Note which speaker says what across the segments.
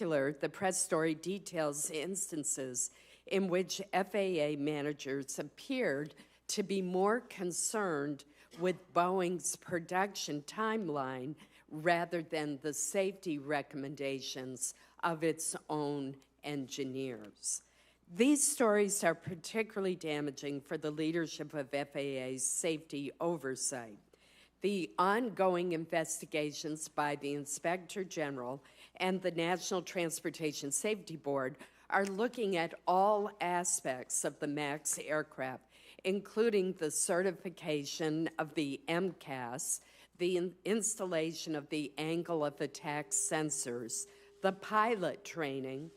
Speaker 1: particular, the press story details instances in which FAA managers appeared to be more concerned with Boeing's production timeline rather than the safety recommendations of its own engineers. These stories are particularly damaging for the leadership of FAA's safety oversight. The ongoing investigations by the Inspector General and the National Transportation Safety Board are looking at all aspects of the MAX aircraft, including the certification of the MCAS, the installation of the angle of attack sensors, the pilot training,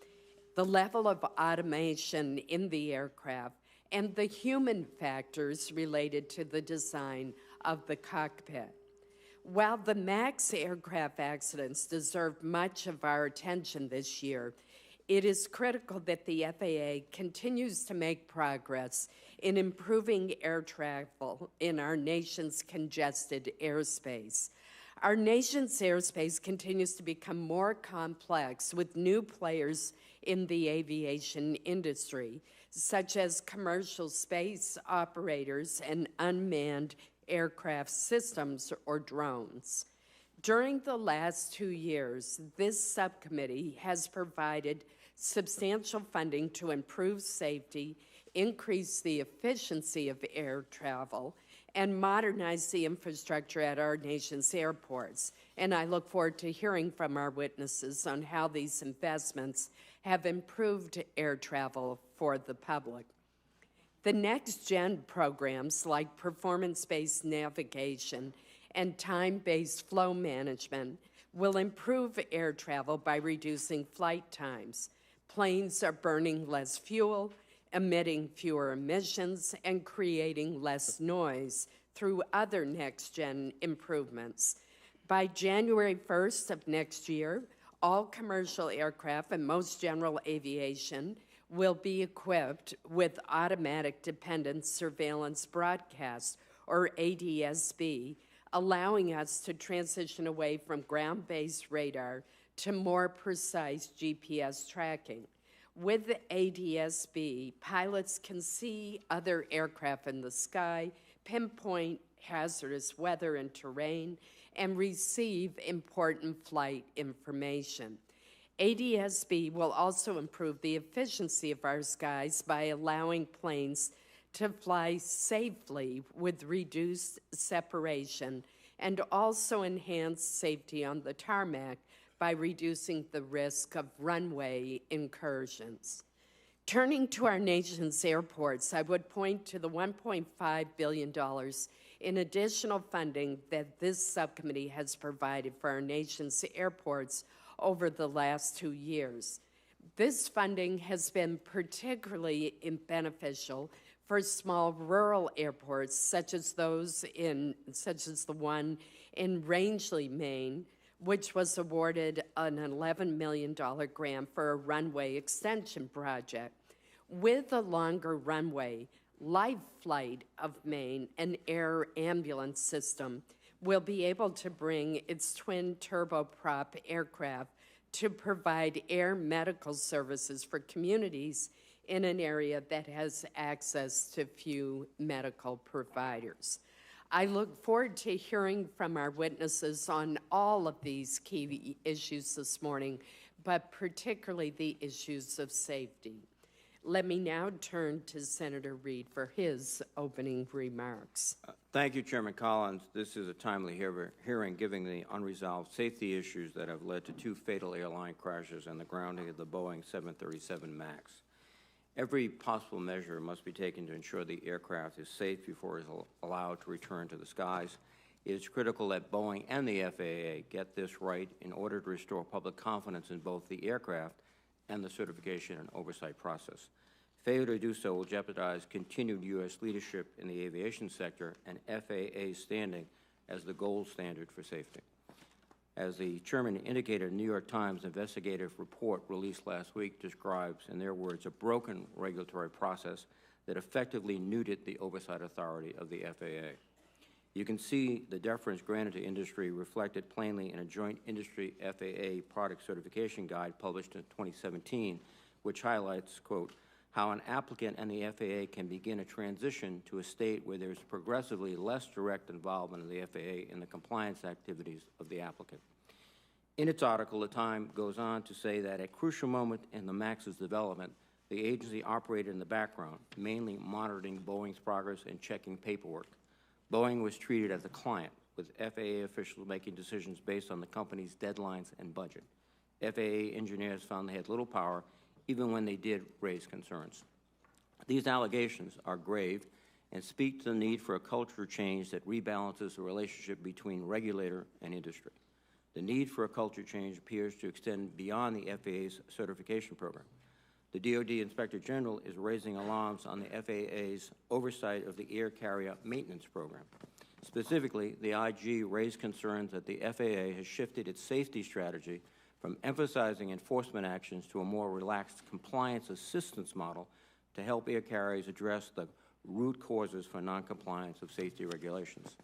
Speaker 1: the level of automation in the aircraft, and the human factors related to the design of the cockpit. While the MAX aircraft accidents deserve much of our attention this year, it is critical that the FAA continues to make progress in improving air travel in our nation's congested airspace. Our nation's airspace continues to become more complex with new players in the aviation industry, such as commercial space operators and unmanned aircraft systems or drones. During the last 2 years, this subcommittee has provided substantial funding to improve safety, increase the efficiency of air travel, and modernize the infrastructure at our nation's airports. And I look forward to hearing from our witnesses on how these investments have improved air travel for the public. The next-gen programs like performance-based navigation and time-based flow management will improve air travel by reducing flight times. Planes are burning less fuel, emitting fewer emissions, and creating less noise through other next-gen improvements. By January 1st of next year, all commercial aircraft and most general aviation will be equipped with automatic dependent surveillance broadcast, or ADS-B, allowing us to transition away from ground-based radar to more precise GPS tracking. With the ADS-B, pilots can see other aircraft in the sky, pinpoint hazardous weather and terrain, and receive important flight information. ADS-B will also improve the efficiency of our skies by allowing planes to fly safely with reduced separation and also enhance safety on the tarmac by reducing the risk of runway incursions. Turning to our nation's airports, I would point to the $1.5 billion in additional funding that this subcommittee has provided for our nation's airports over the last 2 years. This funding has been particularly beneficial for small rural airports, such as the one in Rangeley, Maine, which was awarded an $11 million grant for a runway extension project. With a longer runway, Life Flight of Maine, an air ambulance system, will be able to bring its twin turboprop aircraft to provide air medical services for communities in an area that has access to few medical providers. I look forward to hearing from our witnesses on all of these key issues this morning, but particularly the issues of safety. Let me now turn to Senator Reed for his opening remarks.
Speaker 2: Thank you, Chairman Collins. This is a timely hearing, given the unresolved safety issues that have led to 2 fatal airline crashes and the grounding of the Boeing 737 MAX. Every possible measure must be taken to ensure the aircraft is safe before it is allowed to return to the skies. It is critical that Boeing and the FAA get this right in order to restore public confidence in both the aircraft and the certification and oversight process. Failure to do so will jeopardize continued U.S. leadership in the aviation sector and FAA's standing as the gold standard for safety. As the Chairman indicated, a New York Times investigative report released last week describes, in their words, a broken regulatory process that effectively neutered the oversight authority of the FAA. You can see the deference granted to industry reflected plainly in a joint industry FAA product certification guide published in 2017, which highlights, quote, how an applicant and the FAA can begin a transition to a state where there's progressively less direct involvement of the FAA in the compliance activities of the applicant. In its article, the Time goes on to say that at a crucial moment in the MAX's development, the agency operated in the background, mainly monitoring Boeing's progress and checking paperwork. Boeing was treated as a client, with FAA officials making decisions based on the company's deadlines and budget. FAA engineers found they had little power, even when they did raise concerns. These allegations are grave and speak to the need for a culture change that rebalances the relationship between regulator and industry. The need for a culture change appears to extend beyond the FAA's certification program. The DoD Inspector General is raising alarms on the FAA's oversight of the air carrier maintenance program. Specifically, the IG raised concerns that the FAA has shifted its safety strategy from emphasizing enforcement actions to a more relaxed compliance assistance model to help air carriers address the root causes for noncompliance of safety regulations.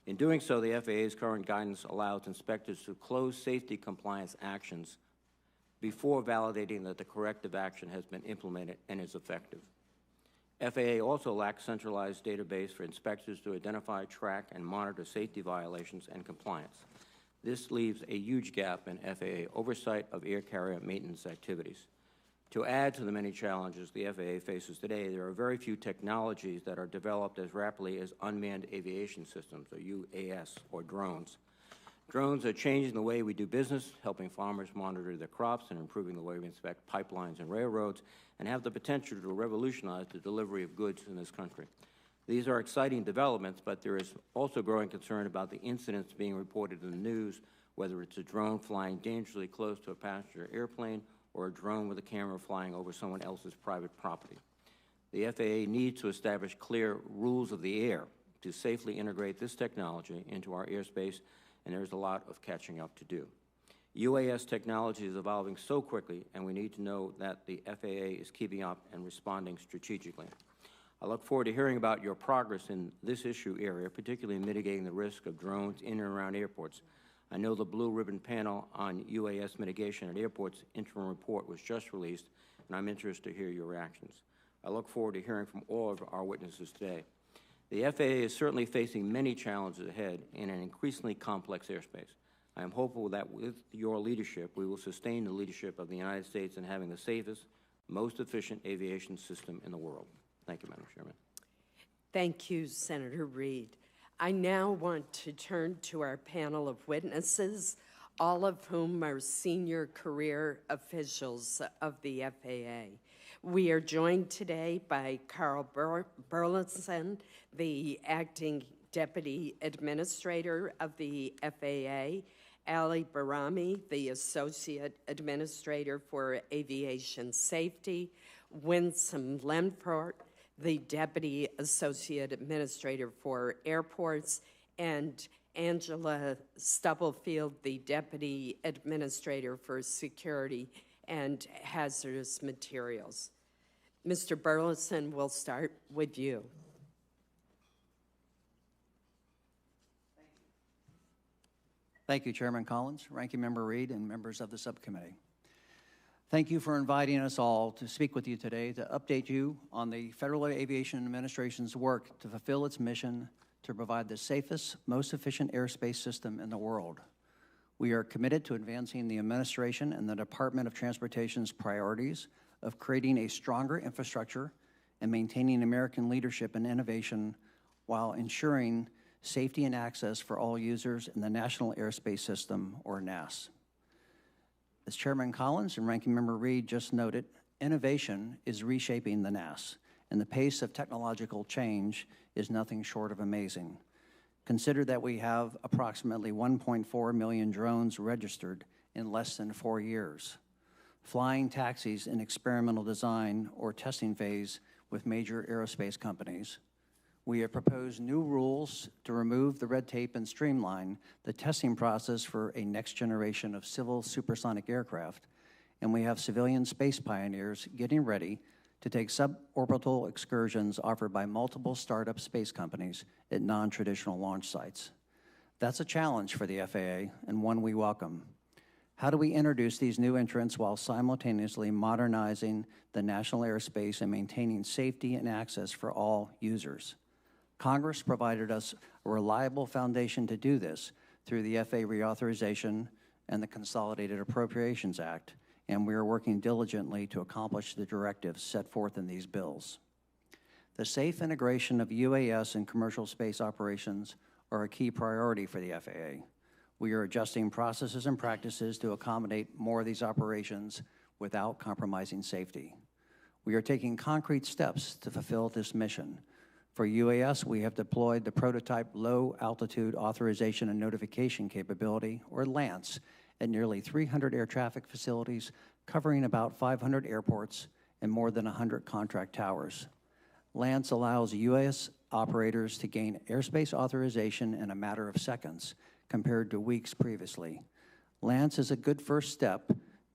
Speaker 2: In doing so, the FAA's current guidance allows inspectors to close safety compliance actions before validating that the corrective action has been implemented and is effective. FAA also lacks centralized database for inspectors to identify, track, and monitor safety violations and compliance. This leaves a huge gap in FAA oversight of air carrier maintenance activities. To add to the many challenges the FAA faces today, there are very few technologies that are developed as rapidly as unmanned aviation systems, or UAS, or drones. Drones are changing the way we do business, helping farmers monitor their crops and improving the way we inspect pipelines and railroads, and have the potential to revolutionize the delivery of goods in this country. These are exciting developments, but there is also growing concern about the incidents being reported in the news, whether it's a drone flying dangerously close to a passenger airplane or a drone with a camera flying over someone else's private property. The FAA needs to establish clear rules of the air to safely integrate this technology into our airspace, and there's a lot of catching up to do. UAS technology is evolving so quickly, and we need to know that the FAA is keeping up and responding strategically. I look forward to hearing about your progress in this issue area, particularly in mitigating the risk of drones in and around airports. I know the Blue Ribbon Panel on UAS mitigation at airports interim report was just released, and I'm interested to hear your reactions. I look forward to hearing from all of our witnesses today. The FAA is certainly facing many challenges ahead in an increasingly complex airspace. I am hopeful that with your leadership, we will sustain the leadership of the United States in having the safest, most efficient aviation system in the world. Thank you, Madam Chairman.
Speaker 1: Thank you, Senator Reed. I now want to turn to our panel of witnesses, all of whom are senior career officials of the FAA. We are joined today by Carl Burleson, the Acting Deputy Administrator of the FAA, Ali Barami, the Associate Administrator for Aviation Safety, Winsome Lenfort, the Deputy Associate Administrator for Airports, and Angela Stubblefield, the Deputy Administrator for Security and Hazardous Materials. Mr. Burleson, we'll start with you.
Speaker 3: Thank you, Chairman Collins, Ranking Member Reed, and members of the subcommittee. Thank you for inviting us all to speak with you today to update you on the Federal Aviation Administration's work to fulfill its mission to provide the safest, most efficient airspace system in the world. We are committed to advancing the administration and the Department of Transportation's priorities of creating a stronger infrastructure and maintaining American leadership and innovation while ensuring safety and access for all users in the National Airspace System, or NAS. As Chairman Collins and Ranking Member Reed just noted, innovation is reshaping the NAS, and the pace of technological change is nothing short of amazing. Consider that we have approximately 1.4 million drones registered in less than 4 years, flying taxis in experimental design or testing phase with major aerospace companies. We have proposed new rules to remove the red tape and streamline the testing process for a next generation of civil supersonic aircraft, and we have civilian space pioneers getting ready to take suborbital excursions offered by multiple startup space companies at non-traditional launch sites. That's a challenge for the FAA and one we welcome. How do we introduce these new entrants while simultaneously modernizing the national airspace and maintaining safety and access for all users? Congress provided us a reliable foundation to do this through the FAA reauthorization and the Consolidated Appropriations Act, and we are working diligently to accomplish the directives set forth in these bills. The safe integration of UAS and commercial space operations are a key priority for the FAA. We are adjusting processes and practices to accommodate more of these operations without compromising safety. We are taking concrete steps to fulfill this mission. For UAS, we have deployed the prototype Low Altitude Authorization and Notification Capability, or LAANC, at nearly 300 air traffic facilities, covering about 500 airports and more than 100 contract towers. LAANC allows UAS operators to gain airspace authorization in a matter of seconds, compared to weeks previously. LAANC is a good first step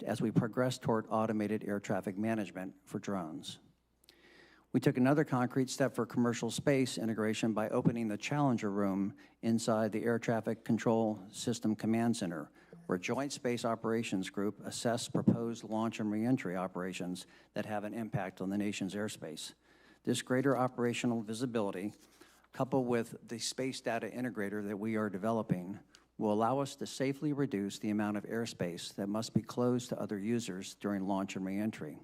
Speaker 3: as we progress toward automated air traffic management for drones. We took another concrete step for commercial space integration by opening the Challenger Room inside the Air Traffic Control System Command Center, where Joint Space Operations Group assess proposed launch and reentry operations that have an impact on the nation's airspace. This greater operational visibility, coupled with the space data integrator that we are developing, will allow us to safely reduce the amount of airspace that must be closed to other users during launch and reentry.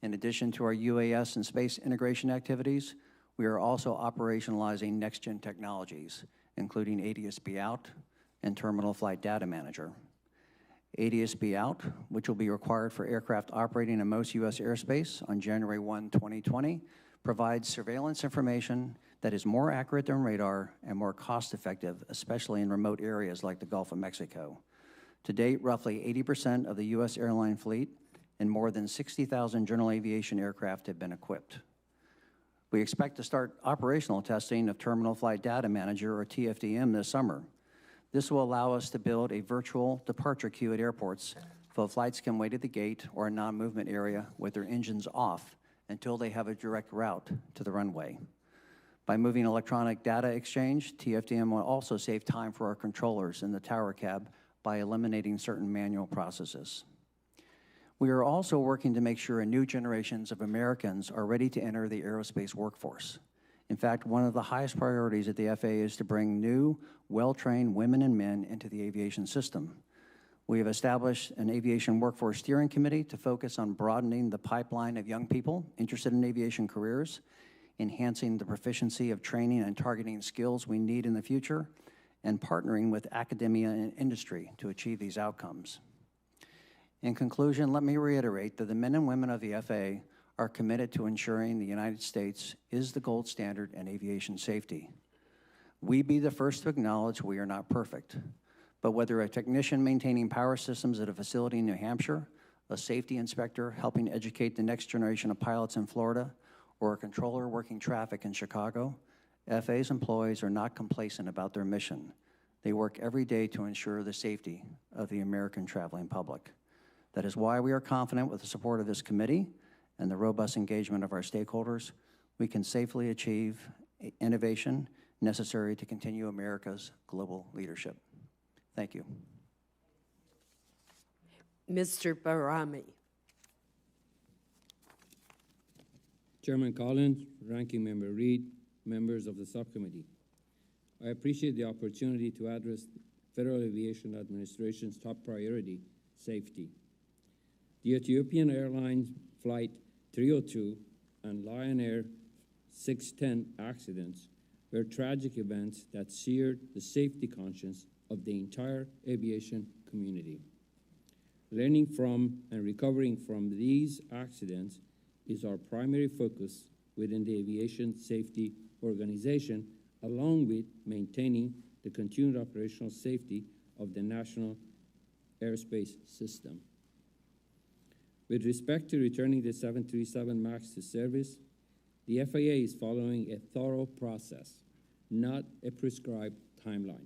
Speaker 3: In addition to our UAS and space integration activities, we are also operationalizing next-gen technologies, including ADS-B Out and Terminal Flight Data Manager. ADS-B Out, which will be required for aircraft operating in most U.S. airspace on January 1, 2020, provides surveillance information that is more accurate than radar and more cost-effective, especially in remote areas like the Gulf of Mexico. To date, roughly 80% of the U.S. airline fleet and more than 60,000 general aviation aircraft have been equipped. We expect to start operational testing of Terminal Flight Data Manager, or TFDM, this summer. This will allow us to build a virtual departure queue at airports so flights can wait at the gate or a non-movement area with their engines off until they have a direct route to the runway. By moving electronic data exchange, TFDM will also save time for our controllers in the tower cab by eliminating certain manual processes. We are also working to make sure new generations of Americans are ready to enter the aerospace workforce. In fact, one of the highest priorities at the FAA is to bring new, well-trained women and men into the aviation system. We have established an aviation workforce steering committee to focus on broadening the pipeline of young people interested in aviation careers, enhancing the proficiency of training and targeting skills we need in the future, and partnering with academia and industry to achieve these outcomes. In conclusion, let me reiterate that the men and women of the FAA are committed to ensuring the United States is the gold standard in aviation safety. We be the first to acknowledge we are not perfect, but whether a technician maintaining power systems at a facility in New Hampshire, a safety inspector helping educate the next generation of pilots in Florida, or a controller working traffic in Chicago, FAA's employees are not complacent about their mission. They work every day to ensure the safety of the American traveling public. That is why we are confident with the support of this committee and the robust engagement of our stakeholders, we can safely achieve innovation necessary to continue America's global leadership. Thank you.
Speaker 1: Mr. Barami.
Speaker 4: Chairman Collins, Ranking Member Reed, members of the subcommittee. I appreciate the opportunity to address Federal Aviation Administration's top priority, safety. The Ethiopian Airlines Flight 302 and Lion Air 610 accidents were tragic events that seared the safety conscience of the entire aviation community. Learning from and recovering from these accidents is our primary focus within the Aviation Safety Organization, along with maintaining the continued operational safety of the national airspace system. With respect to returning the 737 MAX to service, the FAA is following a thorough process, not a prescribed timeline.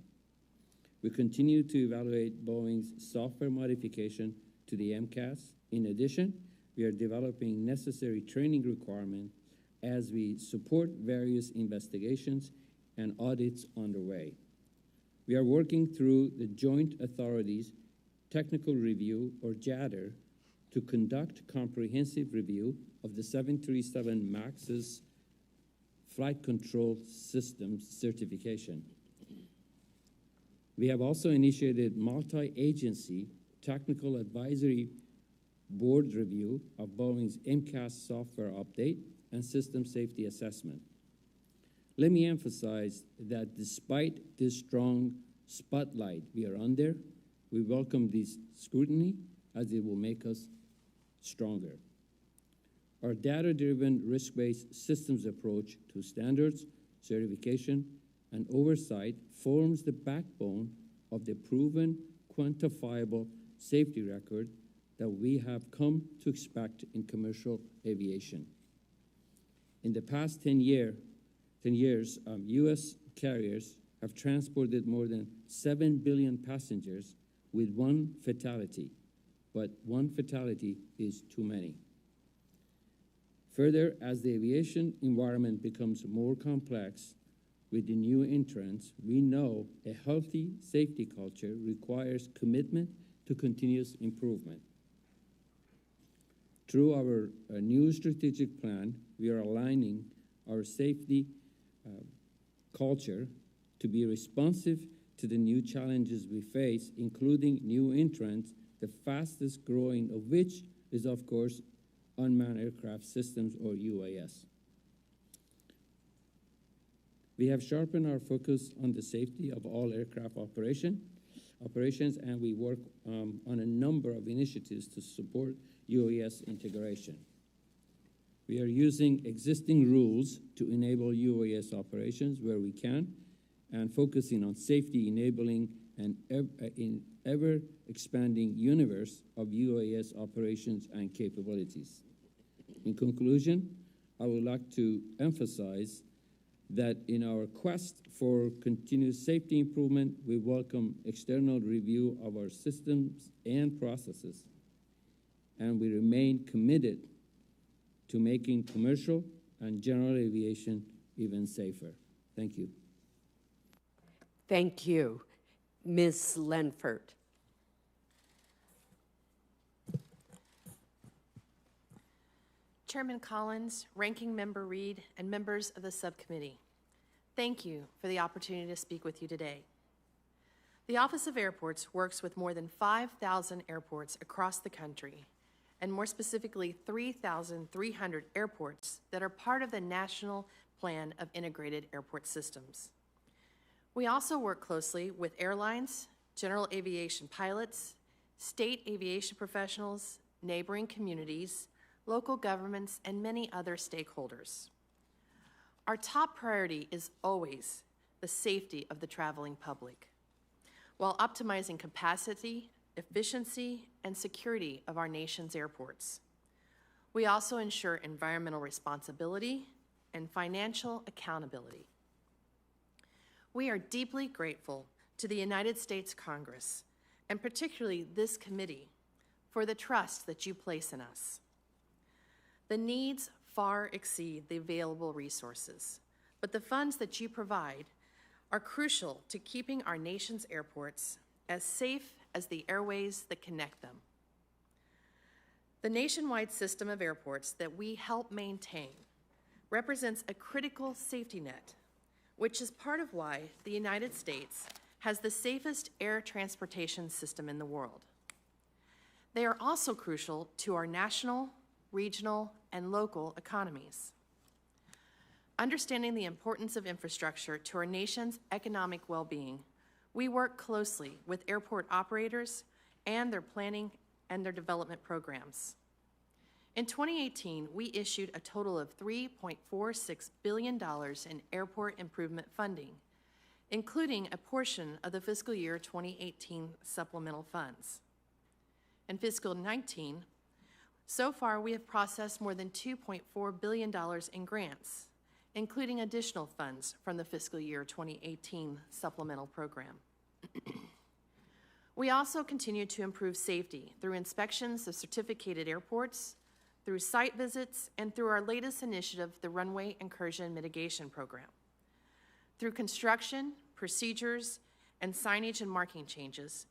Speaker 4: We continue to evaluate Boeing's software modification to the MCAS. In addition, we are developing necessary training requirements as we support various investigations and audits underway. We are working through the Joint Authorities Technical Review, or JADR, to conduct comprehensive review of the 737 MAX's flight control systems certification. We have also initiated multi-agency technical advisory board review of Boeing's MCAS software update and system safety assessment. Let me emphasize that despite this strong spotlight we are under, we welcome this scrutiny as it will make us stronger. Our data-driven, risk-based systems approach to standards, certification, and oversight forms the backbone of the proven, quantifiable safety record that we have come to expect in commercial aviation. In the past 10 years, U.S. carriers have transported more than 7 billion passengers with one fatality, but one fatality is too many. Further, as the aviation environment becomes more complex with the new entrants, we know a healthy safety culture requires commitment to continuous improvement. Through our new strategic plan, we are aligning our safety culture to be responsive to the new challenges we face, including new entrants, the fastest growing of which is, of course, unmanned aircraft systems, or UAS. We have sharpened our focus on the safety of all aircraft operations, and we work on a number of initiatives to support UAS integration. We are using existing rules to enable UAS operations where we can, and focusing on safety enabling an ever-expanding universe of UAS operations and capabilities. In conclusion, I would like to emphasize that in our quest for continuous safety improvement, we welcome external review of our systems and processes, and we remain committed to making commercial and general aviation even safer. Thank you.
Speaker 1: Thank you. Ms. Lenford.
Speaker 5: Chairman Collins, Ranking Member Reed, and members of the subcommittee, thank you for the opportunity to speak with you today. The Office of Airports works with more than 5,000 airports across the country, and more specifically 3,300 airports that are part of the National Plan of Integrated Airport Systems. We also work closely with airlines, general aviation pilots, state aviation professionals, neighboring communities, local governments, and many other stakeholders. Our top priority is always the safety of the traveling public, while optimizing capacity, efficiency, and security of our nation's airports. We also ensure environmental responsibility and financial accountability. We are deeply grateful to the United States Congress, and particularly this committee, for the trust that you place in us. The needs far exceed the available resources, but the funds that you provide are crucial to keeping our nation's airports as safe as the airways that connect them. The nationwide system of airports that we help maintain represents a critical safety net, which is part of why the United States has the safest air transportation system in the world. They are also crucial to our national, regional, and local economies. Understanding the importance of infrastructure to our nation's economic well-being, we work closely with airport operators and their planning and their development programs. In 2018, we issued a total of $3.46 billion in airport improvement funding, including a portion of the fiscal year 2018 supplemental funds. In fiscal 19, so far we have processed more than $2.4 billion in grants, including additional funds from the fiscal year 2018 supplemental program. We also continue to improve safety through inspections of certificated airports, through site visits, and through our latest initiative, the Runway Incursion Mitigation Program. Through construction, procedures, and signage and marking changes,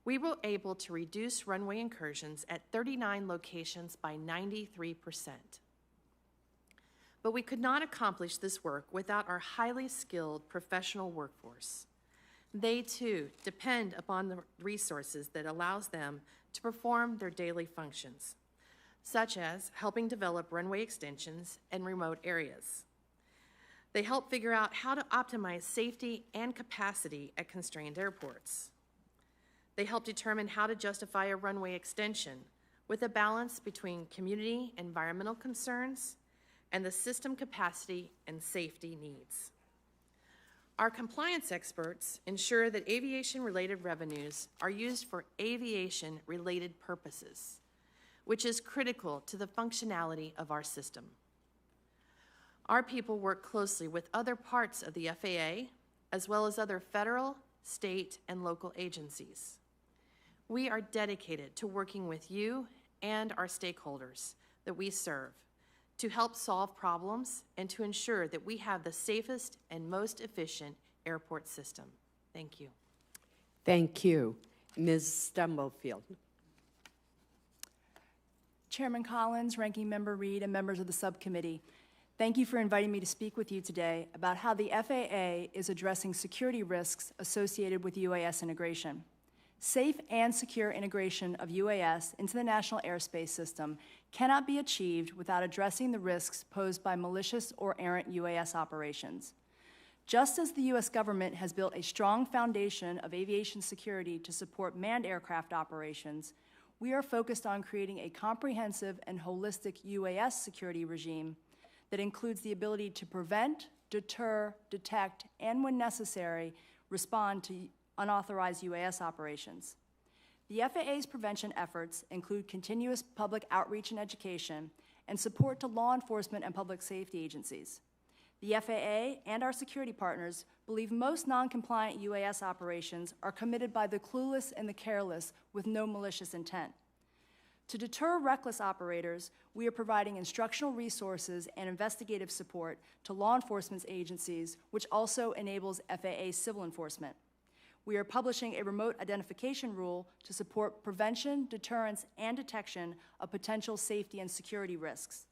Speaker 5: we were able to reduce runway incursions at 39 locations by 93%. But we could not accomplish this work without our highly skilled professional workforce. They, too, depend upon the resources that allows them to perform their daily functions, such as helping develop runway extensions in remote areas. They help figure out how to optimize safety and capacity at constrained airports. They help determine how to justify a runway extension with a balance between community environmental concerns and the system capacity and safety needs. Our compliance experts ensure that aviation-related revenues are used for aviation-related purposes, which is critical to the functionality of our system. Our people work closely with other parts of the FAA, as well as other federal, state, and local agencies. We are dedicated to working with you and our stakeholders that we serve to help solve problems and to ensure that we have the safest and most efficient airport system. Thank you.
Speaker 1: Thank you. Ms. Stumblefield.
Speaker 6: Chairman Collins, Ranking Member Reed, and members of the subcommittee, thank you for inviting me to speak with you today about how the FAA is addressing security risks associated with UAS integration. Safe and secure integration of UAS into the national airspace system cannot be achieved without addressing the risks posed by malicious or errant UAS operations. Just as the U.S. government has built a strong foundation of aviation security to support manned aircraft operations, we are focused on creating a comprehensive and holistic UAS security regime that includes the ability to prevent, deter, detect, and when necessary, respond to unauthorized UAS operations. The FAA's prevention efforts include continuous public outreach and education and support to law enforcement and public safety agencies. The FAA and our security partners believe most non-compliant UAS operations are committed by the clueless and the careless with no malicious intent. To deter reckless operators, we are providing instructional resources and investigative support to law enforcement agencies, which also enables FAA civil enforcement. We are publishing a remote identification rule to support prevention, deterrence, and detection of potential safety and security risks.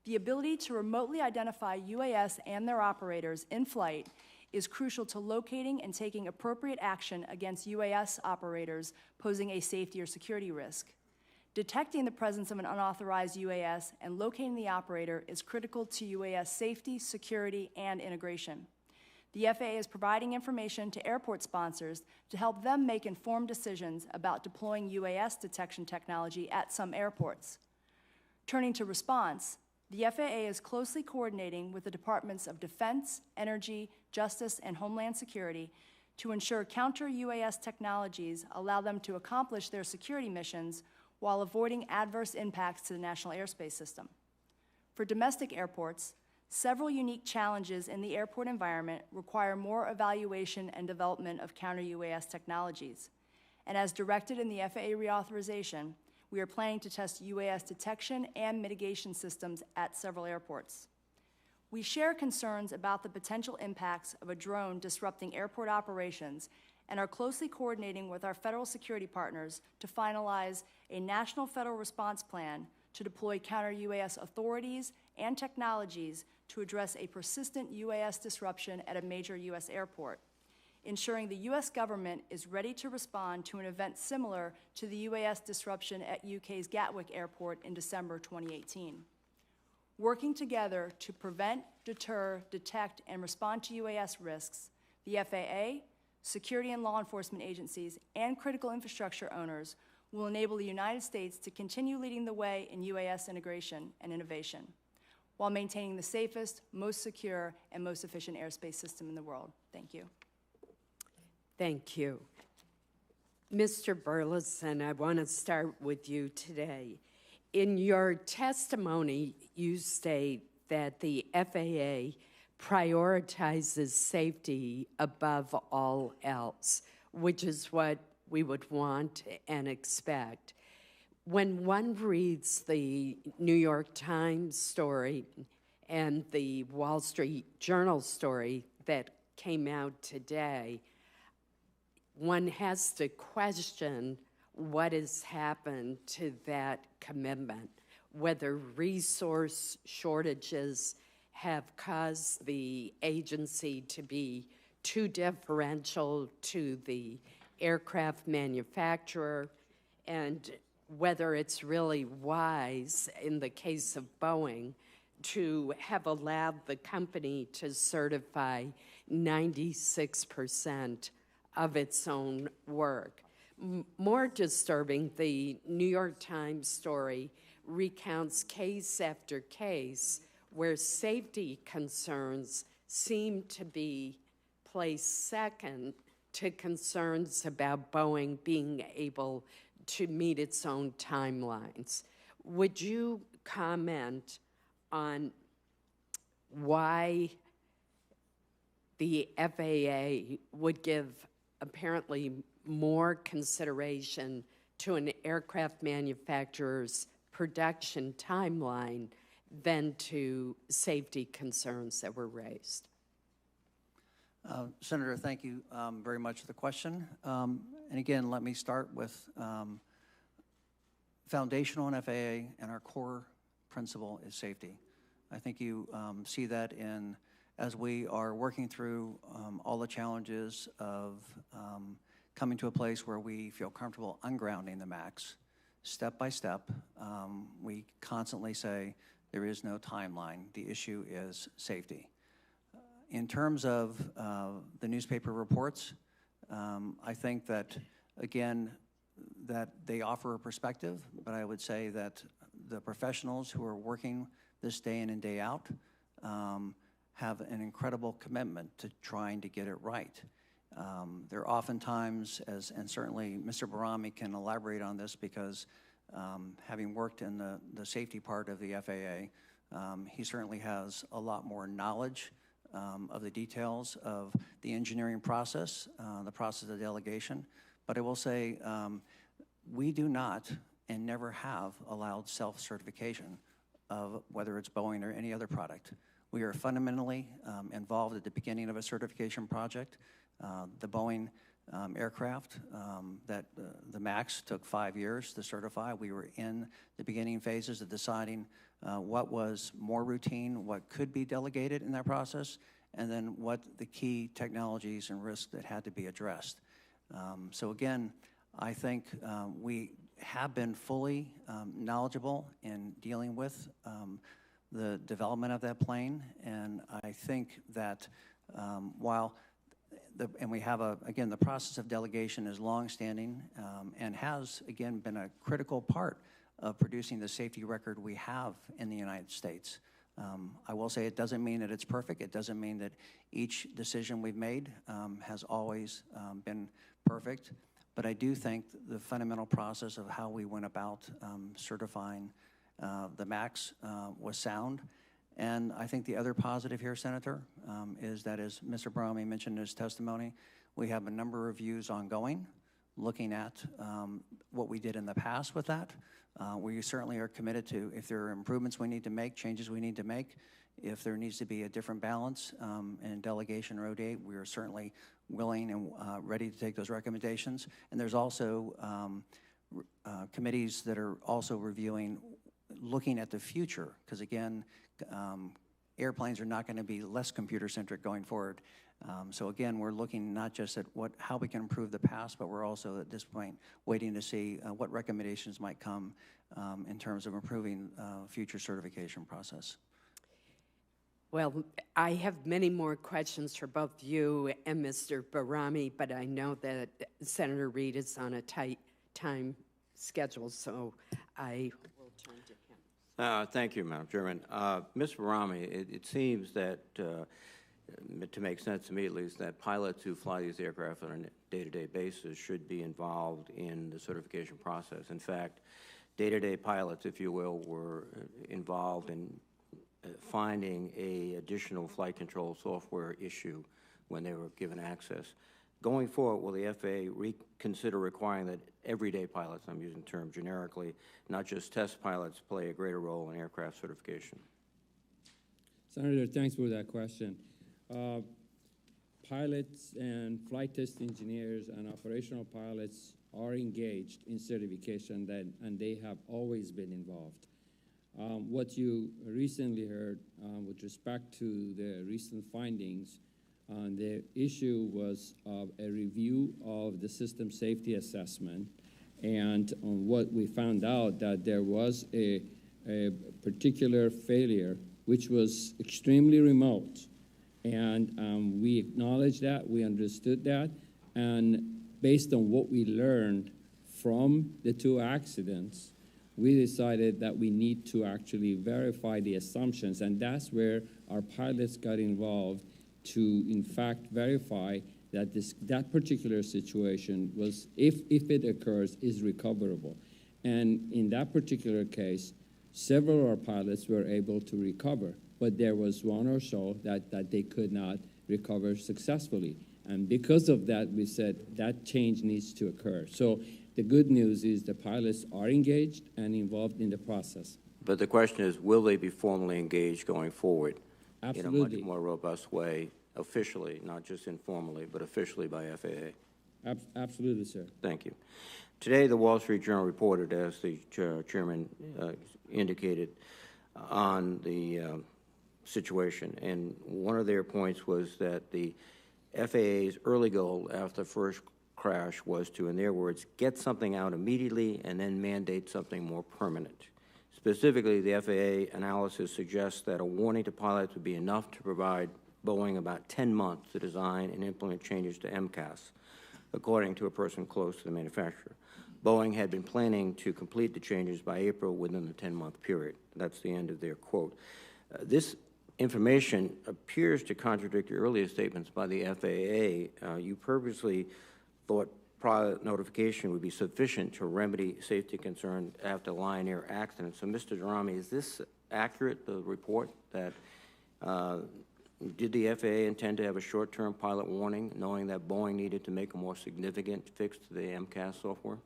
Speaker 6: The ability to remotely identify UAS and their operators in flight is crucial to locating and taking appropriate action against UAS operators posing a safety or security risk. Detecting the presence of an unauthorized UAS and locating the operator is critical to UAS safety, security, and integration. The FAA is providing information to airport sponsors to help them make informed decisions about deploying UAS detection technology at some airports. Turning to response, the FAA is closely coordinating with the Departments of Defense, Energy, Justice, and Homeland Security to ensure counter-UAS technologies allow them to accomplish their security missions while avoiding adverse impacts to the national airspace system. For domestic airports, several unique challenges in the airport environment require more evaluation and development of counter-UAS technologies. And as directed in the FAA reauthorization, we are planning to test UAS detection and mitigation systems at several airports. We share concerns about the potential impacts of a drone disrupting airport operations and are closely coordinating with our federal security partners to finalize a national federal response plan to deploy counter-UAS authorities and technologies to address a persistent UAS disruption at a major U.S. airport, ensuring the U.S. government is ready to respond to an event similar to the UAS disruption at UK's Gatwick Airport in December 2018. Working together to prevent, deter, detect, and respond to UAS risks, the FAA, security and law enforcement agencies, and critical infrastructure owners will enable the United States to continue leading the way in UAS integration and innovation, while maintaining the safest, most secure, and most efficient airspace system in the world. Thank you.
Speaker 1: Thank you. Mr. Burleson, I want to start with you today. In your testimony, you state that the FAA prioritizes safety above all else, which is what we would want and expect. when one reads the New York Times story and the Wall Street Journal story that came out today, one has to question what has happened to that commitment, whether resource shortages have caused the agency to be too differential to the aircraft manufacturer, and whether it's really wise, in the case of Boeing, to have allowed the company to certify 96% of its own work. More disturbing, the New York Times story recounts case after case where safety concerns seem to be placed second to concerns about Boeing being able to meet its own timelines. Would you comment on why the FAA would give apparently more consideration to an aircraft manufacturer's production timeline than to safety concerns that were raised?
Speaker 3: Senator, thank you very much for the question. And again, let me start with foundational in FAA, and our core principle is safety. I think you see that as we are working through all the challenges of coming to a place where we feel comfortable ungrounding the MAX, step by step. We constantly say there is no timeline. The issue is safety. In terms of the newspaper reports, I think that, again, that they offer a perspective, but I would say that the professionals who are working this day in and day out have an incredible commitment to trying to get it right. There are oftentimes, and certainly Mr. Barami can elaborate on this because having worked in the safety part of the FAA, he certainly has a lot more knowledge of the details of the engineering process, the process of delegation. But I will say we do not and never have allowed self-certification of whether it's Boeing or any other product. We are fundamentally involved at the beginning of a certification project. The Boeing aircraft, the MAX took 5 years to certify. We were in the beginning phases of deciding what was more routine, what could be delegated in that process, and then what the key technologies and risks that had to be addressed. So again, I think we have been fully knowledgeable in dealing with the development of that plane, and I think that and we have again, the process of delegation is longstanding and has, again, been a critical part of producing the safety record we have in the United States. I will say it doesn't mean that it's perfect. It doesn't mean that each decision we've made has always been perfect. But I do think the fundamental process of how we went about certifying the MAX was sound. And I think the other positive here, Senator, is that, as Mr. Barami mentioned in his testimony, we have a number of reviews ongoing, looking at what we did in the past with that. We certainly are committed to, if there are improvements we need to make, changes we need to make, if there needs to be a different balance in delegation or ODA, we are certainly willing and ready to take those recommendations. And there's also committees that are also reviewing, looking at the future, because again, airplanes are not going to be less computer-centric going forward. So again, we're looking not just at how we can improve the past, but we're also at this point waiting to see what recommendations might come in terms of improving future certification process.
Speaker 1: Well, I have many more questions for both you and Mr. Barami, but I know that Senator Reid is on a tight time schedule, so I will turn to him.
Speaker 2: Thank you, Madam Chairman. Ms. Barami, it seems that, to make sense to me at least, that pilots who fly these aircraft on a day-to-day basis should be involved in the certification process. In fact, day-to-day pilots, if you will, were involved in finding an additional flight control software issue when they were given access. Going forward, will the FAA reconsider requiring that everyday pilots, I'm using the term generically, not just test pilots, play a greater role in aircraft certification?
Speaker 4: Senator, thanks for that question. Pilots and flight test engineers and operational pilots are engaged in certification, and they have always been involved. What you recently heard with respect to the recent findings, the issue was a review of the system safety assessment, and what we found out that there was a particular failure which was extremely remote, and we acknowledged that, we understood that, and based on what we learned from the two accidents, we decided that we need to actually verify the assumptions, and that's where our pilots got involved to, in fact, verify that that particular situation was, if it occurs, is recoverable. And in that particular case, several of our pilots were able to recover, but there was one or so that they could not recover successfully. And because of that, we said that change needs to occur. So the good news is the pilots are engaged and involved in the process.
Speaker 2: But the question is, will they be formally engaged going forward?
Speaker 4: Absolutely.
Speaker 2: In a much more robust way, officially, not just informally, but officially by FAA?
Speaker 4: Absolutely, sir.
Speaker 2: Thank you. Today, the Wall Street Journal reported, as the chairman indicated, on the situation. And one of their points was that the FAA's early goal after the first crash was to, in their words, get something out immediately and then mandate something more permanent. Specifically, the FAA analysis suggests that a warning to pilots would be enough to provide Boeing about 10 months to design and implement changes to MCAS, according to a person close to the manufacturer. Boeing had been planning to complete the changes by April within the 10-month period. That's the end of their quote. This information appears to contradict the earlier statements by the FAA. You purposely thought prior notification would be sufficient to remedy safety concerns after Lion Air accident. So, Mr. Durrami, is this accurate, the report that did the FAA intend to have a short-term pilot warning, knowing that Boeing needed to make a more significant fix to the MCAS software?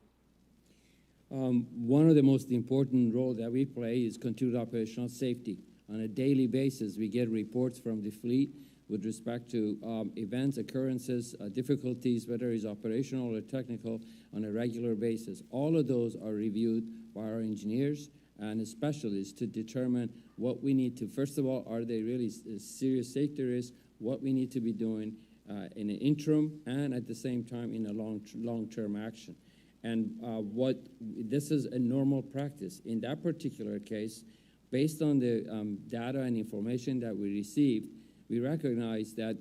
Speaker 4: One of the most important roles that we play is continued operational safety. On a daily basis, we get reports from the fleet with respect to events, occurrences, difficulties, whether it's operational or technical, on a regular basis. All of those are reviewed by our engineers and specialists to determine what we need to, first of all, are they really serious safety risks, what we need to be doing in an interim and at the same time in a long-term action. And this is a normal practice. In that particular case, based on the data and information that we received, we recognize that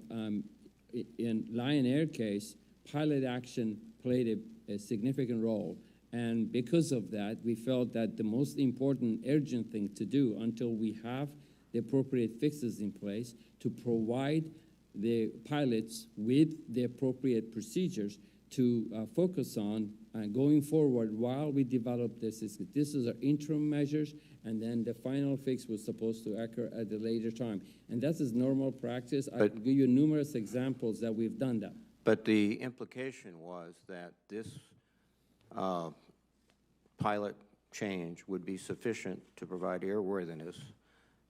Speaker 4: in Lion Air case, pilot action played a significant role. And because of that, we felt that the most important urgent thing to do until we have the appropriate fixes in place to provide the pilots with the appropriate procedures to focus on going forward while we develop this. This is our interim measures, and then the final fix was supposed to occur at a later time. And that is normal practice. I can give you numerous examples that we've done that.
Speaker 2: But the implication was that this pilot change would be sufficient to provide airworthiness,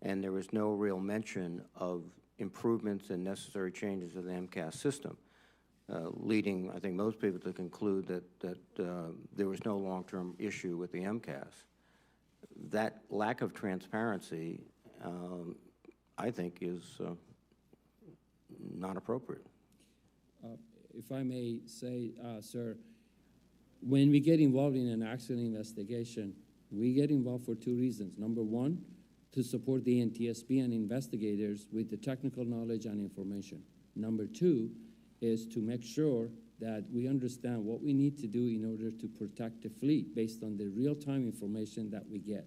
Speaker 2: and there was no real mention of improvements and necessary changes to the MCAS system, leading, I think, most people to conclude that there was no long-term issue with the MCAS. That lack of transparency, I think, is not appropriate.
Speaker 4: If I may say, sir, when we get involved in an accident investigation, we get involved for two reasons. Number one, to support the NTSB and investigators with the technical knowledge and information. Number two is to make sure that we understand what we need to do in order to protect the fleet based on the real-time information that we get.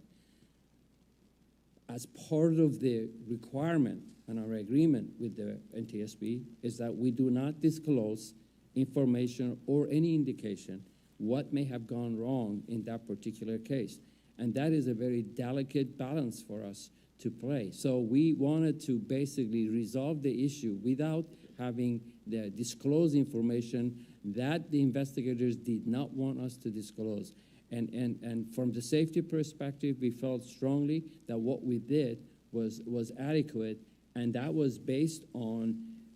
Speaker 4: As part of the requirement and our agreement with the NTSB is that we do not disclose information or any indication what may have gone wrong in that particular case. And that is a very delicate balance for us to play. So we wanted to basically resolve the issue without having the disclosed information that the investigators did not want us to disclose. And from the safety perspective, we felt strongly that what we did was adequate, and that was based on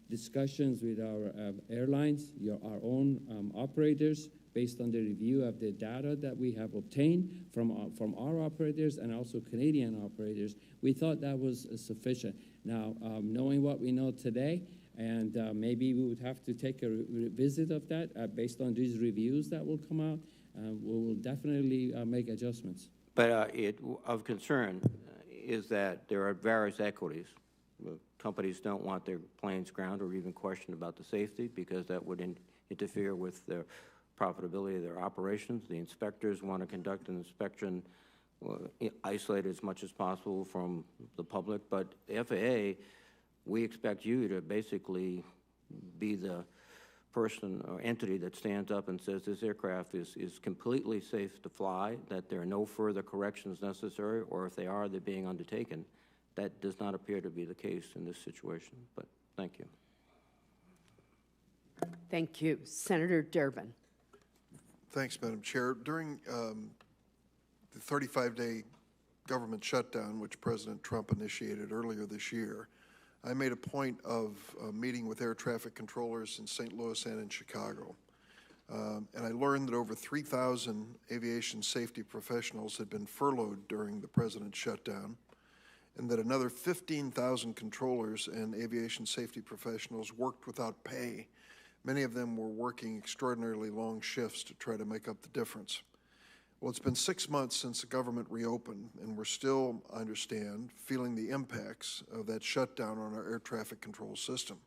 Speaker 4: discussions with our airlines, our own operators, based on the review of the data that we have obtained from our operators and also Canadian operators. We thought that was sufficient. Now, knowing what we know today, and maybe we would have to take a revisit of that based on these reviews that will come out, we will definitely make adjustments.
Speaker 2: But of concern is that there are various equities. Companies don't want their planes grounded or even question about the safety because that would interfere with their profitability of their operations. The inspectors want to conduct an inspection isolated as much as possible from the public. But the FAA, we expect you to basically be the person or entity that stands up and says this aircraft is completely safe to fly, that there are no further corrections necessary, or if they are, they're being undertaken. That does not appear to be the case in this situation, but thank you.
Speaker 1: Thank you. Senator Durbin.
Speaker 7: Thanks, Madam Chair. During the 35-day government shutdown, which President Trump initiated earlier this year, I made a point of meeting with air traffic controllers in St. Louis and in Chicago. And I learned that over 3,000 aviation safety professionals had been furloughed during the president's shutdown, and that another 15,000 controllers and aviation safety professionals worked without pay. Many of them were working extraordinarily long shifts to try to make up the difference. Well, it's been 6 months since the government reopened, and we're still, I understand, feeling the impacts of that shutdown on our air traffic control system.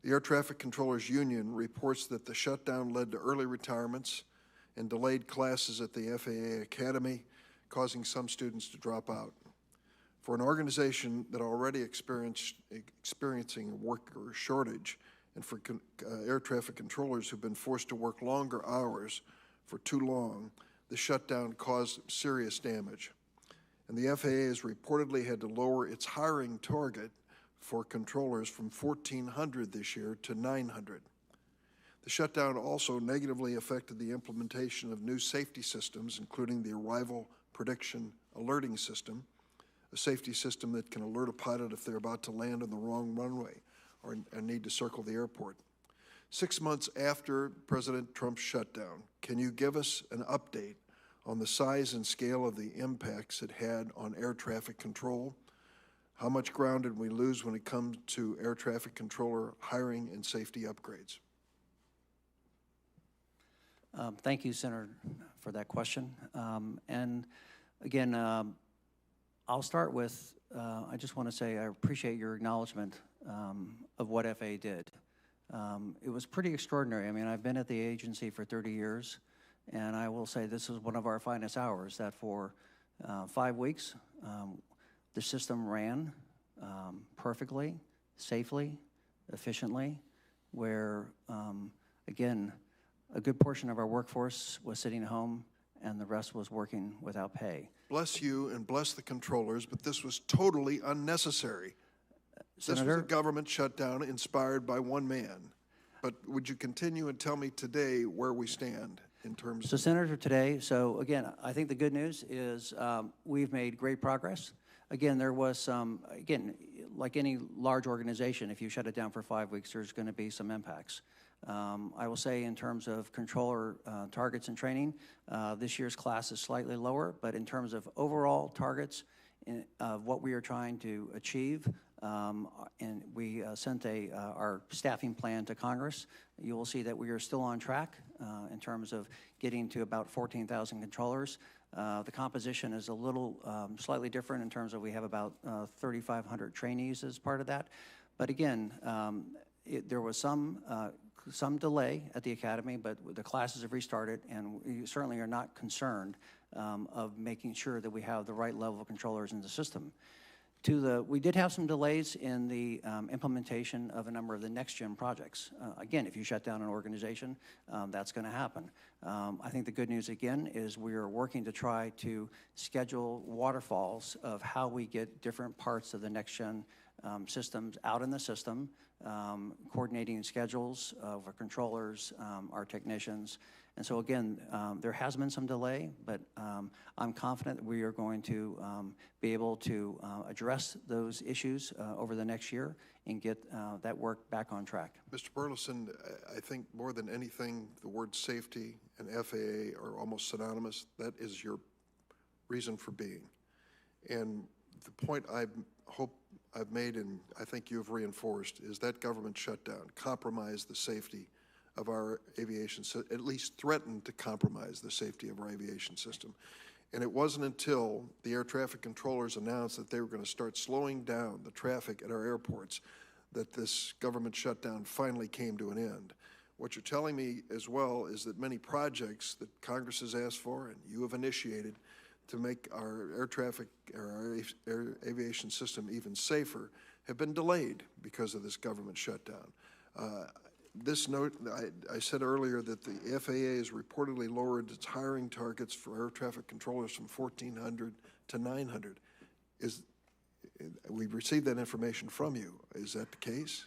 Speaker 7: The Air Traffic Controllers Union reports that the shutdown led to early retirements and delayed classes at the FAA Academy, causing some students to drop out. For an organization that already experiencing a worker shortage, and for air traffic controllers who've been forced to work longer hours for too long, the shutdown caused serious damage. And the FAA has reportedly had to lower its hiring target for controllers from 1,400 this year to 900. The shutdown also negatively affected the implementation of new safety systems, including the Arrival Prediction Alerting System, a safety system that can alert a pilot if they're about to land on the wrong runway or need to circle the airport. 6 months after President Trump's shutdown, can you give us an update on the size and scale of the impacts it had on air traffic control? How much ground did we lose when it comes to air traffic controller hiring and safety upgrades?
Speaker 3: Thank you, Senator, for that question. And again, I'll start with, I just want to say I appreciate your acknowledgement of what FAA did. It was pretty extraordinary. I mean, I've been at the agency for 30 years, and I will say this is one of our finest hours, that for 5 weeks, the system ran perfectly, safely, efficiently, where, again, a good portion of our workforce was sitting home and the rest was working without pay.
Speaker 7: Bless you and bless the controllers, but this was totally unnecessary.
Speaker 3: Senator,
Speaker 7: this was a government shutdown inspired by one man. But would you continue and tell me today where we stand in terms of...
Speaker 3: Senator, today, so again, I think the good news is we've made great progress. Again, there was some, again, like any large organization, if you shut it down for 5 weeks, there's going to be some impacts. I will say in terms of controller targets and training, this year's class is slightly lower, but in terms of overall targets of what we are trying to achieve, and we sent our staffing plan to Congress, you will see that we are still on track in terms of getting to about 14,000 controllers. The composition is a little slightly different in terms of we have about 3,500 trainees as part of that. But again, there was some delay at the Academy, but the classes have restarted, and we certainly are not concerned of making sure that we have the right level of controllers in the system. We did have some delays in the implementation of a number of the next-gen projects. Again, if you shut down an organization, that's going to happen. I think the good news, again, is we are working to try to schedule waterfalls of how we get different parts of the next-gen systems out in the system, coordinating schedules of our controllers, our technicians. And so again, there has been some delay, but I'm confident that we are going to be able to address those issues over the next year and get that work back on track.
Speaker 7: Mr. Burleson, I think more than anything, the word safety and FAA are almost synonymous. That is your reason for being. And the point I hope I've made, and I think you've reinforced, is that government shutdown compromised the safety of our aviation, at least threatened to compromise the safety of our aviation system. And it wasn't until the air traffic controllers announced that they were going to start slowing down the traffic at our airports that this government shutdown finally came to an end. What you're telling me as well is that many projects that Congress has asked for and you have initiated to make our air traffic or our air aviation system even safer have been delayed because of this government shutdown. This note, I said earlier that the FAA has reportedly lowered its hiring targets for air traffic controllers from 1,400 to 900. We received that information from you. Is that the case?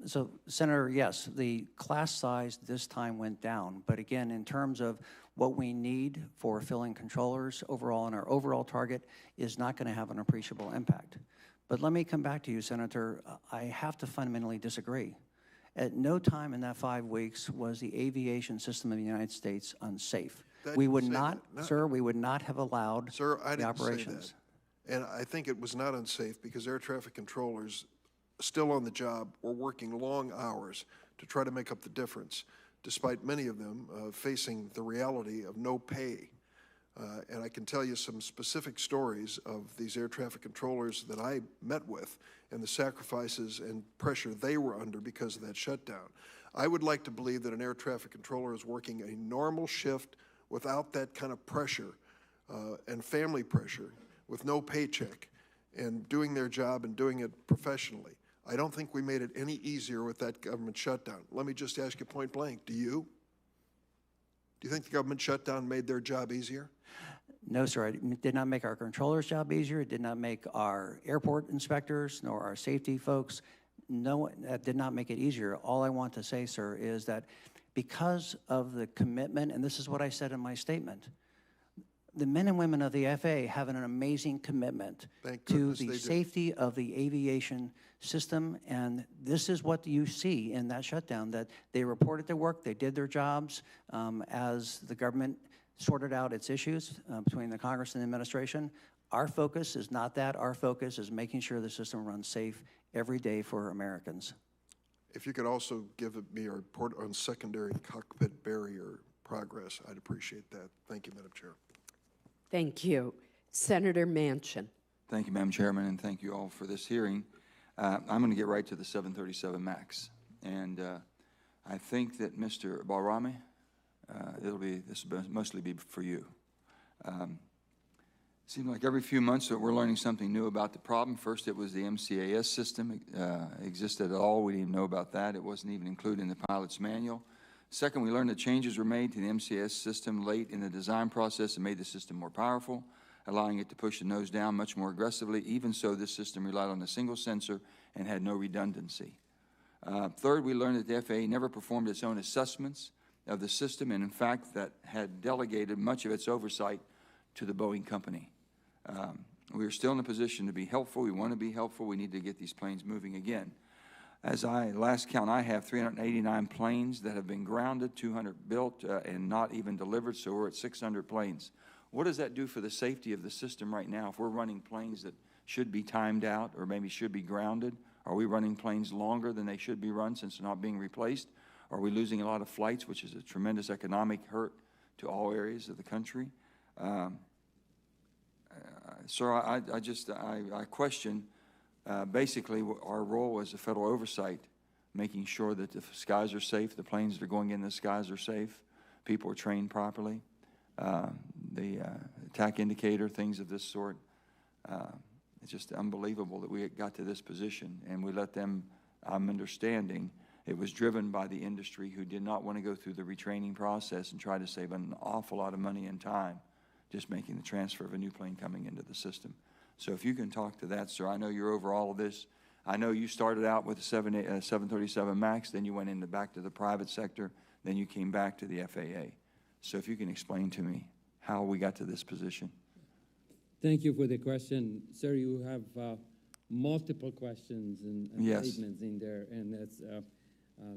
Speaker 3: So, Senator, yes, the class size this time went down. But again, in terms of what we need for filling controllers overall, and our overall target is not going to have an appreciable impact. But let me come back to you, Senator. I have to fundamentally disagree. At no time in that 5 weeks was the aviation system of the United States unsafe. We would not, sir, we would not have allowed the operations.
Speaker 7: Say that. And I think it was not unsafe because air traffic controllers still on the job were working long hours to try to make up the difference, despite many of them facing the reality of no pay. And I can tell you some specific stories of these air traffic controllers that I met with and the sacrifices and pressure they were under because of that shutdown. I would like to believe that an air traffic controller is working a normal shift without that kind of pressure and family pressure, with no paycheck, and doing their job and doing it professionally. I don't think we made it any easier with that government shutdown. Let me just ask you point blank, do you? Do you think the government shutdown made their job easier?
Speaker 3: No, sir. It did not make our controllers' job easier. It did not make our airport inspectors nor our safety folks. No, that did not make it easier. All I want to say, sir, is that because of the commitment, and this is what I said in my statement, the men and women of the FAA have an amazing commitment to the safety of the aviation system, and this is what you see in that shutdown, that they reported their work, they did their jobs as the government sorted out its issues between the Congress and the administration. Our focus is not that. Our focus is making sure the system runs safe every day for Americans.
Speaker 7: If you could also give me a report on secondary cockpit barrier progress, I'd appreciate that. Thank you, Madam Chair.
Speaker 1: Thank you. Senator Manchin.
Speaker 8: Thank you, Madam Chairman, and thank you all for this hearing. I'm going to get right to the 737 MAX. And I think that Mr. Balrami, this will mostly be for you. It seems like every few months that we're learning something new about the problem. First, it was the MCAS system existed at all. We didn't even know about that. It wasn't even included in the pilot's manual. Second, we learned that changes were made to the MCAS system late in the design process and made the system more powerful, allowing it to push the nose down much more aggressively. Even so, this system relied on a single sensor and had no redundancy. Third, we learned that the FAA never performed its own assessments of the system, and in fact, that had delegated much of its oversight to the Boeing company. We are still in a position to be helpful. We want to be helpful. We need to get these planes moving again. As last count, I have 389 planes that have been grounded, 200 built and not even delivered, so we're at 600 planes. What does that do for the safety of the system right now? If we're running planes that should be timed out or maybe should be grounded, are we running planes longer than they should be run since they're not being replaced? Are we losing a lot of flights, which is a tremendous economic hurt to all areas of the country? Sir, I question basically our role as a federal oversight, making sure that the skies are safe, the planes that are going in the skies are safe, people are trained properly, the attack indicator, things of this sort. It's just unbelievable that we got to this position and we let them, I'm understanding, it was driven by the industry who did not want to go through the retraining process and try to save an awful lot of money and time just making the transfer of a new plane coming into the system. So if you can talk to that, sir, I know you're over all of this. I know you started out with the 737 MAX, then you went back to the private sector, then you came back to the FAA. So if you can explain to me how we got to this position.
Speaker 4: Thank you for the question. Sir, you have multiple questions and
Speaker 8: Yes.
Speaker 4: statements in there, and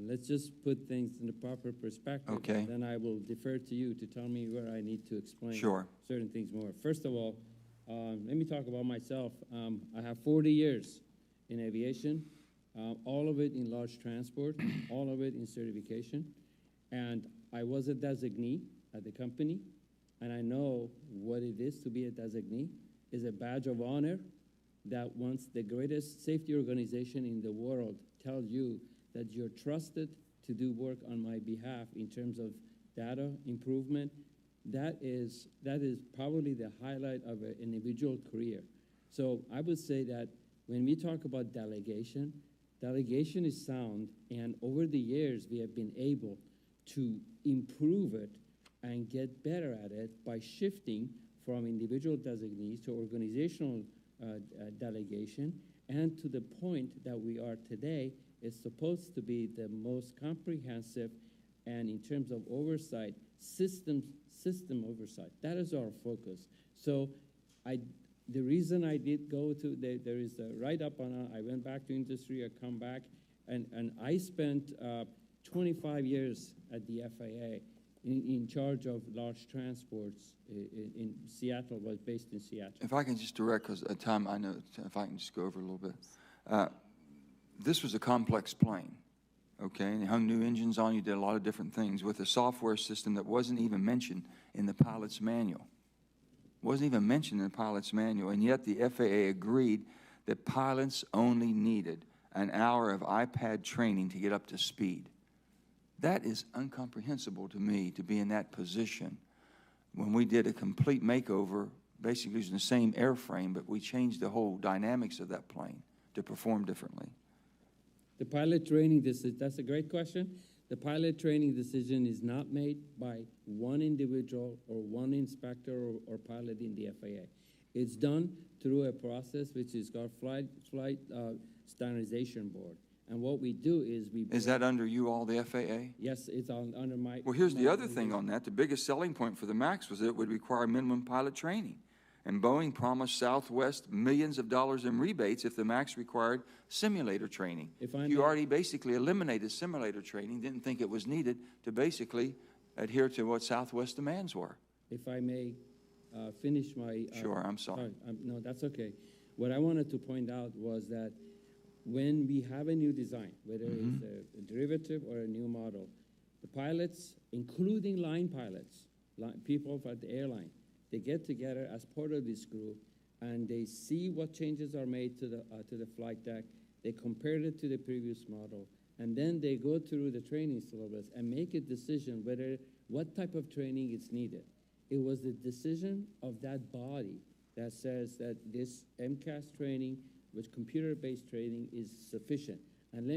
Speaker 4: let's just put things in the proper perspective.
Speaker 8: Okay.
Speaker 4: Then I will defer to you to tell me where I need to explain
Speaker 8: Sure.
Speaker 4: certain things more. First of all, let me talk about myself. I have 40 years in aviation, all of it in large transport, all of it in certification, and I was a designee at the company, and I know what it is to be a designee. It's a badge of honor that once the greatest safety organization in the world tells you that you're trusted to do work on my behalf in terms of data improvement, that is probably the highlight of an individual career. So I would say that when we talk about delegation, delegation is sound, and over the years we have been able to improve it and get better at it by shifting from individual designees to organizational delegation, and to the point that we are today is supposed to be the most comprehensive and in terms of oversight, system oversight. That is our focus. So the reason I did go to, there is a write-up on, I went back to industry, I come back, and I spent 25 years at the FAA in charge of large transports in Seattle, was based in Seattle.
Speaker 8: If I can just direct, because at time, I know, if I can just go over a little bit. This was a complex plane, okay? And you hung new engines on, you did a lot of different things with a software system that wasn't even mentioned in the pilot's manual. Wasn't even mentioned in the pilot's manual, and yet the FAA agreed that pilots only needed an hour of iPad training to get up to speed. That is incomprehensible to me, to be in that position when we did a complete makeover, basically using the same airframe, but we changed the whole dynamics of that plane to perform differently.
Speaker 4: The pilot training, that's a great question. The pilot training decision is not made by one individual or one inspector or pilot in the FAA. It's done through a process which is called Flight Standardization Board. And what we do is we...
Speaker 8: Is that under you all, the FAA?
Speaker 4: Yes, it's under my...
Speaker 8: Well, here's the other thing on that. The biggest selling point for the MAX was that it would require minimum pilot training. And Boeing promised Southwest millions of dollars in rebates if the MAX required simulator training. You already basically eliminated simulator training, didn't think it was needed to basically adhere to what Southwest demands were.
Speaker 4: If I may finish my...
Speaker 8: Sure, I'm sorry.
Speaker 4: No, that's okay. What I wanted to point out was that when we have a new design, whether it's a derivative or a new model, the pilots, including line pilots, people at the airline, they get together as part of this group, and they see what changes are made to the flight deck. They compare it to the previous model, and then they go through the training syllabus and make a decision what type of training is needed. It was the decision of that body that says that this MCAS training with computer-based training is sufficient. And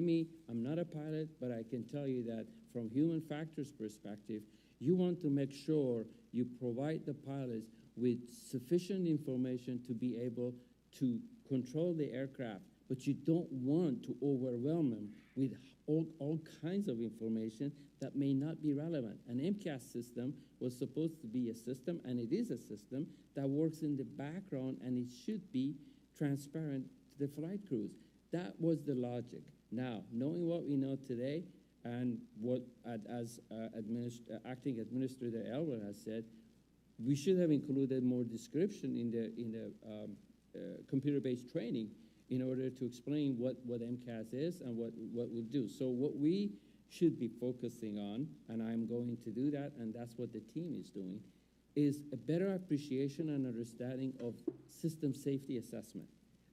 Speaker 4: I'm not a pilot, but I can tell you that from human factors perspective, you want to make sure you provide the pilots with sufficient information to be able to control the aircraft, but you don't want to overwhelm them with all kinds of information that may not be relevant. An MCAS system was supposed to be a system, and it is a system that works in the background, and it should be transparent to the flight crews. That was the logic. Now, knowing what we know today, and what, as Acting Administrator Elwell has said, we should have included more description in the computer-based training in order to explain what MCAS is and what we'll do. So what we should be focusing on, and I'm going to do that, and that's what the team is doing, is a better appreciation and understanding of system safety assessment,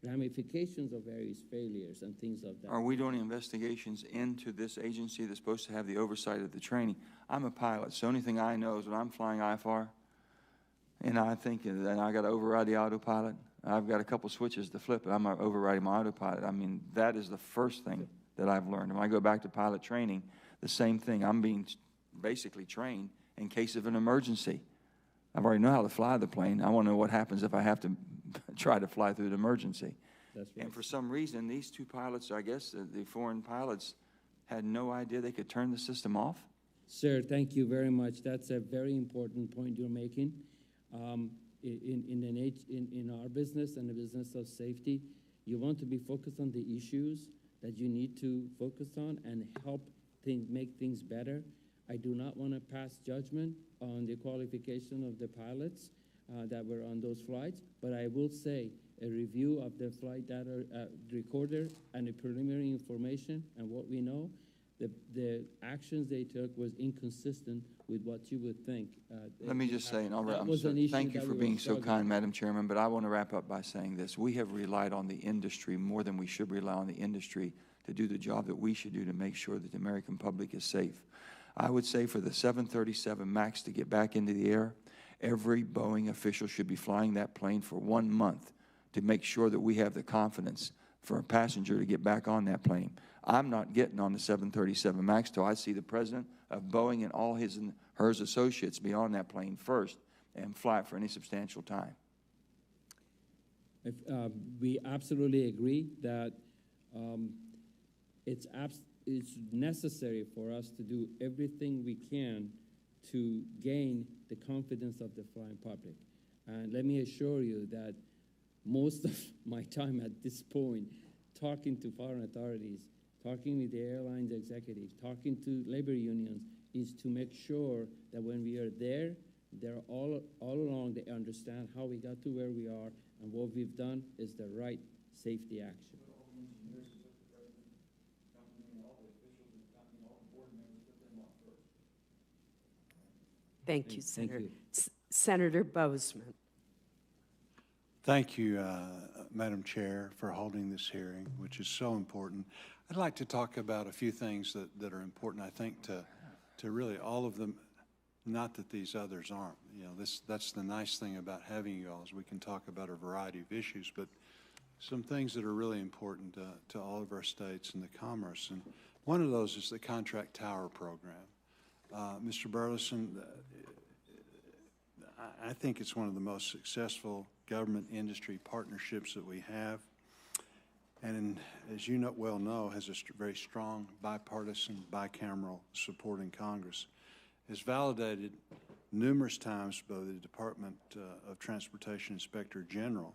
Speaker 4: ramifications of various failures and things of that.
Speaker 8: Are we doing investigations into this agency that's supposed to have the oversight of the training? I'm a pilot, so the only thing I know is when I'm flying IFR, and I think that I got to override the autopilot. I've got a couple switches to flip, but I'm overriding my autopilot. I mean, that is the first thing that I've learned. When I go back to pilot training, the same thing. I'm being basically trained in case of an emergency. I already know how to fly the plane. I want to know what happens if I have to try to fly through an emergency.
Speaker 4: That's right.
Speaker 8: And for some reason, these two pilots, I guess, the foreign pilots, had no idea they could turn the system off?
Speaker 4: Sir, thank you very much. That's a very important point you're making. In our business and the business of safety, you want to be focused on the issues that you need to focus on and help make things better. I do not want to pass judgment on the qualification of the pilots that were on those flights, but I will say a review of the flight data recorder and the preliminary information and what we know, the actions they took was inconsistent with what you would think.
Speaker 8: Let me just say, and
Speaker 4: That was an issue
Speaker 8: thank you
Speaker 4: that
Speaker 8: for
Speaker 4: we were
Speaker 8: being so
Speaker 4: struggling
Speaker 8: kind, Madam Chairman, but I want to wrap up by saying this. We have relied on the industry more than we should rely on the industry to do the job that we should do to make sure that the American public is safe. I would say for the 737 MAX to get back into the air, every Boeing official should be flying that plane for 1 month to make sure that we have the confidence for a passenger to get back on that plane. I'm not getting on the 737 MAX till I see the president of Boeing and all his and hers associates be on that plane first and fly it for any substantial time.
Speaker 4: We absolutely agree that it's necessary for us to do everything we can to gain the confidence of the flying public. And let me assure you that most of my time at this point, talking to foreign authorities, talking with the airlines executives, talking to labor unions, is to make sure that when we are there, they're all along, they understand how we got to where we are, and what we've done is the right safety action.
Speaker 1: Thank you,
Speaker 4: Thank
Speaker 1: Senator.
Speaker 4: you.
Speaker 1: Senator Bozeman.
Speaker 9: Thank you, Madam Chair, for holding this hearing, which is so important. I'd like to talk about a few things that are important, I think, to really all of them, not that these others aren't. You know, that's the nice thing about having you all, is we can talk about a variety of issues, but some things that are really important to all of our states and the commerce. And one of those is the contract tower program. Mr. Burleson, I think it's one of the most successful government industry partnerships that we have, and as you well know, has a very strong bipartisan, bicameral support in Congress. It's validated numerous times by the Department of Transportation Inspector General.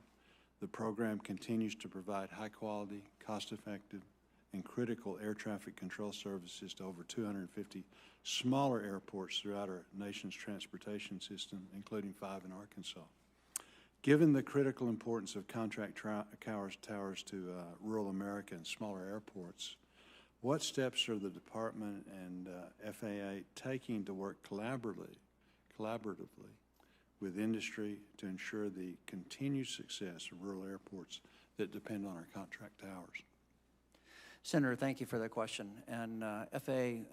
Speaker 9: The program continues to provide high-quality, cost-effective, and critical air traffic control services to over 250 smaller airports throughout our nation's transportation system, including 5 in Arkansas. Given the critical importance of contract towers to rural America and smaller airports, what steps are the Department and FAA taking to work collaboratively with industry to ensure the continued success of rural airports that depend on our contract towers?
Speaker 3: Senator, thank you for that question. And FAA,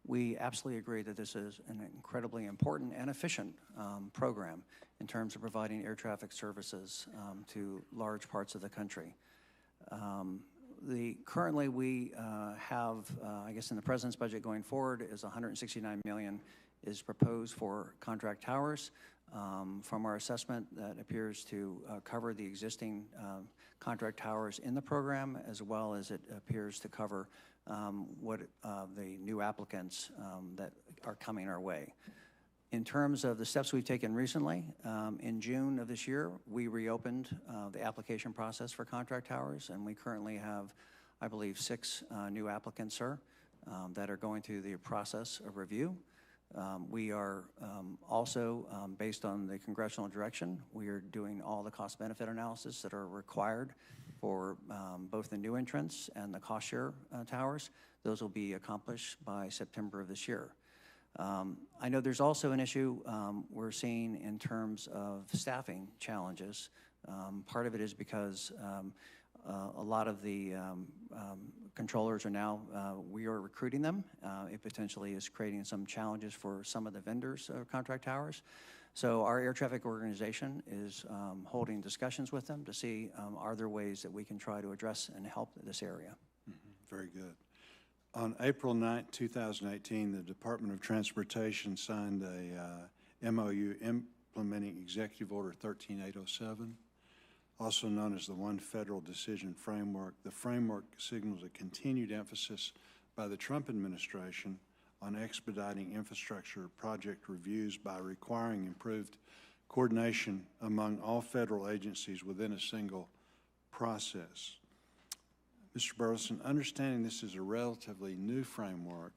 Speaker 3: we absolutely agree that this is an incredibly important and efficient program in terms of providing air traffic services to large parts of the country. Currently we have, I guess in the President's budget going forward, is $169 million is proposed for contract towers. From our assessment, that appears to cover the existing contract towers in the program, as well as it appears to cover the new applicants that are coming our way. In terms of the steps we've taken recently, in June of this year, we reopened the application process for contract towers, and we currently have, I believe, 6 new applicants, sir, that are going through the process of review. We are also, based on the congressional direction, we are doing all the cost-benefit analysis that are required for both the new entrants and the cost-share towers. Those will be accomplished by September of this year. I know there's also an issue we're seeing in terms of staffing challenges. Part of it is because a lot of the controllers are now, we are recruiting them. It potentially is creating some challenges for some of the vendors of contract towers. So our air traffic organization is holding discussions with them to see are there ways that we can try to address and help this area.
Speaker 9: Mm-hmm. Very good. On April 9, 2018, the Department of Transportation signed a MOU implementing Executive Order 13807. also known as the One Federal Decision Framework. The framework signals a continued emphasis by the Trump administration on expediting infrastructure project reviews by requiring improved coordination among all federal agencies within a single process. Mr. Burleson, understanding this is a relatively new framework,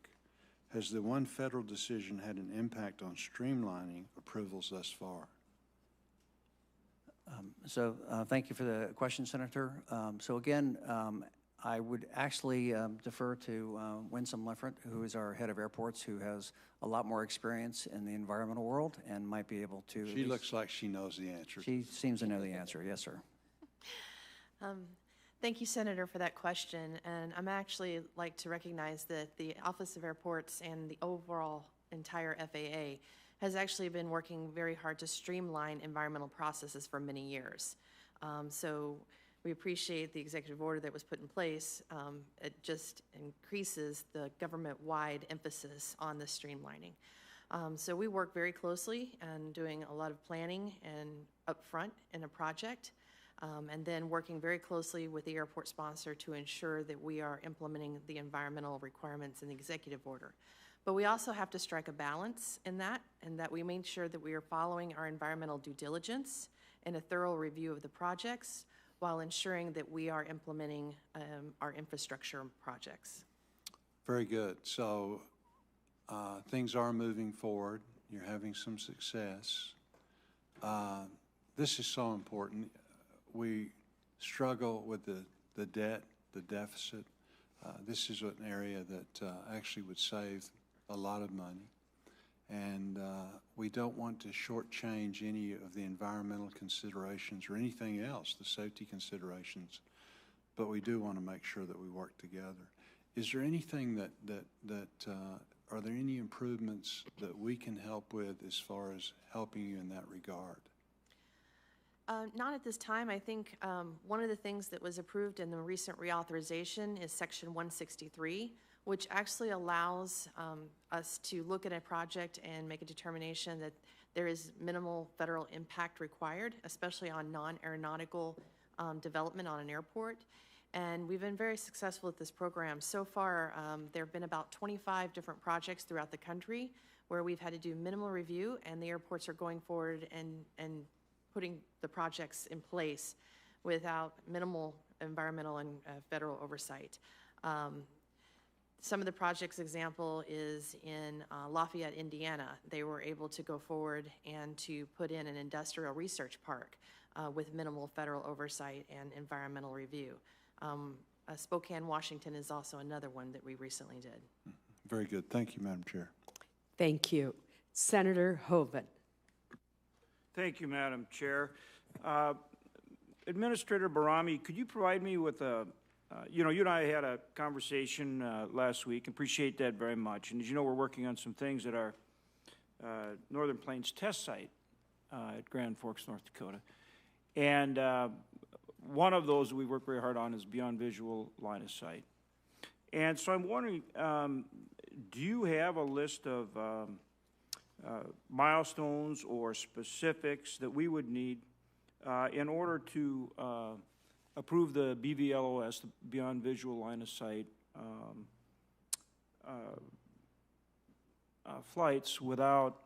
Speaker 9: has the One Federal Decision had an impact on streamlining approvals thus far?
Speaker 3: Thank you for the question, Senator. So again, I would actually defer to Winsome Lifford, who is our head of airports, who has a lot more experience in the environmental world and might be able to.
Speaker 9: She looks like she knows the answer.
Speaker 3: She seems to know the answer. Yes, sir.
Speaker 5: Thank you, Senator, for that question. And I'm actually like to recognize that the Office of Airports and the overall entire FAA has actually been working very hard to streamline environmental processes for many years. So we appreciate the executive order that was put in place. It just increases the government-wide emphasis on the streamlining. So we work very closely and doing a lot of planning and upfront in a project, and then working very closely with the airport sponsor to ensure that we are implementing the environmental requirements in the executive order. But we also have to strike a balance in that, and that we make sure that we are following our environmental due diligence and a thorough review of the projects while ensuring that we are implementing our infrastructure projects.
Speaker 9: Very good. So things are moving forward. You're having some success. This is so important. We struggle with the debt, the deficit. This is an area that actually would save a lot of money. And we don't want to shortchange any of the environmental considerations or anything else, the safety considerations, but we do want to make sure that we work together. Is there anything are there any improvements that we can help with as far as helping you in that regard?
Speaker 5: Not at this time. I think one of the things that was approved in the recent reauthorization is Section 163, which actually allows us to look at a project and make a determination that there is minimal federal impact required, especially on non-aeronautical development on an airport. And we've been very successful with this program. So far, there have been about 25 different projects throughout the country where we've had to do minimal review, and the airports are going forward and putting the projects in place without minimal environmental and federal oversight. Some of the projects example is in Lafayette, Indiana. They were able to go forward and to put in an industrial research park with minimal federal oversight and environmental review. Spokane, Washington is also another one that we recently did.
Speaker 9: Very good. Thank you, Madam Chair.
Speaker 1: Thank you. Senator Hoeven.
Speaker 10: Thank you, Madam Chair. Administrator Barami, could you provide me with a you and I had a conversation last week. Appreciate that very much. And as you know, we're working on some things at our Northern Plains test site at Grand Forks, North Dakota. And one of those we work very hard on is beyond visual line of sight. And so I'm wondering, do you have a list of milestones or specifics that we would need in order to approve the BVLOS, the Beyond Visual Line of Sight flights without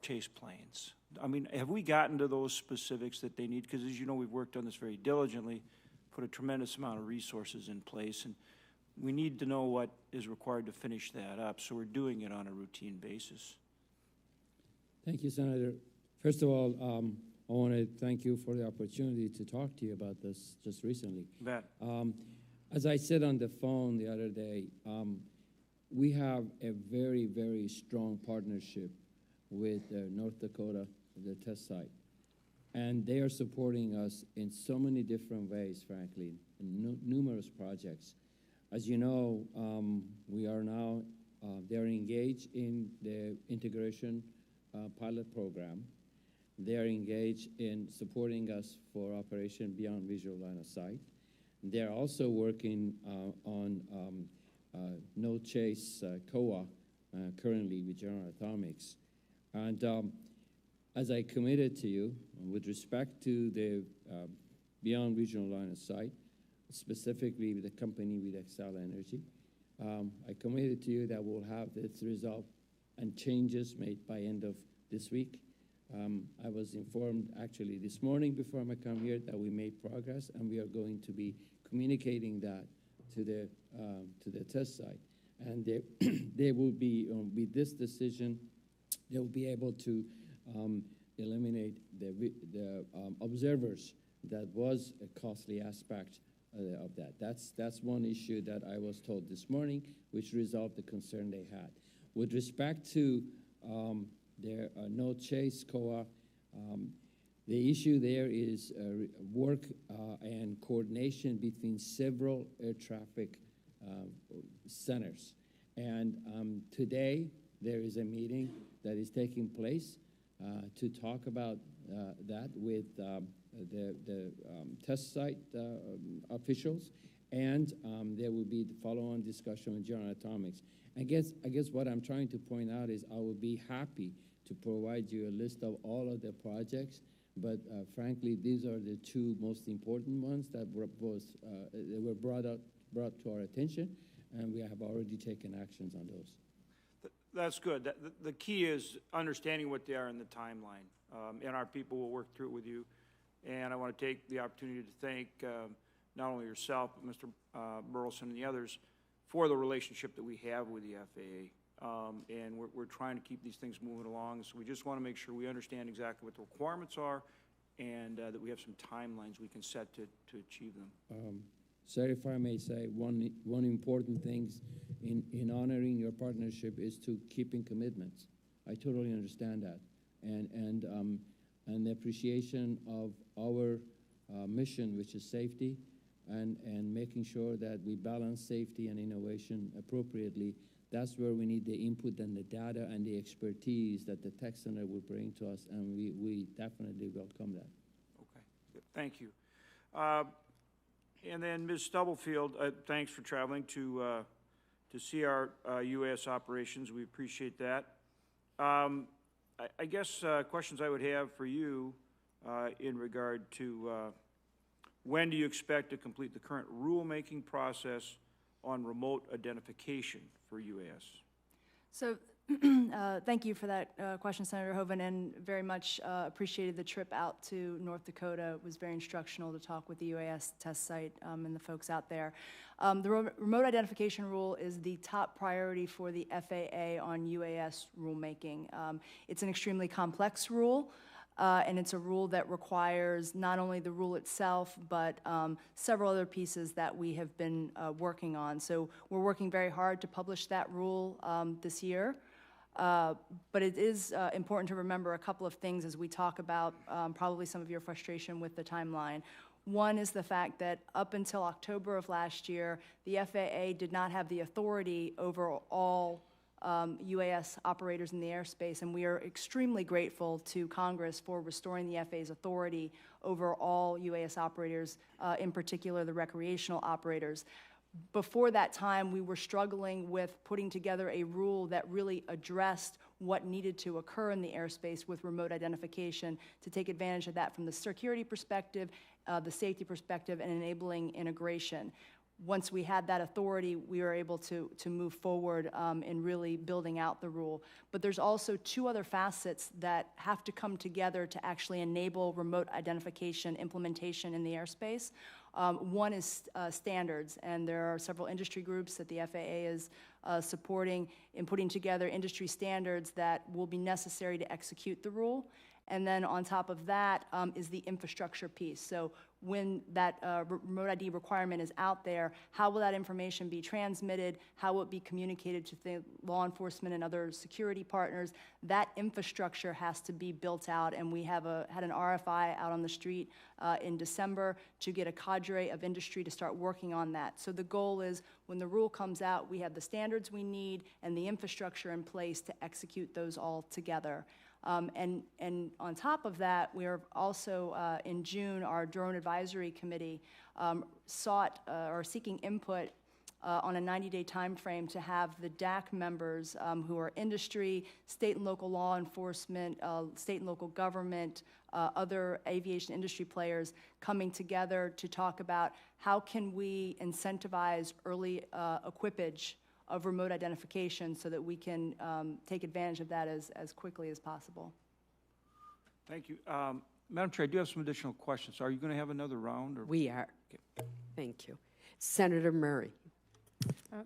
Speaker 10: chase planes? I mean, have we gotten to those specifics that they need? Because as you know, we've worked on this very diligently, put a tremendous amount of resources in place, and we need to know what is required to finish that up, so we're doing it on a routine basis.
Speaker 4: Thank you, Senator. First of all, I want to thank you for the opportunity to talk to you about this just recently.
Speaker 10: Bet.
Speaker 4: As I said on the phone the other day, we have a very, very strong partnership with North Dakota, the test site. And they are supporting us in so many different ways, frankly, in numerous projects. As you know, we are now, they're engaged in the integration pilot program. They are engaged in supporting us for Operation Beyond Visual Line of Sight. They're also working on No Chase COA currently with General Atomics. And as I committed to you, with respect to the beyond regional line of sight, specifically with the company with Excel Energy. I committed to you that we'll have this resolved and changes made by end of this week. I was informed actually this morning before I come here that we made progress, and we are going to be communicating that to the test site. And they will be, with this decision, they will be able to eliminate the observers. That was a costly aspect of that. That's one issue that I was told this morning, which resolved the concern they had. With respect to their no chase COA, the issue there is work and coordination between several air traffic centers. And today there is a meeting that is taking place to talk about that with the test site officials, and there will be the follow-on discussion with General Atomics. I guess what I'm trying to point out is I would be happy to provide you a list of all of the projects, but frankly, these are the two most important ones that were brought to our attention, and we have already taken actions on those.
Speaker 10: That's good. The key is understanding what they are in the timeline, and our people will work through it with you. And I want to take the opportunity to thank not only yourself, but Mr. Burleson and the others for the relationship that we have with the FAA. And we're trying to keep these things moving along. So we just want to make sure we understand exactly what the requirements are, and that we have some timelines we can set to achieve them.
Speaker 4: Sir, if I may say, one important thing in honoring your partnership is to keeping commitments. I totally understand that. And the appreciation of our mission, which is safety, and making sure that we balance safety and innovation appropriately. That's where we need the input and the data and the expertise that the Tech Center will bring to us, and we definitely welcome that.
Speaker 10: Okay, thank you. And then Ms. Stubblefield, thanks for traveling to see our UAS operations. We appreciate that. I guess questions I would have for you in regard to when do you expect to complete the current rulemaking process on remote identification for UAS?
Speaker 6: So thank you for that question, Senator Hoeven, and very much appreciated the trip out to North Dakota. It was very instructional to talk with the UAS test site and the folks out there. The remote identification rule is the top priority for the FAA on UAS rulemaking. It's an extremely complex rule. And it's a rule that requires not only the rule itself, but several other pieces that we have been working on. So we're working very hard to publish that rule this year. But it is important to remember a couple of things as we talk about probably some of your frustration with the timeline. One is the fact that up until October of last year, the FAA did not have the authority over all UAS operators in the airspace, and we are extremely grateful to Congress for restoring the FAA's authority over all UAS operators, in particular the recreational operators. Before that time, we were struggling with putting together a rule that really addressed what needed to occur in the airspace with remote identification to take advantage of that from the security perspective, the safety perspective, and enabling integration. Once we had that authority, we were able to move forward in really building out the rule. But there's also two other facets that have to come together to actually enable remote identification implementation in the airspace. One is standards, and there are several industry groups that the FAA is supporting in putting together industry standards that will be necessary to execute the rule. And then on top of that is the infrastructure piece. So when that remote ID requirement is out there, how will that information be transmitted? How will it be communicated to the law enforcement and other security partners? That infrastructure has to be built out, and we have had an RFI out on the street in December to get a cadre of industry to start working on that. So the goal is when the rule comes out, we have the standards we need and the infrastructure in place to execute those all together. And on top of that, we are also, in June, our Drone Advisory Committee are seeking input on a 90-day time frame to have the DAC members who are industry, state and local law enforcement, state and local government, other aviation industry players coming together to talk about how can we incentivize early equipage of remote identification so that we can take advantage of that as quickly as possible.
Speaker 10: Thank you. Madam Chair, I do have some additional questions. Are you going to have another round? Or?
Speaker 1: We are. Thank you. Senator Murray.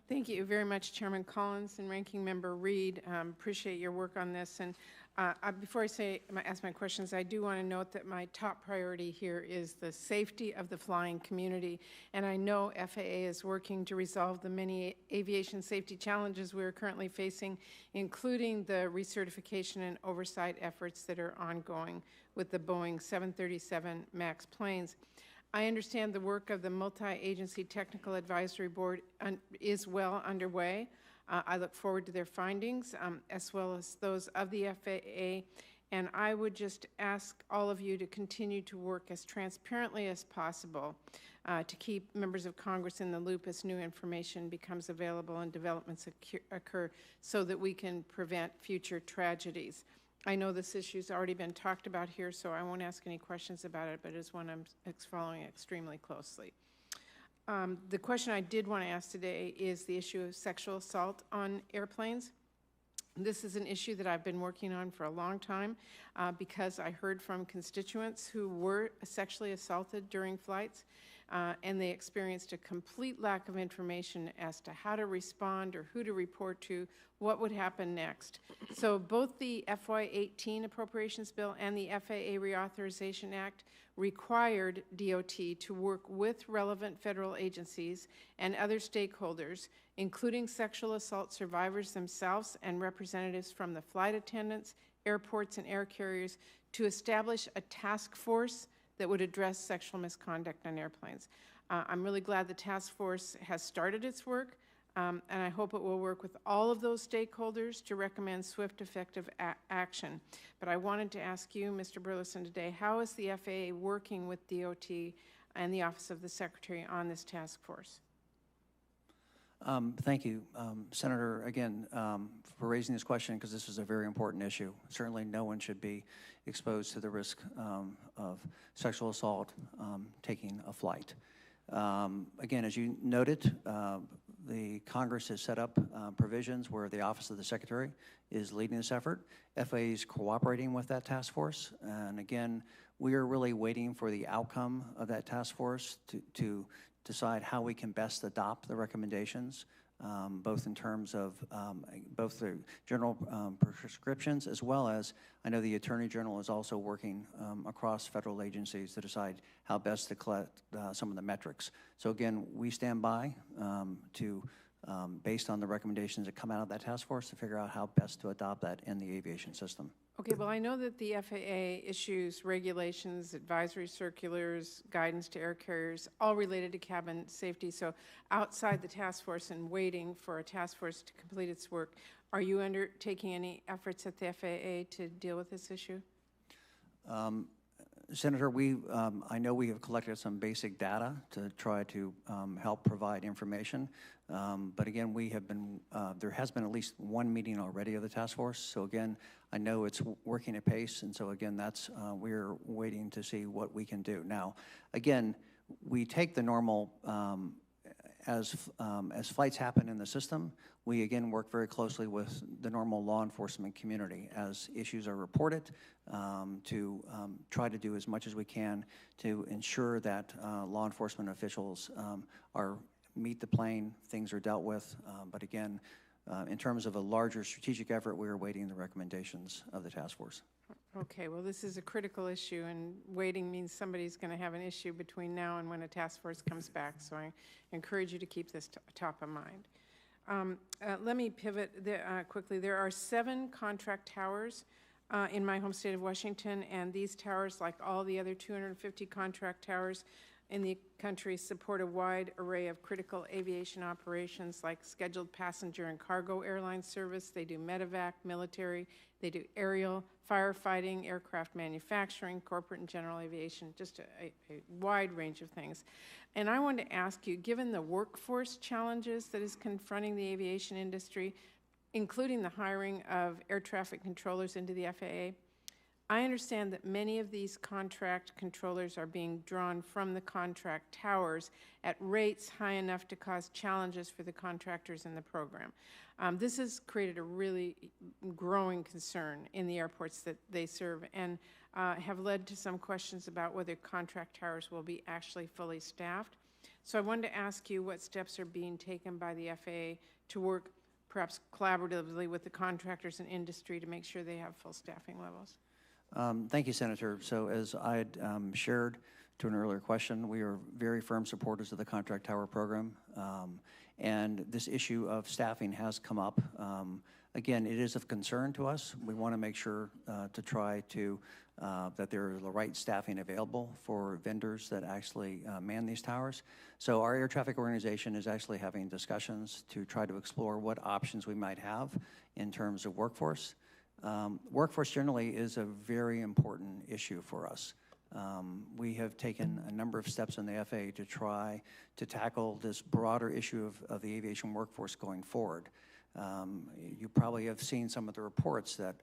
Speaker 11: Thank you very much, Chairman Collins and Ranking Member Reed. Appreciate your work on this. And before I ask my questions, I do want to note that my top priority here is the safety of the flying community. And I know FAA is working to resolve the many aviation safety challenges we are currently facing, including the recertification and oversight efforts that are ongoing with the Boeing 737 MAX planes. I understand the work of the Multi-Agency Technical Advisory Board is well underway. I look forward to their findings, as well as those of the FAA, and I would just ask all of you to continue to work as transparently as possible to keep members of Congress in the loop as new information becomes available and developments occur so that we can prevent future tragedies. I know this issue's already been talked about here, so I won't ask any questions about it, but it's one I'm following extremely closely. The question I did want to ask today is the issue of sexual assault on airplanes. This is an issue that I've been working on for a long time because I heard from constituents who were sexually assaulted during flights, and they experienced a complete lack of information as to how to respond or who to report to, what would happen next. So both the FY18 Appropriations Bill and the FAA Reauthorization Act required DOT to work with relevant federal agencies and other stakeholders, including sexual assault survivors themselves and representatives from the flight attendants, airports, and air carriers, to establish a task force that would address sexual misconduct on airplanes. I'm really glad the task force has started its work, and I hope it will work with all of those stakeholders to recommend swift, effective action. But I wanted to ask you, Mr. Burleson, today, how is the FAA working with DOT and the Office of the Secretary on this task force?
Speaker 3: Thank you, Senator, again, for raising this question, because this is a very important issue. Certainly no one should be exposed to the risk of sexual assault taking a flight. Again, as you noted, the Congress has set up provisions where the Office of the Secretary is leading this effort. FAA is cooperating with that task force, and again, we are really waiting for the outcome of that task force to decide how we can best adopt the recommendations, both in terms of both the general prescriptions, as well as I know the Attorney General is also working across federal agencies to decide how best to collect some of the metrics. So again, we stand by based on the recommendations that come out of that task force, to figure out how best to adopt that in the aviation system.
Speaker 11: Okay, well, I know that the FAA issues regulations, advisory circulars, guidance to air carriers, all related to cabin safety. So outside the task force and waiting for a task force to complete its work, are you undertaking any efforts at the FAA to deal with this issue?
Speaker 3: Senator, I know we have collected some basic data to try to help provide information, but again, there has been at least one meeting already of the task force. So again, I know it's working at pace, and so again, we're waiting to see what we can do. Now, again, we take the normal as flights happen in the system. We again work very closely with the normal law enforcement community as issues are reported to try to do as much as we can to ensure that law enforcement officials meet the plane, things are dealt with. But again, in terms of a larger strategic effort, we are awaiting the recommendations of the task force.
Speaker 11: Okay, well, this is a critical issue, and waiting means somebody's going to have an issue between now and when a task force comes back, so I encourage you to keep this top of mind. Let me pivot quickly. There are 7 contract towers in my home state of Washington, and these towers, like all the other 250 contract towers in the country, support a wide array of critical aviation operations like scheduled passenger and cargo airline service. They do medevac, military, they do aerial, firefighting, aircraft manufacturing, corporate and general aviation, just a wide range of things. And I wanted to ask you, given the workforce challenges that is confronting the aviation industry, including the hiring of air traffic controllers into the FAA, I understand that many of these contract controllers are being drawn from the contract towers at rates high enough to cause challenges for the contractors in the program. This has created a really growing concern in the airports that they serve and have led to some questions about whether contract towers will be actually fully staffed. So I wanted to ask you what steps are being taken by the FAA to work perhaps collaboratively with the contractors and industry to make sure they have full staffing levels.
Speaker 3: Thank you, Senator. So as I had shared to an earlier question, we are very firm supporters of the contract tower program. And this issue of staffing has come up. Again, it is of concern to us. We want to make sure to try to, that there is the right staffing available for vendors that actually man these towers. So our air traffic organization is actually having discussions to try to explore what options we might have in terms of workforce. Workforce generally is a very important issue for us. We have taken a number of steps in the FAA to try to tackle this broader issue of the aviation workforce going forward. You probably have seen some of the reports that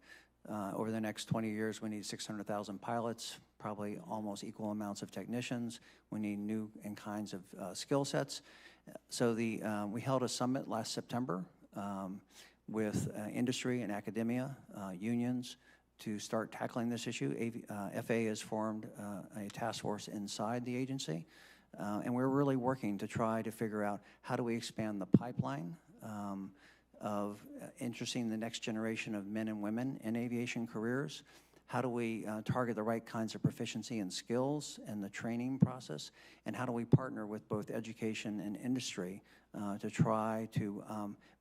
Speaker 3: over the next 20 years we need 600,000 pilots, probably almost equal amounts of technicians. We need new and kinds of skill sets. So we held a summit last September with industry and academia, unions, to start tackling this issue. FAA has formed a task force inside the agency, and we're really working to try to figure out how do we expand the pipeline of interesting the next generation of men and women in aviation careers. How do we target the right kinds of proficiency and skills and the training process? And how do we partner with both education and industry to try to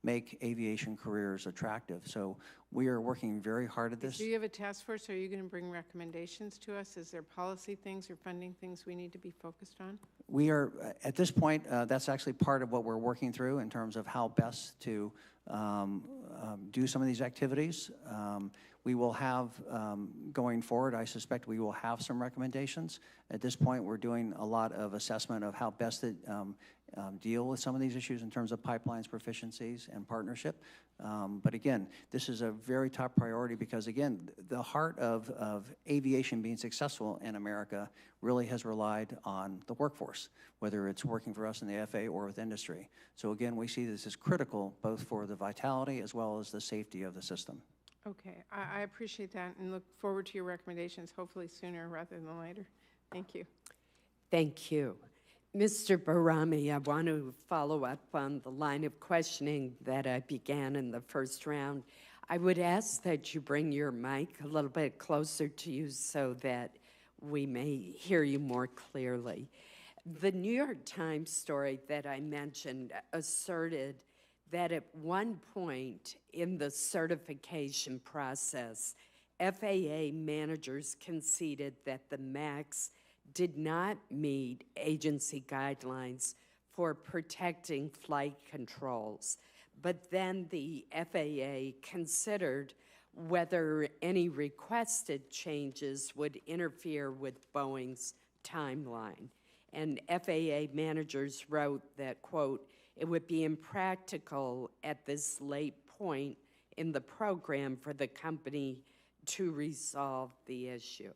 Speaker 3: make aviation careers attractive? So we are working very hard at this.
Speaker 11: Do you have a task force? Are you going to bring recommendations to us? Is there policy things or funding things we need to be focused on?
Speaker 3: We are, at this point, that's actually part of what we're working through in terms of how best to do some of these activities. We will have, going forward, I suspect we will have some recommendations. At this point, we're doing a lot of assessment of how best to deal with some of these issues in terms of pipelines, proficiencies, and partnership. But again, this is a very top priority because, again, the heart of aviation being successful in America really has relied on the workforce, whether it's working for us in the FAA or with industry. So again, we see this as critical both for the vitality as well as the safety of the system.
Speaker 11: Okay, I appreciate that and look forward to your recommendations, hopefully sooner rather than later. Thank you.
Speaker 1: Thank you. Mr. Barami, I want to follow up on the line of questioning that I began in the first round. I would ask that you bring your mic a little bit closer to you so that we may hear you more clearly. The New York Times story that I mentioned asserted that at one point in the certification process, FAA managers conceded that the MAX did not meet agency guidelines for protecting flight controls. But then the FAA considered whether any requested changes would interfere with Boeing's timeline. And FAA managers wrote that, quote, it would be impractical at this late point in the program for the company to resolve the issue.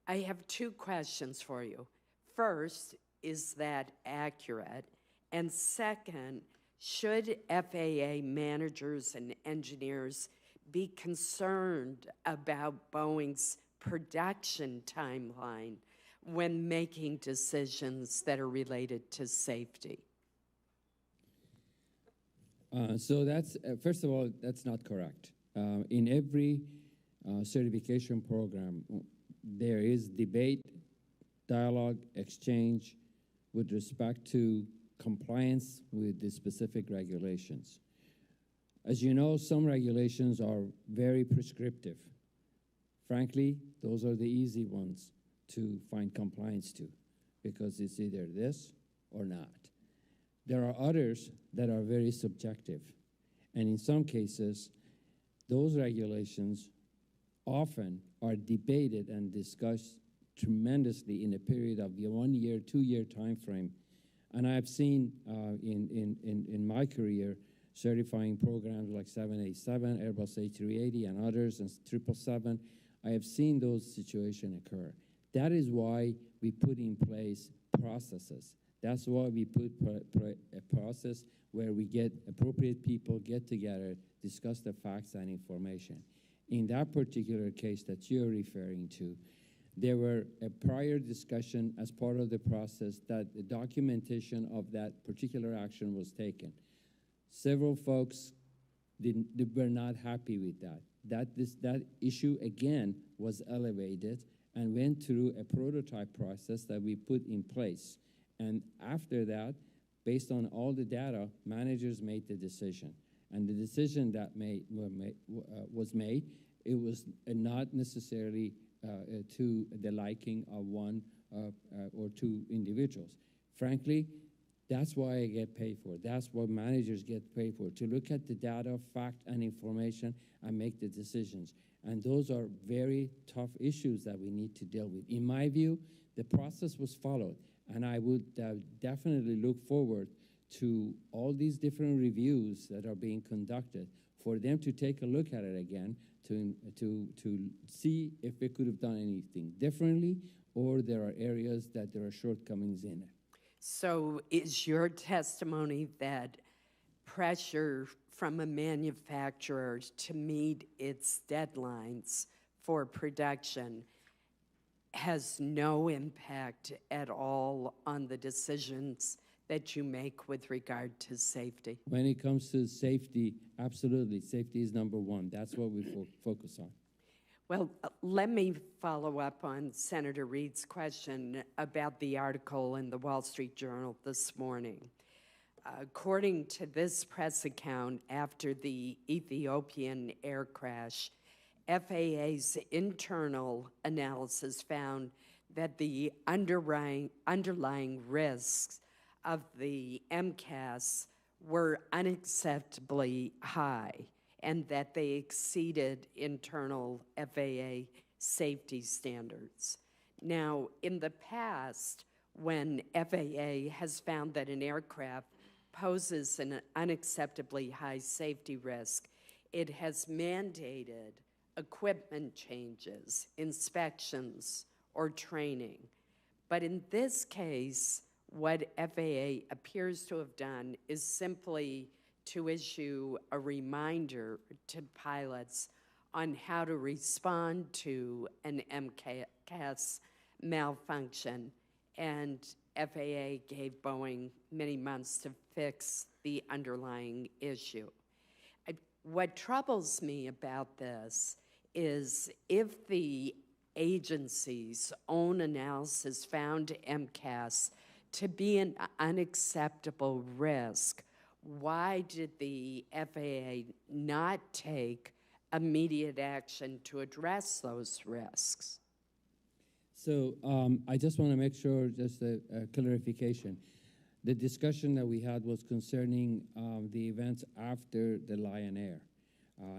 Speaker 1: I have two questions for you. First, is that accurate? And second, should FAA managers and engineers be concerned about Boeing's production timeline when making decisions that are related to safety?
Speaker 4: So that's, first of all, that's not correct. In every certification program, there is debate, dialogue, exchange with respect to compliance with the specific regulations. As you know, some regulations are very prescriptive. Frankly, those are the easy ones to find compliance to because it's either this or not. There are others that are very subjective, and in some cases, those regulations often are debated and discussed tremendously in a period of the 1 year, 2 year time frame. And I've seen in my career certifying programs like 787, Airbus A380, and others, and 777. I have seen those situations occur. That is why we put in place processes. That's why we put a process where we get appropriate people, get together, discuss the facts and information. In that particular case that you're referring to, there were a prior discussion as part of the process that the documentation of that particular action was taken. Several folks were not happy with that. That issue, again, was elevated and went through a prototype process that we put in place. And after that, based on all the data, managers made the decision. And the decision that was made, it was not necessarily to the liking of one or two individuals. Frankly, that's why I get paid for. That's what managers get paid for, to look at the data, fact, and information and make the decisions. And those are very tough issues that we need to deal with. In my view, the process was followed, and I would definitely look forward to all these different reviews that are being conducted, for them to take a look at it again, to see if we could have done anything differently, or there are areas that there are shortcomings in it.
Speaker 1: So is your testimony that pressure from a manufacturer to meet its deadlines for production has no impact at all on the decisions that you make with regard to safety?
Speaker 4: When it comes to safety, absolutely. Safety is number one. That's what we focus on.
Speaker 1: Well, let me follow up on Senator Reid's question about the article in the Wall Street Journal this morning. According to this press account, after the Ethiopian air crash, FAA's internal analysis found that the underlying risks of the MCAS were unacceptably high, and that they exceeded internal FAA safety standards. Now, in the past, when FAA has found that an aircraft poses an unacceptably high safety risk, it has mandated equipment changes, inspections, or training. But in this case, what FAA appears to have done is simply to issue a reminder to pilots on how to respond to an MCAS malfunction, and FAA gave Boeing many months to fix the underlying issue. What troubles me about this is if the agency's own analysis found MCAS to be an unacceptable risk, why did the FAA not take immediate action to address those risks?
Speaker 4: So I just want to make sure, just a clarification. The discussion that we had was concerning the events after the Lion Air,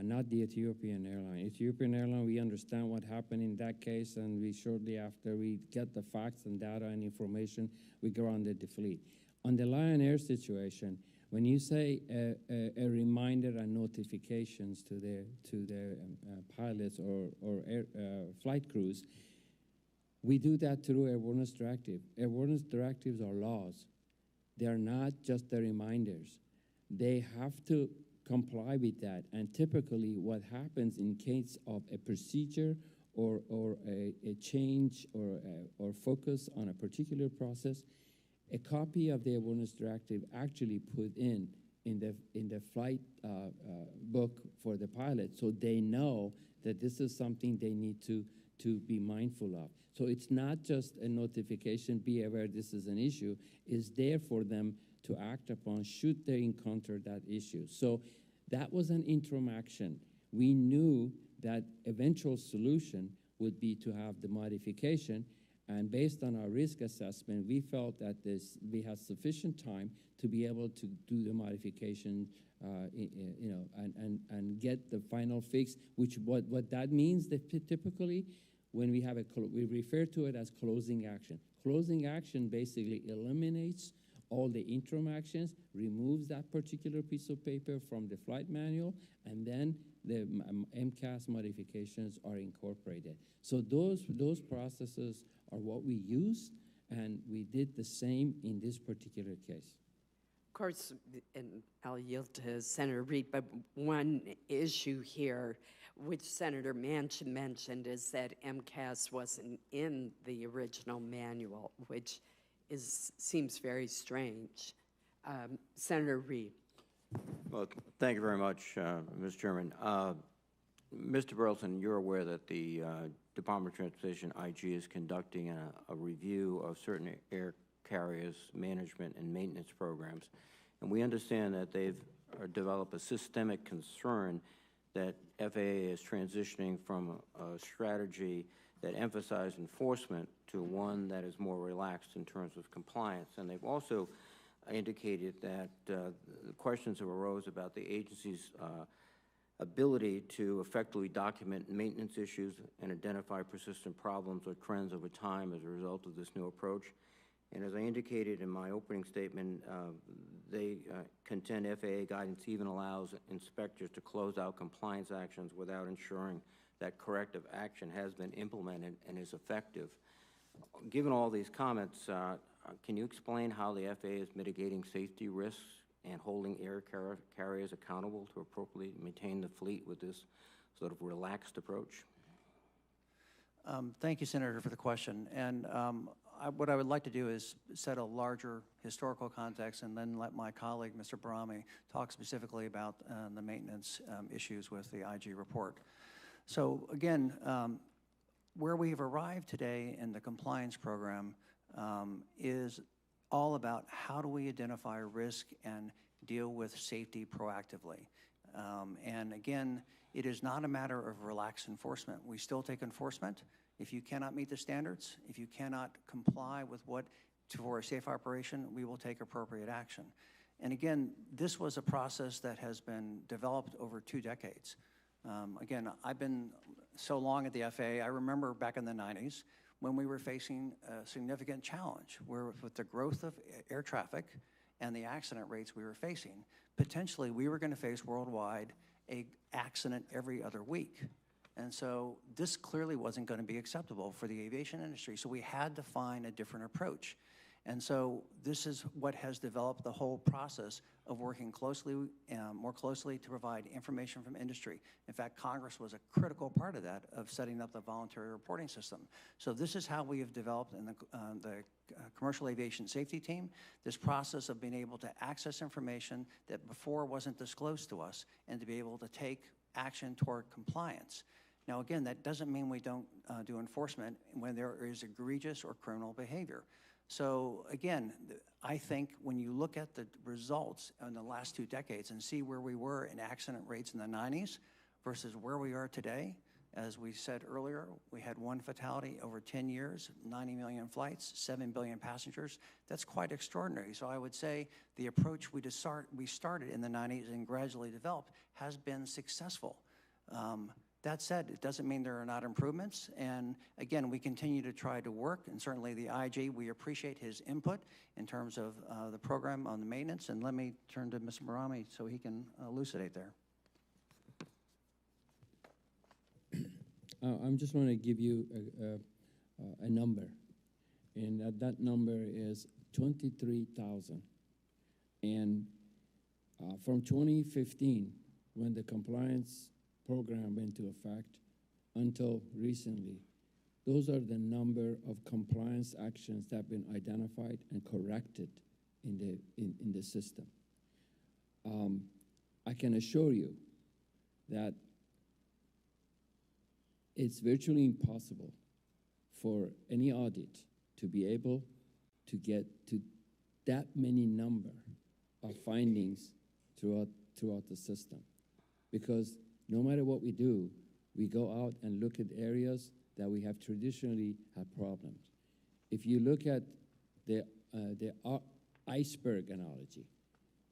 Speaker 4: not the Ethiopian airline. Ethiopian airline, we understand what happened in that case, and we shortly after we get the facts and data and information, we grounded the fleet. On the Lion Air situation, when you say a reminder and notifications to the pilots or flight crews, we do that through airworthiness directive. Airworthiness directives are laws. They are not just the reminders. They have to comply with that. And typically what happens in case of a procedure or a change or focus on a particular process, a copy of the airworthiness directive actually put in the flight book for the pilot, so they know that this is something they need to be mindful of. So it's not just a notification, be aware this is an issue. It's there for them to act upon should they encounter that issue. So that was an interim action. We knew that eventual solution would be to have the modification, and based on our risk assessment, we felt that we had sufficient time to be able to do the modification, and get the final fix. Which what that means that typically, when we have we refer to it as closing action. Closing action basically eliminates all the interim actions, removes that particular piece of paper from the flight manual, and then the MCAS modifications are incorporated. So those processes are what we use, and we did the same in this particular case.
Speaker 1: Of course, and I'll yield to Senator Reid, but one issue here, which Senator Manchin mentioned, is that MCAS wasn't in the original manual, which seems very strange. Senator Reid.
Speaker 2: Well, thank you very much, Mr. Chairman. Mr. Burleson, you're aware that the Department of Transportation, IG, is conducting a review of certain air carriers' management and maintenance programs. And we understand that they've developed a systemic concern that FAA is transitioning from a strategy that emphasized enforcement to one that is more relaxed in terms of compliance. And they've also indicated that questions have arose about the agency's ability to effectively document maintenance issues and identify persistent problems or trends over time as a result of this new approach. And as I indicated in my opening statement, they contend FAA guidance even allows inspectors to close out compliance actions without ensuring that corrective action has been implemented and is effective. Given all these comments, can you explain how the FAA is mitigating safety risks and holding air carriers accountable to appropriately maintain the fleet with this sort of relaxed approach?
Speaker 3: Thank you, Senator, for the question. And what I would like to do is set a larger historical context and then let my colleague, Mr. Barami, talk specifically about the maintenance issues with the IG report. So again, where we have arrived today in the compliance program is all about how do we identify risk and deal with safety proactively. And again, it is not a matter of relaxed enforcement. We still take enforcement. If you cannot meet the standards, if you cannot comply with what for a safe operation, we will take appropriate action. And again, this was a process that has been developed over 2 decades. Again, I've been so long at the FAA, I remember back in the 90s when we were facing a significant challenge where with the growth of air traffic and the accident rates we were facing, potentially we were going to face worldwide an accident every other week. And so this clearly wasn't going to be acceptable for the aviation industry. So we had to find a different approach. And so this is what has developed the whole process of working closely, more closely to provide information from industry. In fact, Congress was a critical part of that, of setting up the voluntary reporting system. So this is how we have developed in the Commercial Aviation Safety Team, this process of being able to access information that before wasn't disclosed to us and to be able to take action toward compliance. Now, again, that doesn't mean we don't do enforcement when there is egregious or criminal behavior. So again, I think when you look at the results in the last 2 decades and see where we were in accident rates in the 90s versus where we are today, as we said earlier, we had 1 fatality over 10 years, 90 million flights, 7 billion passengers. That's quite extraordinary. So I would say the approach we started in the 90s and gradually developed has been successful. That said, it doesn't mean there are not improvements. And again, we continue to try to work, and certainly the IG, we appreciate his input in terms of the program on the maintenance. And let me turn to Mr. Barami so he can elucidate there.
Speaker 4: I just want to give you a number, and that number is 23,000. And from 2015, when the compliance program went into effect until recently, those are the number of compliance actions that have been identified and corrected in the system. I can assure you that it's virtually impossible for any audit to be able to get to that many number of findings throughout the system, because no matter what we do, we go out and look at areas that we have traditionally had problems. If you look at the iceberg analogy,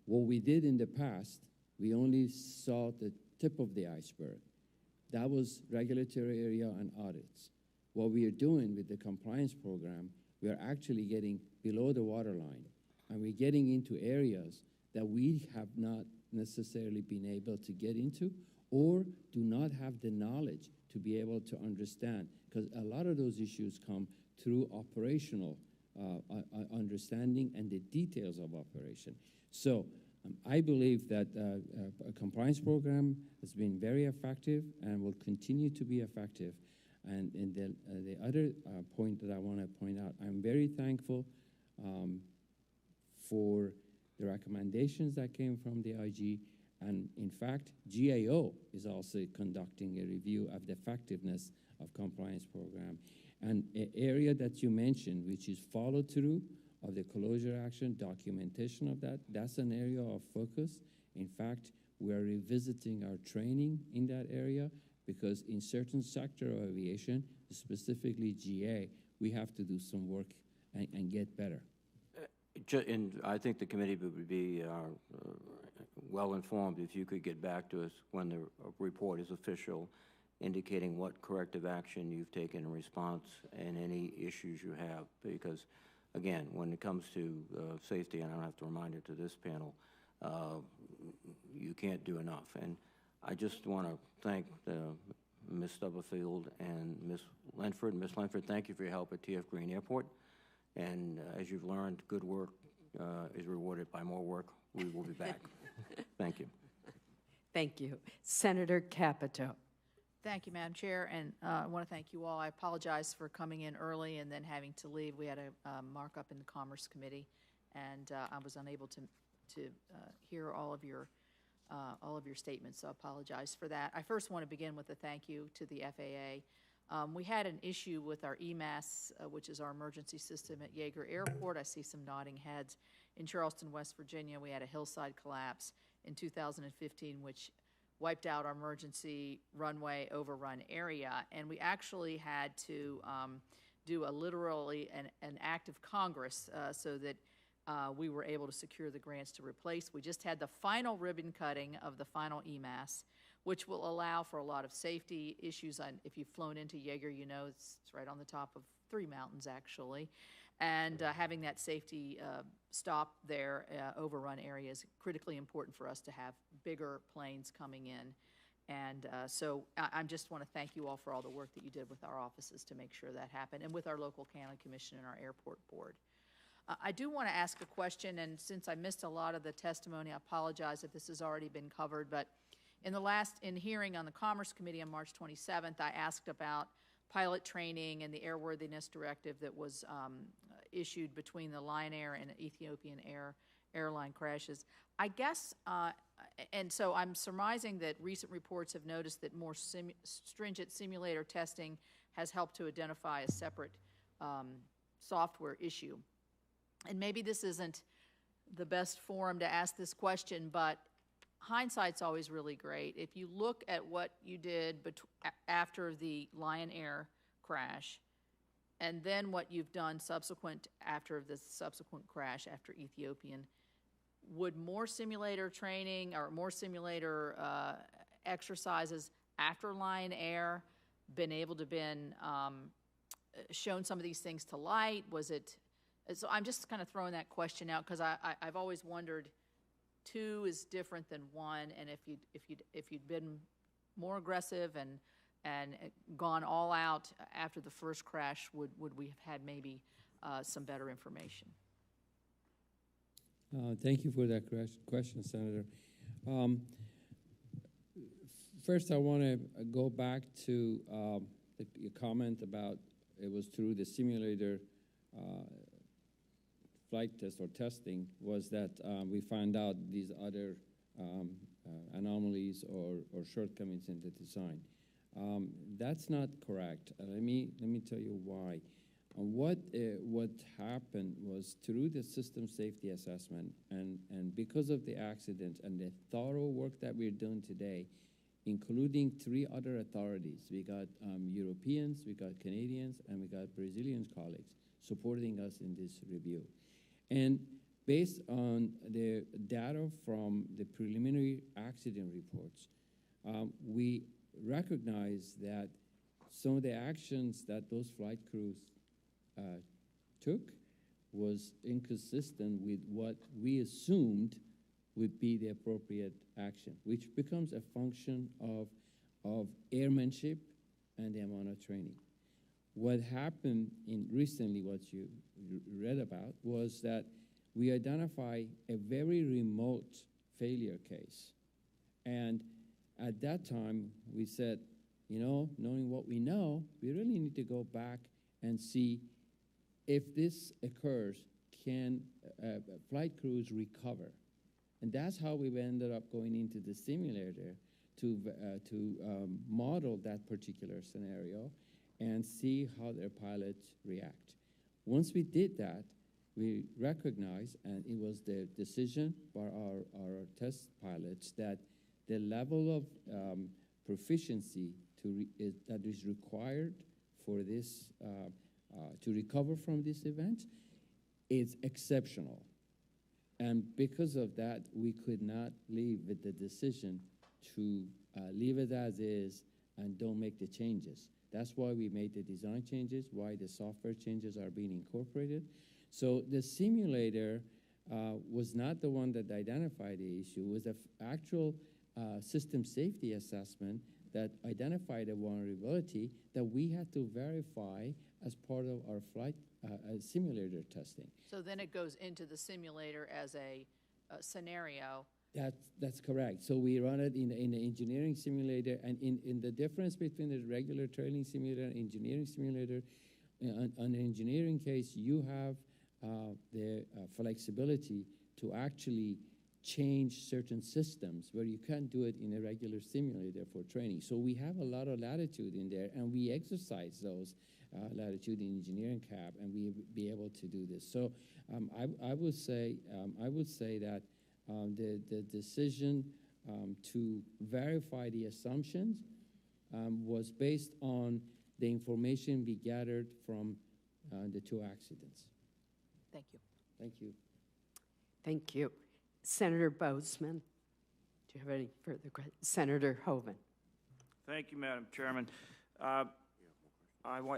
Speaker 4: what we did in the past, we only saw the tip of the iceberg. That was regulatory area and audits. What we are doing with the compliance program, we are actually getting below the waterline and we're getting into areas that we have not necessarily been able to get into or do not have the knowledge to be able to understand, because a lot of those issues come through operational understanding and the details of operation. So I believe that a compliance program has been very effective and will continue to be effective. And the other point that I want to point out, I'm very thankful for the recommendations that came from the IG. And in fact, GAO is also conducting a review of the effectiveness of compliance program. And an area that you mentioned, which is follow through of the closure action, documentation of that, that's an area of focus. In fact, we are revisiting our training in that area because in certain sector of aviation, specifically GA, we have to do some work and get better.
Speaker 2: And I think the committee would be well informed if you could get back to us when the report is official, indicating what corrective action you've taken in response and any issues you have. Because, again, when it comes to safety, and I don't have to remind it to this panel, you can't do enough. And I just want to thank Ms. Stubblefield and Ms. Lenford. Ms. Lenford, thank you for your help at TF Green Airport. And as you've learned, good work is rewarded by more work. We will be back. Thank you.
Speaker 1: Thank you. Senator Capito.
Speaker 12: Thank you, Madam Chair, and I want to thank you all. I apologize for coming in early and then having to leave. We had a markup in the Commerce Committee, and I was unable to hear all of your statements, so I apologize for that. I first want to begin with a thank you to the FAA. We had an issue with our EMAS, which is our emergency system at Yeager Airport. I see some nodding heads. In Charleston, West Virginia, we had a hillside collapse in 2015, which wiped out our emergency runway overrun area, and we actually had to do literally an act of Congress so that we were able to secure the grants to replace. We just had the final ribbon cutting of the final EMAS, which will allow for a lot of safety issues. If you've flown into Yeager, you know it's right on the top of 3 mountains, actually. And having that safety stop there, overrun area, is critically important for us to have bigger planes coming in. And so I just want to thank you all for all the work that you did with our offices to make sure that happened, and with our local county commission and our airport board. I do want to ask a question, and since I missed a lot of the testimony, I apologize if this has already been covered, but in hearing on the Commerce Committee on March 27th, I asked about pilot training and the airworthiness directive that was issued between the Lion Air and Ethiopian airline crashes. I guess, and so I'm surmising that recent reports have noticed that more stringent simulator testing has helped to identify a separate software issue. And maybe this isn't the best forum to ask this question, but hindsight's always really great. If you look at what you did after the Lion Air crash, and then what you've done subsequent after the subsequent crash after Ethiopian, would more simulator training or more simulator exercises after Lion Air been able to been shown some of these things to light? Was it? So I'm just kind of throwing that question out because I've always wondered, 2 is different than 1, and if you'd been more aggressive and gone all out after the first crash, would we have had maybe some better information?
Speaker 4: Thank you for that question, Senator. First, I want to go back to your comment about it was through the simulator flight test or testing, was that we found out these other anomalies or shortcomings in the design. That's not correct. Let me tell you why. What happened was through the system safety assessment and because of the accident and the thorough work that we're doing today, including 3 other authorities. We got Europeans, we got Canadians, and we got Brazilian colleagues supporting us in this review. And based on the data from the preliminary accident reports, we recognize that some of the actions that those flight crews took was inconsistent with what we assumed would be the appropriate action, which becomes a function of airmanship and the amount of training. What happened recently, what you read about, was that we identify a very remote failure case. And at that time, we said, you know, knowing what we know, we really need to go back and see if this occurs, can flight crews recover? And that's how we ended up going into the simulator to model that particular scenario and see how their pilots react. Once we did that, we recognized, and it was the decision by our test pilots, that the level of proficiency that is required for this, to recover from this event is exceptional. And because of that, we could not leave with the decision to leave it as is and don't make the changes. That's why we made the design changes, why the software changes are being incorporated. So the simulator was not the one that identified the issue. It was the actual system safety assessment that identified a vulnerability that we had to verify as part of our flight simulator testing.
Speaker 12: So then it goes into the simulator as a scenario.
Speaker 4: That's correct. So we run it in the engineering simulator, and in the difference between the regular training simulator and engineering simulator, on an engineering case, you have the flexibility to actually change certain systems where you can't do it in a regular simulator for training. So we have a lot of latitude in there, and we exercise those latitude in engineering cab, and we be able to do this. So I would say that the decision to verify the assumptions was based on the information we gathered from the two accidents.
Speaker 12: Thank you.
Speaker 4: Thank you.
Speaker 1: Thank you. Senator Bozeman, do you have any further questions? Senator Hoeven.
Speaker 10: Thank you, Madam Chairman. I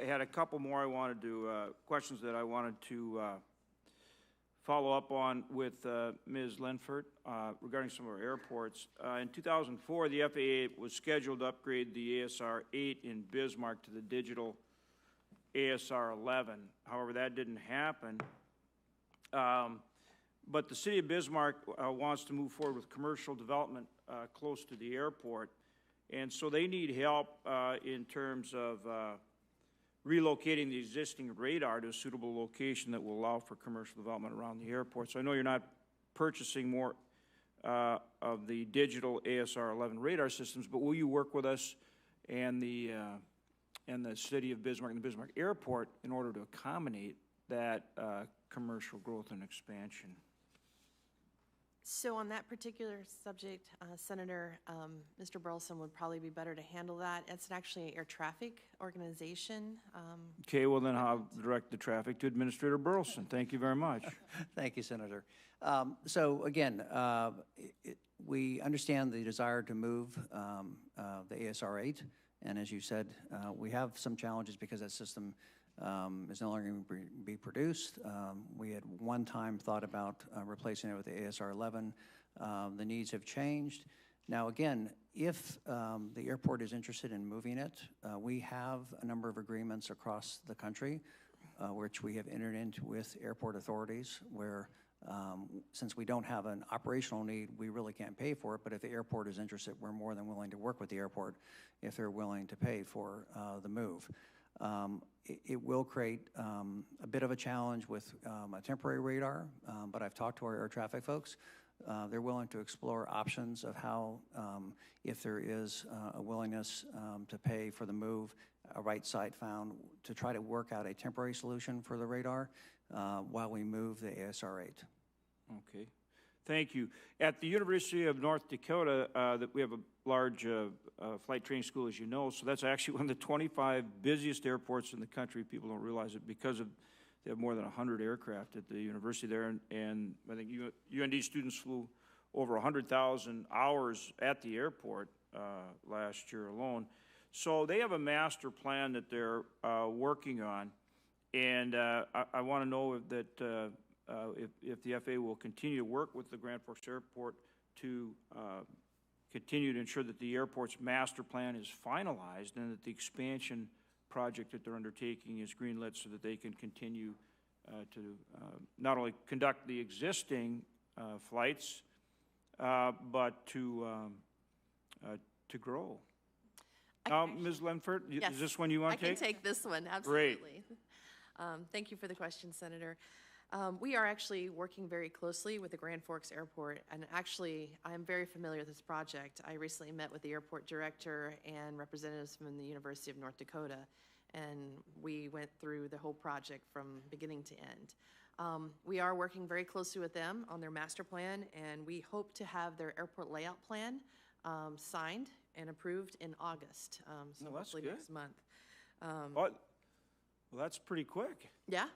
Speaker 10: had a couple more questions that I wanted to follow up on with Ms. Linford regarding some of our airports. In 2004, the FAA was scheduled to upgrade the ASR-8 in Bismarck to the digital ASR-11. However, that didn't happen. But the city of Bismarck wants to move forward with commercial development close to the airport. And so they need help in terms of relocating the existing radar to a suitable location that will allow for commercial development around the airport. So I know you're not purchasing more of the digital ASR-11 radar systems, but will you work with us and the city of Bismarck and the Bismarck Airport in order to accommodate that commercial growth and expansion?
Speaker 5: So on that particular subject, Senator, Mr. Burleson would probably be better to handle that. It's actually an air traffic organization.
Speaker 10: Okay, well then I'll direct the traffic to Administrator Burleson. Thank you very much.
Speaker 3: Thank you, Senator. So again, we understand the desire to move the ASR-8, and as you said, we have some challenges because that system is no longer going to be produced. We had one time thought about replacing it with the ASR-11. The needs have changed. Now again, if the airport is interested in moving it, we have a number of agreements across the country which we have entered into with airport authorities where since we don't have an operational need, we really can't pay for it, but if the airport is interested, we're more than willing to work with the airport if they're willing to pay for the move. It will create a bit of a challenge with a temporary radar, but I've talked to our air traffic folks. They're willing to explore options of how, if there is a willingness to pay for the move, a right site found, to try to work out a temporary solution for the radar while we move the ASR-8.
Speaker 10: Okay. Thank you. At the University of North Dakota, that we have a large flight training school, as you know, so that's actually one of the 25 busiest airports in the country. People don't realize it because they have more than 100 aircraft at the university there, and I think UND students flew over 100,000 hours at the airport last year alone. So they have a master plan that they're working on, And I want to know if the FAA will continue to work with the Grand Forks Airport to continue to ensure that the airport's master plan is finalized and that the expansion project that they're undertaking is greenlit so that they can continue to not only conduct the existing flights, but to grow. Ms. Lenford,
Speaker 5: Yes,
Speaker 10: is this one you want to take?
Speaker 5: I can take this one, absolutely. Thank you for the question, Senator. We are actually working very closely with the Grand Forks Airport, and actually, I am very familiar with this project. I recently met with the airport director and representatives from the University of North Dakota, and we went through the whole project from beginning to end. We are working very closely with them on their master plan, and we hope to have their airport layout plan signed and approved in August, so
Speaker 10: Well, that's
Speaker 5: hopefully
Speaker 10: good.
Speaker 5: next month.
Speaker 10: Well, that's pretty quick.
Speaker 5: Yeah.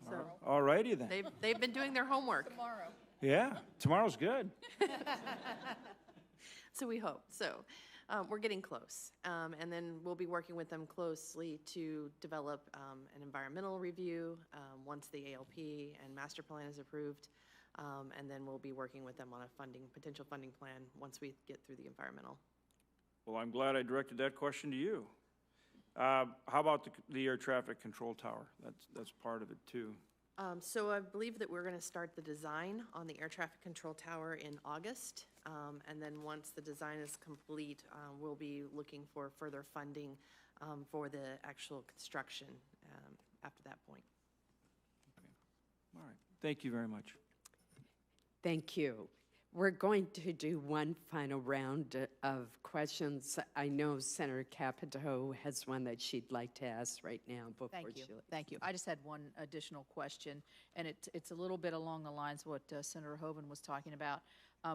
Speaker 5: So
Speaker 10: All righty then.
Speaker 5: they've been doing their homework.
Speaker 12: Tomorrow.
Speaker 10: Yeah, tomorrow's good.
Speaker 5: So we hope. So we're getting close. And then we'll be working with them closely to develop an environmental review once the ALP and master plan is approved. And then we'll be working with them on a potential funding plan once we get through the environmental.
Speaker 10: Well, I'm glad I directed that question to you. How about the air traffic control tower? That's part of it too.
Speaker 5: So I believe that we're going to start the design on the air traffic control tower in August. And then once the design is complete, we'll be looking for further funding for the actual construction after that point.
Speaker 10: All right. Thank you very much.
Speaker 1: Thank you. We're going to do one final round of questions. I know Senator Capito has one that she'd like to ask right now before
Speaker 12: Thank you.
Speaker 1: she leaves.
Speaker 12: Thank you. I just had one additional question, and it's a little bit along the lines of what Senator Hoeven was talking about.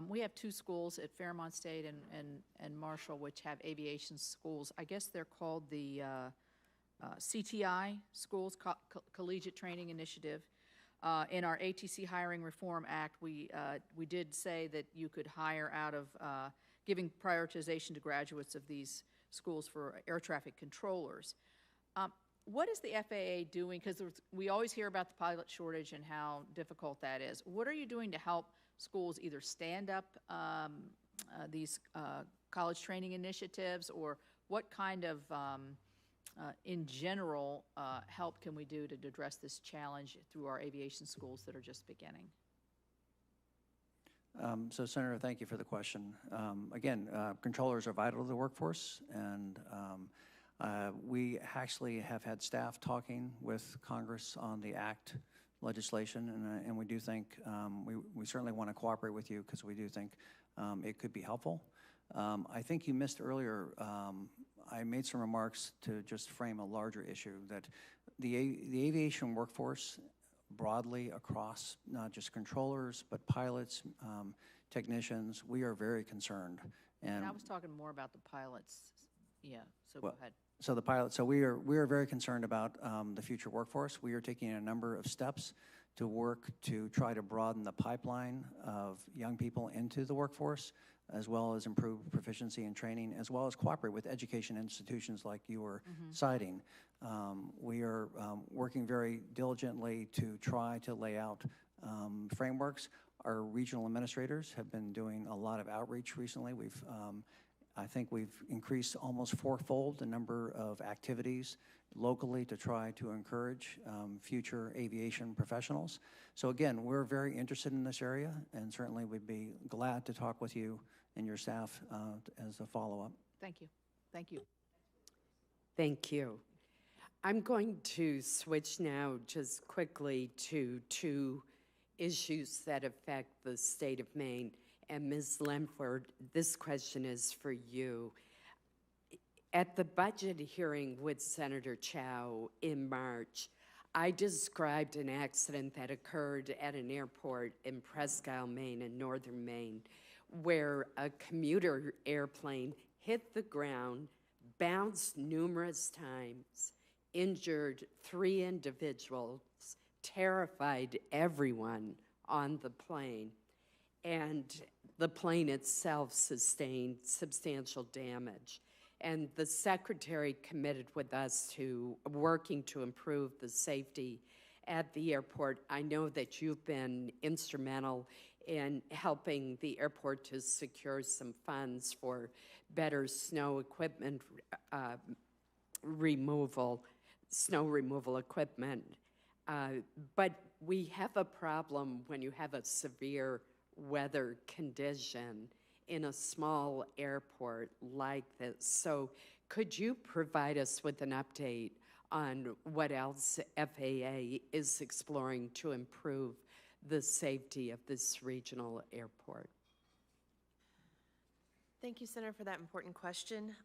Speaker 12: We have two schools at Fairmont State and Marshall, which have aviation schools. I guess they're called the CTI schools, Collegiate Training Initiative. In our ATC Hiring Reform Act, we did say that you could hire out of giving prioritization to graduates of these schools for air traffic controllers. What is the FAA doing? Because we always hear about the pilot shortage and how difficult that is. What are you doing to help schools either stand up these college training initiatives, or what kind of in general, help can we do to address this challenge through our aviation schools that are just beginning?
Speaker 3: So, Senator, thank you for the question. Again, controllers are vital to the workforce, and we actually have had staff talking with Congress on the ACT legislation, and we do think, we certainly want to cooperate with you because we do think it could be helpful. I think you missed earlier, I made some remarks to just frame a larger issue, that the aviation workforce broadly across not just controllers, but pilots, technicians, we are very concerned.
Speaker 12: And I was talking more about the pilots. Yeah, so
Speaker 3: well,
Speaker 12: go ahead.
Speaker 3: So the pilots, so we are very concerned about the future workforce. We are taking a number of steps to work to try to broaden the pipeline of young people into the workforce, as well as improve proficiency and training, as well as cooperate with education institutions like you were citing. We are working very diligently to try to lay out frameworks. Our regional administrators have been doing a lot of outreach recently. I think we've increased almost fourfold the number of activities locally to try to encourage future aviation professionals. So again, we're very interested in this area, and certainly we'd be glad to talk with you and your staff as a follow-up.
Speaker 12: Thank you. Thank you.
Speaker 1: Thank you. I'm going to switch now just quickly to two issues that affect the state of Maine. And Ms. Lenford, this question is for you. At the budget hearing with Senator Chow in March, I described an accident that occurred at an airport in Presque Isle, Maine, in northern Maine, where a commuter airplane hit the ground, bounced numerous times, injured 3 individuals, terrified everyone on the plane, and the plane itself sustained substantial damage. and the Secretary committed with us to working to improve the safety at the airport. I know that you've been instrumental in helping the airport to secure some funds for better snow equipment snow removal equipment. But we have a problem when you have a severe weather condition in a small airport like this. So could you provide us with an update on what else FAA is exploring to improve the safety of this regional airport?
Speaker 5: Thank you, Senator, for that important question.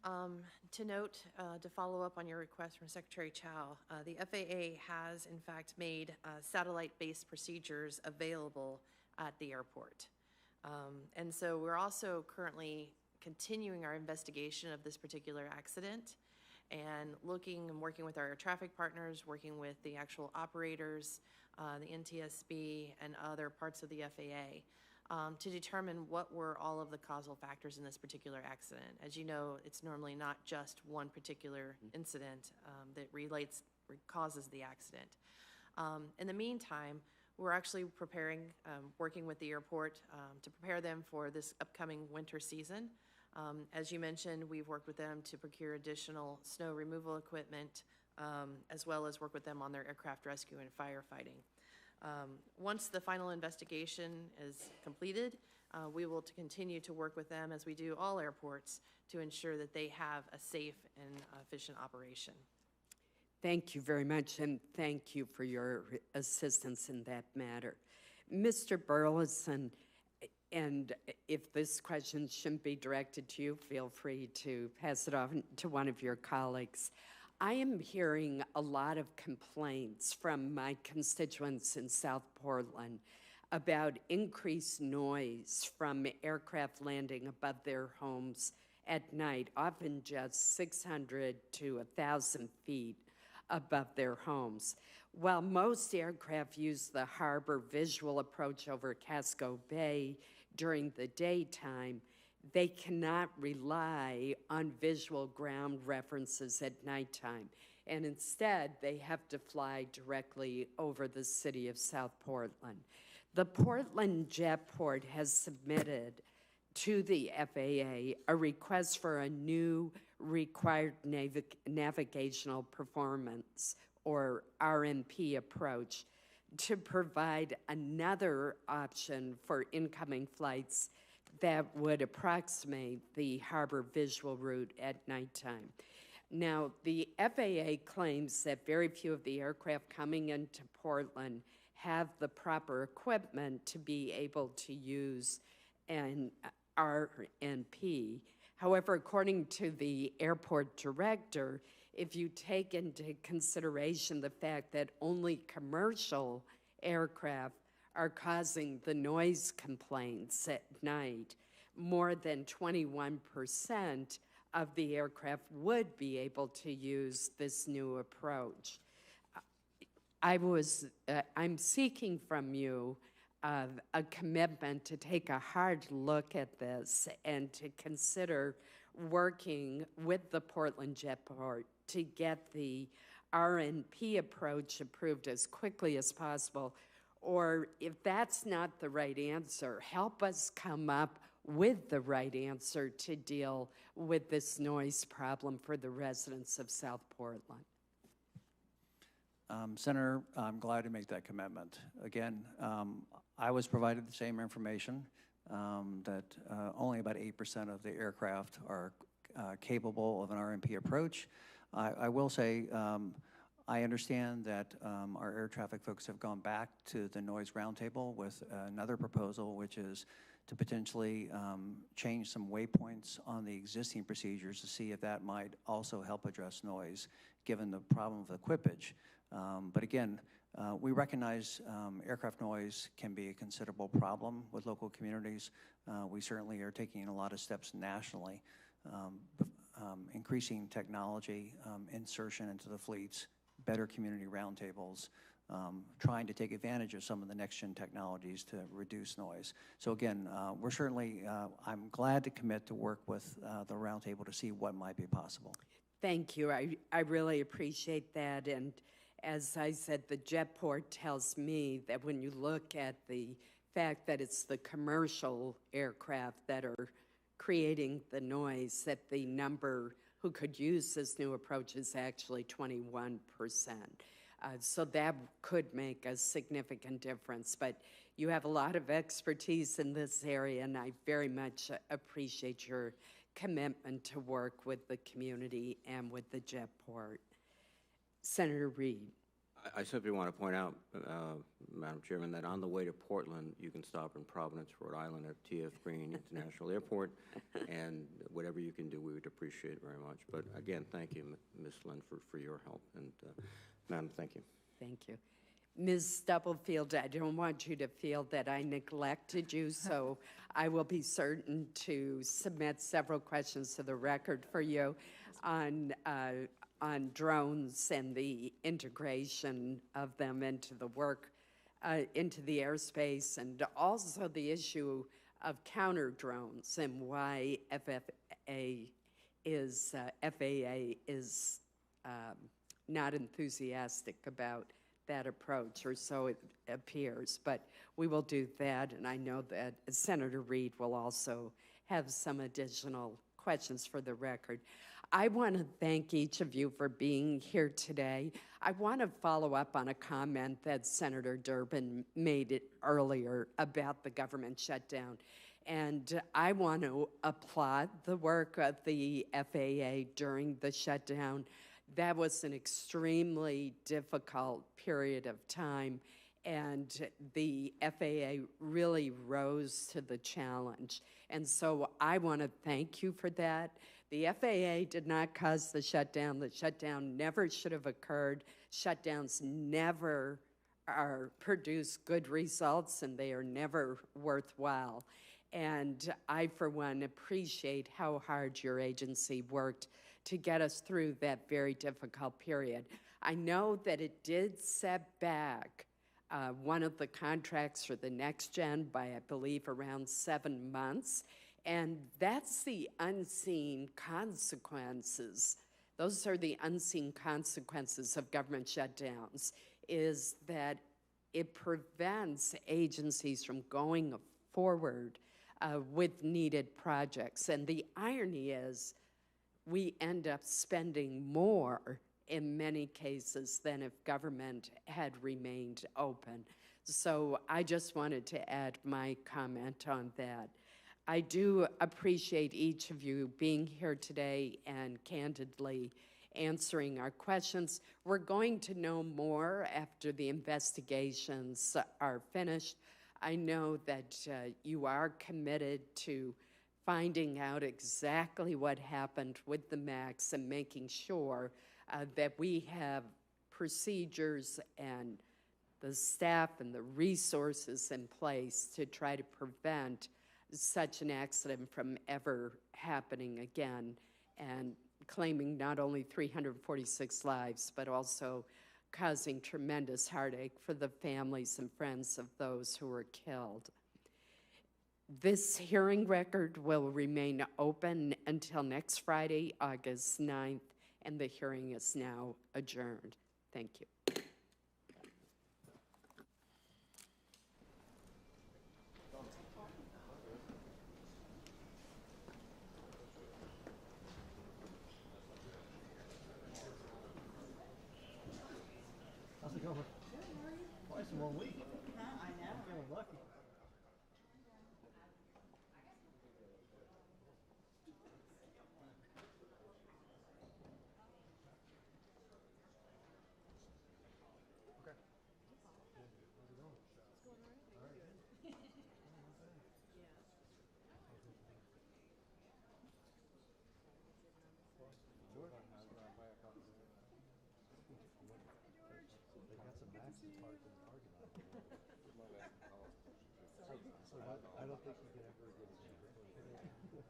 Speaker 5: To note, to follow up on your request from Secretary Chow, the FAA has in fact made satellite-based procedures available at the airport. And so we're also currently continuing our investigation of this particular accident and looking and working with our air traffic partners, working with the actual operators, the NTSB, and other parts of the FAA to determine what were all of the causal factors in this particular accident. As you know, it's normally not just one particular incident that causes the accident. In the meantime, we're actually preparing, working with the airport to prepare them for this upcoming winter season. As you mentioned, we've worked with them to procure additional snow removal equipment, as well as work with them on their aircraft rescue and firefighting. Once the final investigation is completed, we will continue to work with them, as we do all airports, to ensure that they have a safe and efficient operation.
Speaker 1: Thank you very much, and thank you for your assistance in that matter. Mr. Burleson, and if this question shouldn't be directed to you, feel free to pass it on to one of your colleagues. I am hearing a lot of complaints from my constituents in South Portland about increased noise from aircraft landing above their homes at night, often just 600 to 1,000 feet above their homes. While most aircraft use the harbor visual approach over Casco Bay during the daytime, they cannot rely on visual ground references at nighttime, and instead they have to fly directly over the city of South Portland. The Portland Jetport has submitted to the FAA a request for a new required navigational performance, or RNP approach, to provide another option for incoming flights that would approximate the harbor visual route at nighttime. Now, the FAA claims that very few of the aircraft coming into Portland have the proper equipment to be able to use an RNP. However, according to the airport director, if you take into consideration the fact that only commercial aircraft are causing the noise complaints at night, more than 21% of the aircraft would be able to use this new approach. I'm seeking from you a commitment to take a hard look at this and to consider working with the Portland Jetport to get the RNP approach approved as quickly as possible. Or if that's not the right answer, help us come up with the right answer to deal with this noise problem for the residents of South Portland.
Speaker 3: Senator, I'm glad to make that commitment. Again, I was provided the same information that only about 8% of the aircraft are capable of an RMP approach. I will say I understand that our air traffic folks have gone back to the noise roundtable with another proposal, which is to potentially change some waypoints on the existing procedures to see if that might also help address noise, given the problem of equipage. But again, we recognize aircraft noise can be a considerable problem with local communities. We certainly are taking a lot of steps nationally, increasing technology, insertion into the fleets, better community roundtables, trying to take advantage of some of the next-gen technologies to reduce noise. So again, we're certainly, I'm glad to commit to work with the roundtable to see what might be possible.
Speaker 1: Thank you. I really appreciate that. And as I said, the Jetport tells me that when you look at the fact that it's the commercial aircraft that are creating the noise, that the number who could use this new approach is actually 21%. So that could make a significant difference. But you have a lot of expertise in this area, and I very much appreciate your commitment to work with the community and with the Jetport. Senator Reid.
Speaker 2: I simply want to point out, Madam Chairman, that on the way to Portland, you can stop in Providence, Rhode Island at T.F. Green International Airport, and whatever you can do, we would appreciate it very much. But again, thank you, Ms. Linford, for your help. And Madam, thank you.
Speaker 1: Thank you. Ms. Stubblefield, I don't want you to feel that I neglected you, so I will be certain to submit several questions to the record for you on drones and the integration of them into the work, into the airspace, and also the issue of counter drones and why FAA is not enthusiastic about that approach, or so it appears. But we will do that, and I know that Senator Reid will also have some additional questions for the record. I want to thank each of you for being here today. I want to follow up on a comment that Senator Durbin made it earlier about the government shutdown. And I want to applaud the work of the FAA during the shutdown. That was an extremely difficult period of time, and the FAA really rose to the challenge. And so I want to thank you for that. The FAA did not cause the shutdown. The shutdown never should have occurred. Shutdowns never produce good results, and they are never worthwhile. And I, for one, appreciate how hard your agency worked to get us through that very difficult period. I know that it did set back one of the contracts for the next gen by, I believe, around 7 months. And that's the unseen consequences. Those are the unseen consequences of government shutdowns, is that it prevents agencies from going forward with needed projects. And the irony is we end up spending more in many cases than if government had remained open. So I just wanted to add my comment on that. I do appreciate each of you being here today and candidly answering our questions. We're going to know more after the investigations are finished. I know that you are committed to finding out exactly what happened with the MAX and making sure that we have procedures and the staff and the resources in place to try to prevent such an accident from ever happening again, and claiming not only 346 lives, but also causing tremendous heartache for the families and friends of those who were killed. This hearing record will remain open until next Friday, August 9th, and the hearing is now adjourned. Thank you.
Speaker 3: How's it going? Twice in 1 week. I know. I'm feeling lucky. I don't think you can ever get it cheaper. Yes.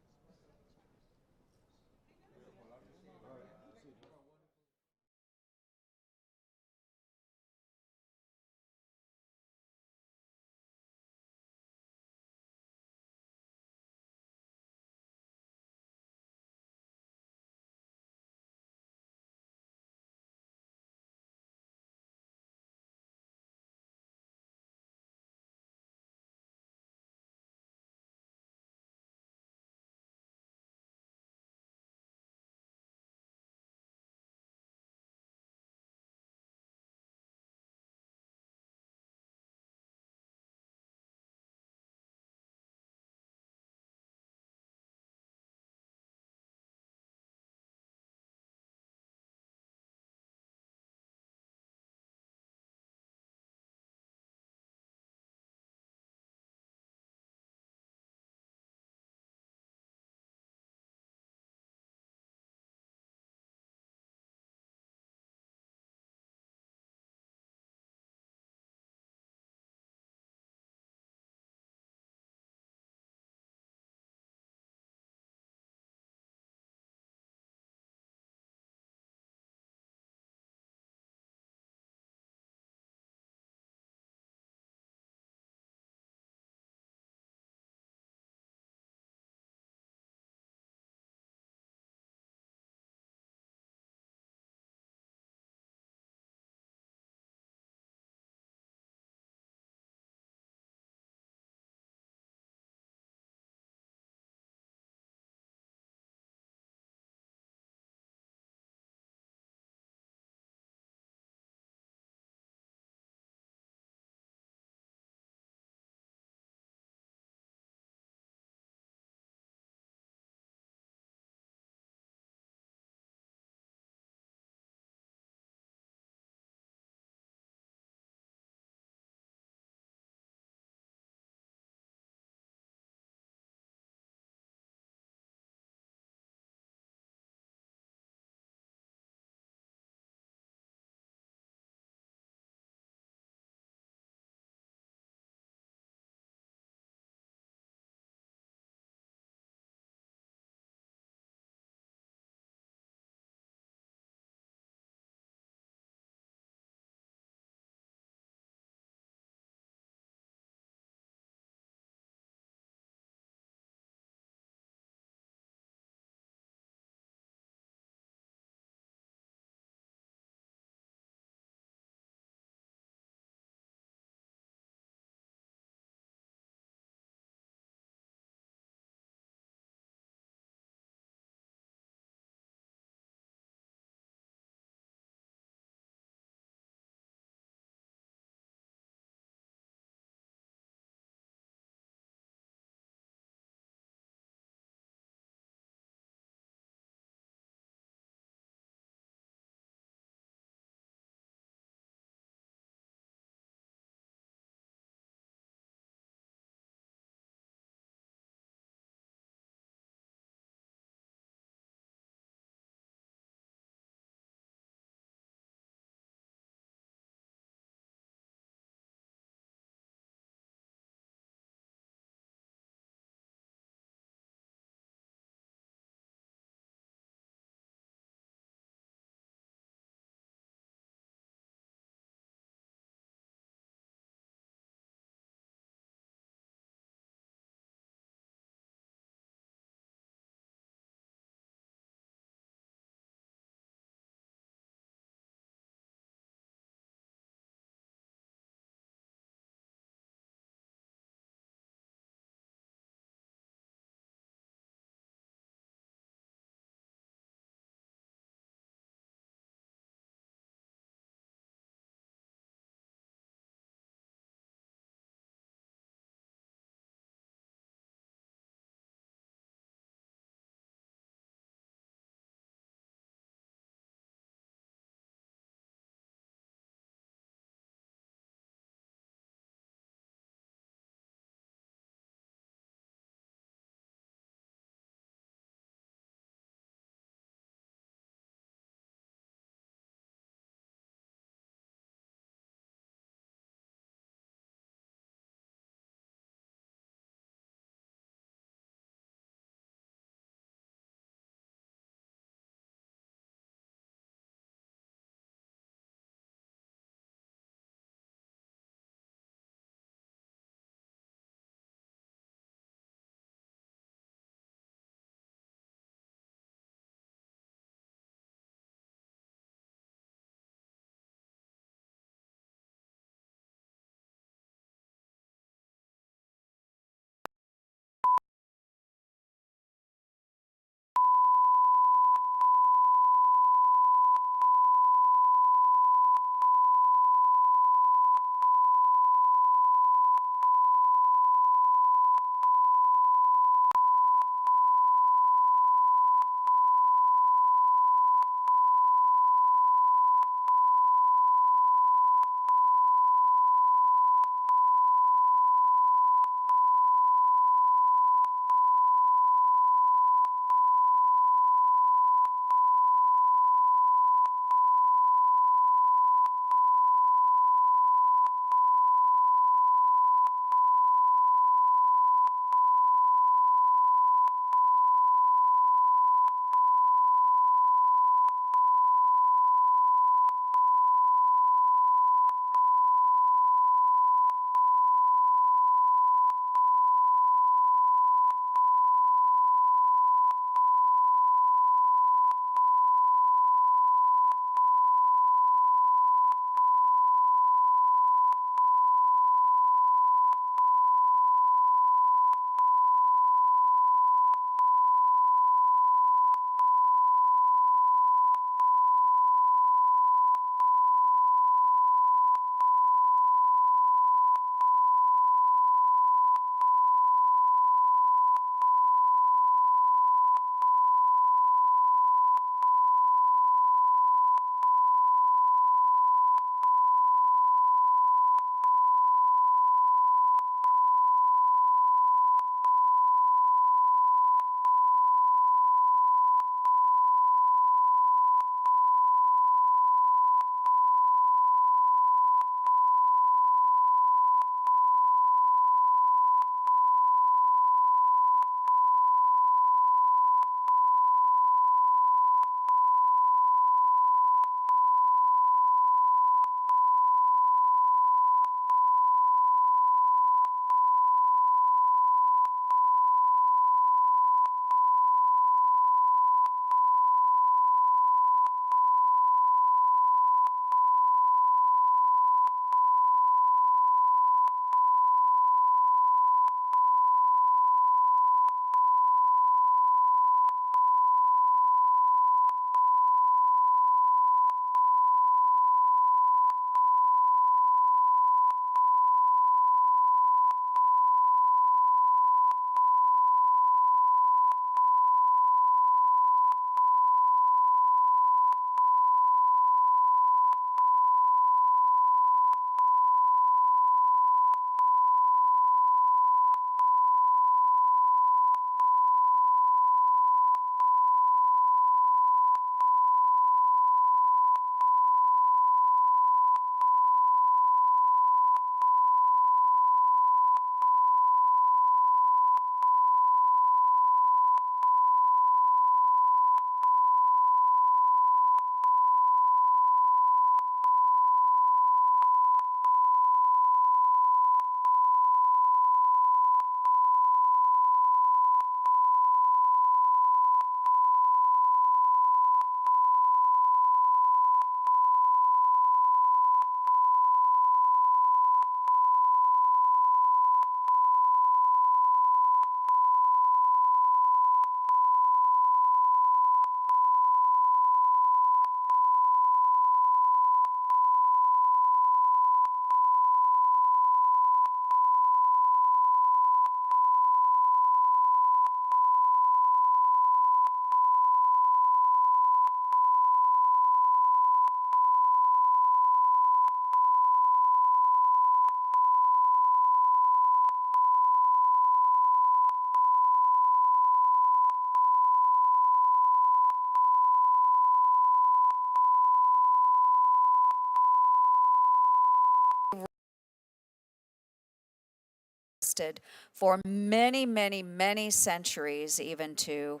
Speaker 13: lasted for many, many, many centuries, even to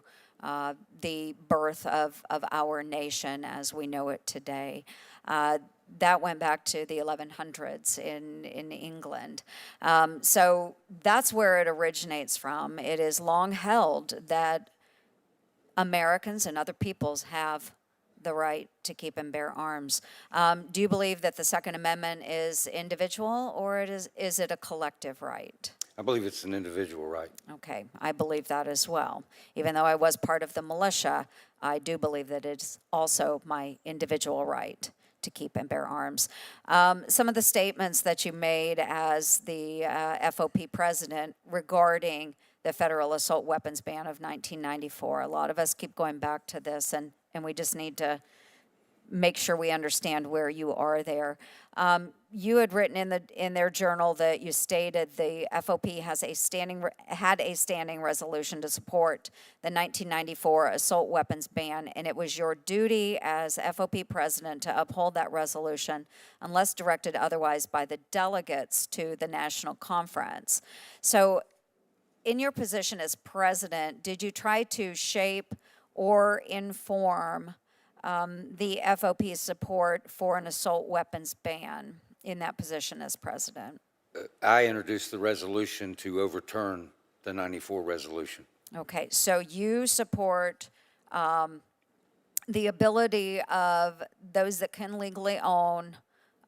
Speaker 13: the birth of our nation as we know it today. That went back to the 1100s in England. So that's where it originates from. It is long held that Americans and other peoples have the right to keep and bear arms. Do you believe that the Second Amendment is individual, or is it a collective right?
Speaker 14: I believe it's an individual right.
Speaker 13: Okay, I believe that as well. Even though I was part of the militia, I do believe that it's also my individual right to keep and bear arms. Some of the statements that you made as the FOP president regarding the federal assault weapons ban of 1994, a lot of us keep going back to this, and we just need to make sure we understand where you are there. You had written in their journal that you stated the FOP had a standing resolution to support the 1994 assault weapons ban, and it was your duty as FOP president to uphold that resolution unless directed otherwise by the delegates to the national conference. So in your position as president, did you try to shape or inform the FOP's support for an assault weapons ban in that position as president?
Speaker 14: I introduced the resolution to overturn the 94 resolution.
Speaker 13: Okay, so you support the ability of those that can legally own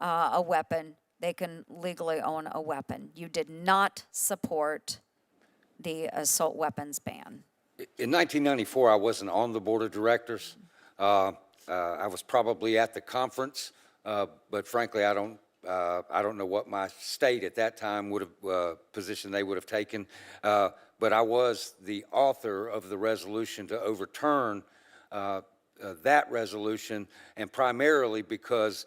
Speaker 13: a weapon, they can legally own a weapon. You did not support the assault weapons ban.
Speaker 14: In 1994, I wasn't on the board of directors. I was probably at the conference, but frankly, I don't know what my state at that time would have position they would have taken. But I was the author of the resolution to overturn that resolution, and primarily because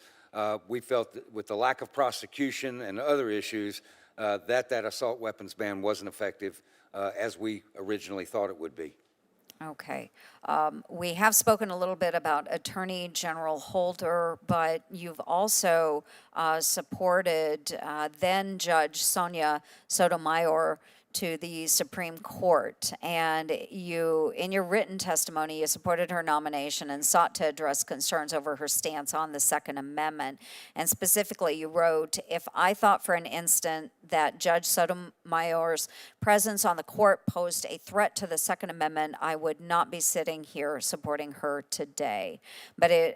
Speaker 14: we felt that with the lack of prosecution and other issues, that assault weapons ban wasn't effective as we originally thought it would be.
Speaker 13: Okay. We have spoken a little bit about Attorney General Holder, but you've also supported then Judge Sonia Sotomayor to the Supreme Court, and you, in your written testimony, you supported her nomination and sought to address concerns over her stance on the Second Amendment. And specifically, you wrote, "If I thought for an instant that Judge Sotomayor's presence on the court posed a threat to the Second Amendment, I would not be sitting here supporting her today." But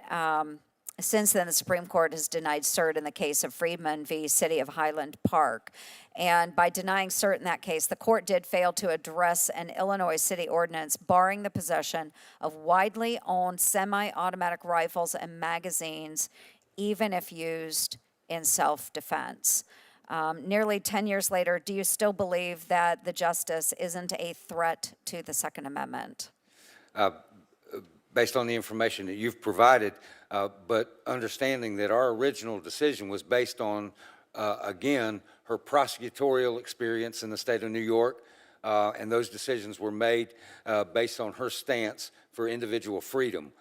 Speaker 13: since then, the Supreme Court has denied cert in the case of Friedman v. City of Highland Park. And by denying cert in that case, the court did fail to address an Illinois city ordinance barring the possession of widely owned semi-automatic rifles and magazines, even if used in self-defense. Nearly 10 years later, do you still believe that the justice isn't a threat to the Second Amendment?
Speaker 14: Based on the information that you've provided, but understanding that our original decision was based on, again, her prosecutorial experience in the state of New York, and those decisions were made based on her stance for individual freedom.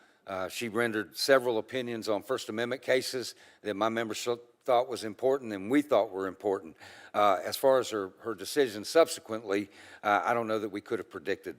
Speaker 14: She rendered several opinions on First Amendment cases that my members thought was important and we thought were important. As far as her decision subsequently, I don't know that we could have predicted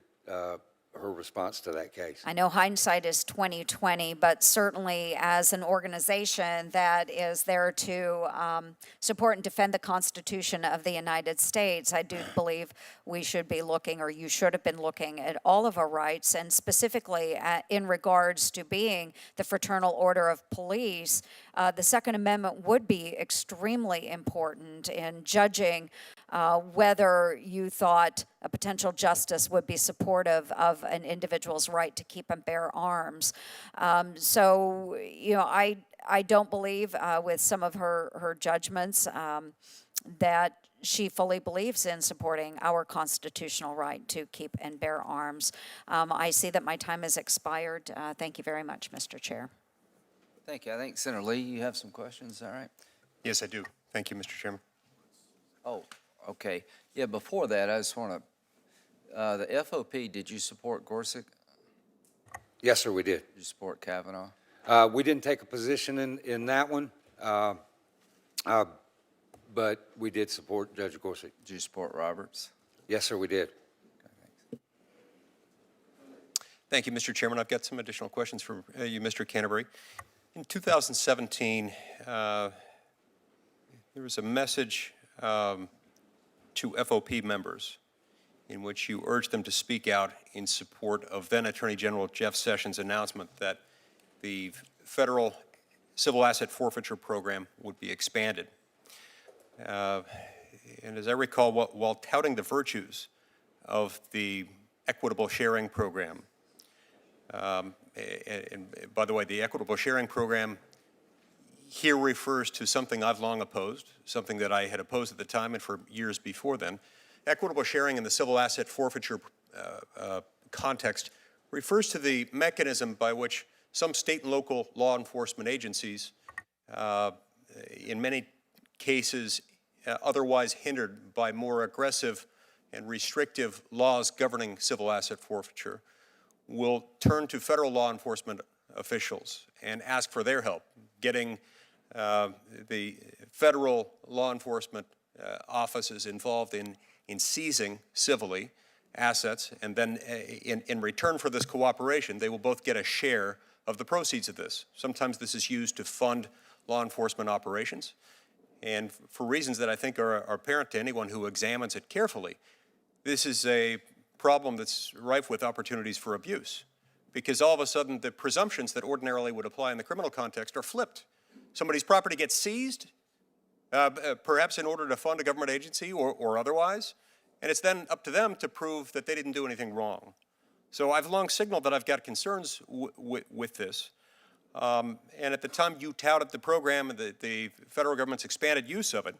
Speaker 14: her response to that case.
Speaker 13: I know hindsight is 20/20, but certainly as an organization that is there to support and defend the Constitution of the United States, I do believe we should be looking, or you should have been looking, at all of our rights, and specifically in regards to being the fraternal order of police. The Second Amendment would be extremely important in judging whether you thought a potential justice would be supportive of an individual's right to keep and bear arms. So, you know, I don't believe with some of her judgments that she fully believes in supporting our constitutional right to keep and bear arms. I see that my time has expired. Thank you very much, Mr. Chair.
Speaker 15: Thank you. I think Senator Lee, you have some questions, all right?
Speaker 16: Yes, I do. Thank you, Mr. Chairman.
Speaker 15: Oh, okay. Yeah, before that, I just want to, the FOP, did you support Gorsuch?
Speaker 14: Yes, sir, we did.
Speaker 15: Did you support Kavanaugh?
Speaker 14: We didn't take a position in that one, but we did support Judge Gorsuch.
Speaker 15: Did you support Roberts?
Speaker 14: Yes, sir, we did.
Speaker 16: Thank you, Mr. Chairman. I've got some additional questions for you, Mr. Canterbury. In 2017, there was a message to FOP members in which you urged them to speak out in support of then Attorney General Jeff Sessions' announcement that the federal civil asset forfeiture program would be expanded. And as I recall, while touting the virtues of the equitable sharing program, and by the way, the equitable sharing program here refers to something I've long opposed, something that I had opposed at the time and for years before then. Equitable sharing in the civil asset forfeiture context refers to the mechanism by which some state and local law enforcement agencies, in many cases otherwise hindered by more aggressive and restrictive laws governing civil asset forfeiture, will turn to federal law enforcement officials and ask for their help getting the federal law enforcement offices involved in seizing civilly assets, and then in return for this cooperation, they will both get a share of the proceeds of this. Sometimes this is used to fund law enforcement operations, and for reasons that I think are apparent to anyone who examines it carefully, this is a problem that's rife with opportunities for abuse, because all of a sudden the presumptions that ordinarily would apply in the criminal context are flipped. Somebody's property gets seized, perhaps in order to fund a government agency or otherwise, and it's then up to them to prove that they didn't do anything wrong. So I've long signaled that I've got concerns with this. And at the time you touted the program and the federal government's expanded use of it,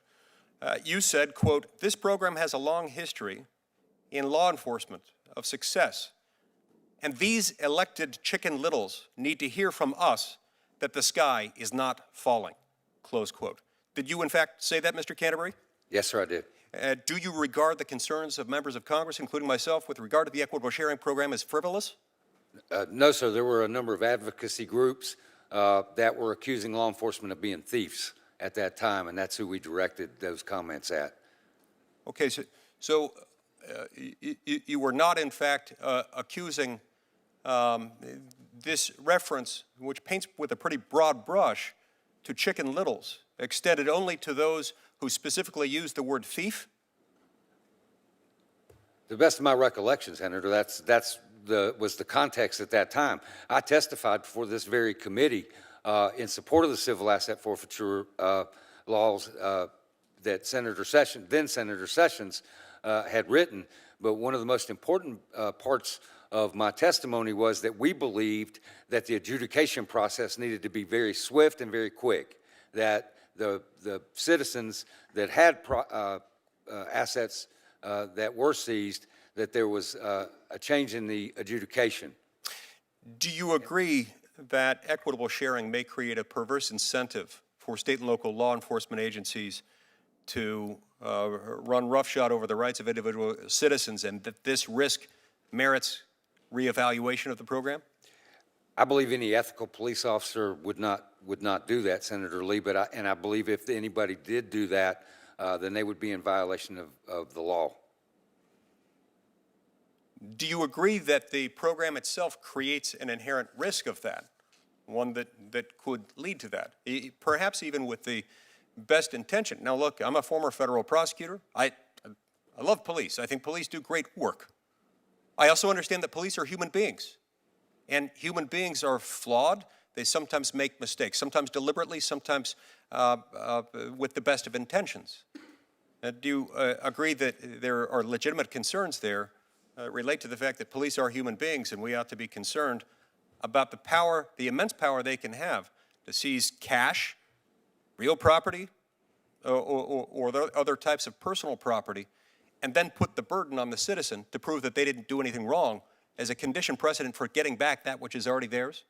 Speaker 16: you said, quote, "This program has a long history in law enforcement of success, and these elected Chicken Littles need to hear from us that the sky is not falling," close quote. Did you in fact say that, Mr. Canterbury?
Speaker 14: Yes, sir, I did.
Speaker 16: Do you regard the concerns of members of Congress, including myself, with regard to the equitable sharing program as frivolous?
Speaker 14: No, sir, there were a number of advocacy groups that were accusing law enforcement of being thieves at that time, and that's who we directed those comments at.
Speaker 16: Okay, so you were not in fact accusing this reference, which paints with a pretty broad brush, to Chicken Littles, extended only to those who specifically used the word thief?
Speaker 14: To the best of my recollection, Senator, was the context at that time. I testified before this very committee in support of the civil asset forfeiture laws that then Senator Sessions had written. But one of the most important parts of my testimony was that we believed that the adjudication process needed to be very swift and very quick, that the citizens that had assets that were seized, that there was a change in the adjudication.
Speaker 16: Do you agree that equitable sharing may create a perverse incentive for state and local law enforcement agencies to run roughshod over the rights of individual citizens, and that this risk merits reevaluation of the program?
Speaker 14: I believe any ethical police officer would not do that, Senator Lee. But I believe if anybody did do that, then they would be in violation of the law.
Speaker 16: Do you agree that the program itself creates an inherent risk of that, one that could lead to that, perhaps even with the best intention? Now, look, I'm a former federal prosecutor. I love police. I think police do great work. I also understand that police are human beings, and human beings are flawed. They sometimes make mistakes, sometimes deliberately, sometimes with the best of intentions. Do you agree that there are legitimate concerns there relate to the fact that police are human beings, and we ought to be concerned about the power, the immense power they can have to seize cash, real property, or other types of personal property, and then put the burden on the citizen to prove that they didn't do anything wrong as a condition precedent for getting back that which is already theirs?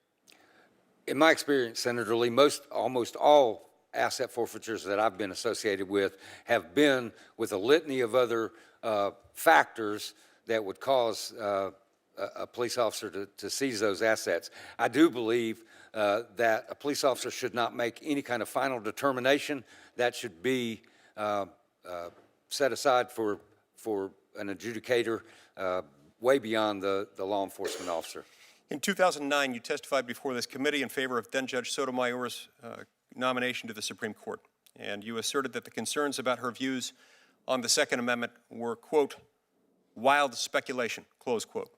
Speaker 14: In my experience, Senator Lee, almost all asset forfeitures that I've been associated with have been with a litany of other factors that would cause a police officer to seize those assets. I do believe that a police officer should not make any kind of final determination. That should be set aside for an adjudicator way beyond the law enforcement officer.
Speaker 16: In 2009, you testified before this committee in favor of then-Judge Sotomayor's nomination to the Supreme Court, and you asserted that the concerns about her views on the Second Amendment were, quote, wild speculation, close quote.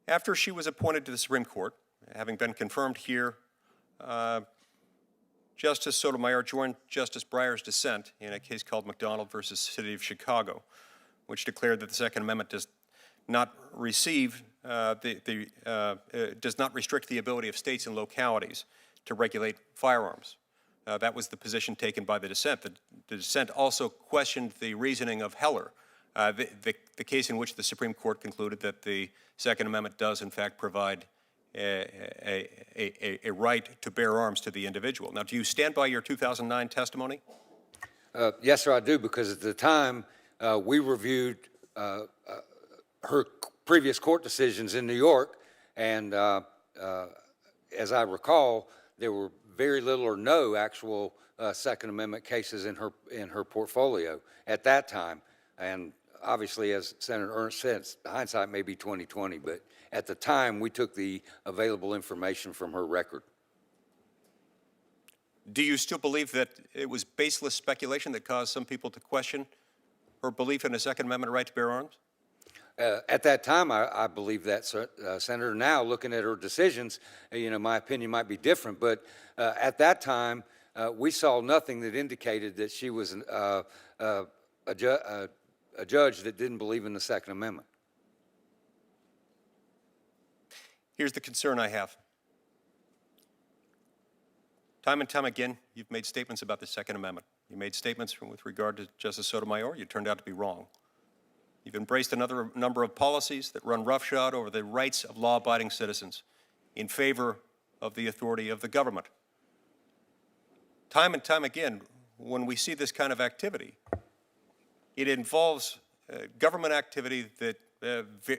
Speaker 16: After she was appointed to the Supreme Court, having been confirmed here, Justice Sotomayor joined Justice Breyer's dissent in a case called McDonald versus City of Chicago, which declared that the Second Amendment does not receive, does not restrict the ability of states and localities to regulate firearms. That was the position taken by the dissent. The dissent also questioned the reasoning of Heller, the case in which the Supreme Court concluded that the Second Amendment does, in fact, provide a right to bear arms to the individual. Now, do you stand by your 2009 testimony?
Speaker 14: Yes, sir, I do, because at the time we reviewed her previous court decisions in New York, and as I recall, there were very little or no actual Second Amendment cases in her portfolio at that time. And obviously, as Senator Ernst said, hindsight may be 20/20, but at the time, we took the available information from her record.
Speaker 16: Do you still believe that it was baseless speculation that caused some people to question her belief in a Second Amendment right to bear arms?
Speaker 14: At that time, I believe that, Senator. Now, looking at her decisions, my opinion might be different, but at that time, we saw nothing that indicated that she was a judge that didn't believe in the Second Amendment.
Speaker 16: Here's the concern I have. Time and time again, you've made statements about the Second Amendment. You made statements with regard to Justice Sotomayor. You turned out to be wrong. You've embraced another number of policies that run roughshod over the rights of law-abiding citizens in favor of the authority of the government. Time and time again, when we see this kind of activity, it involves government activity that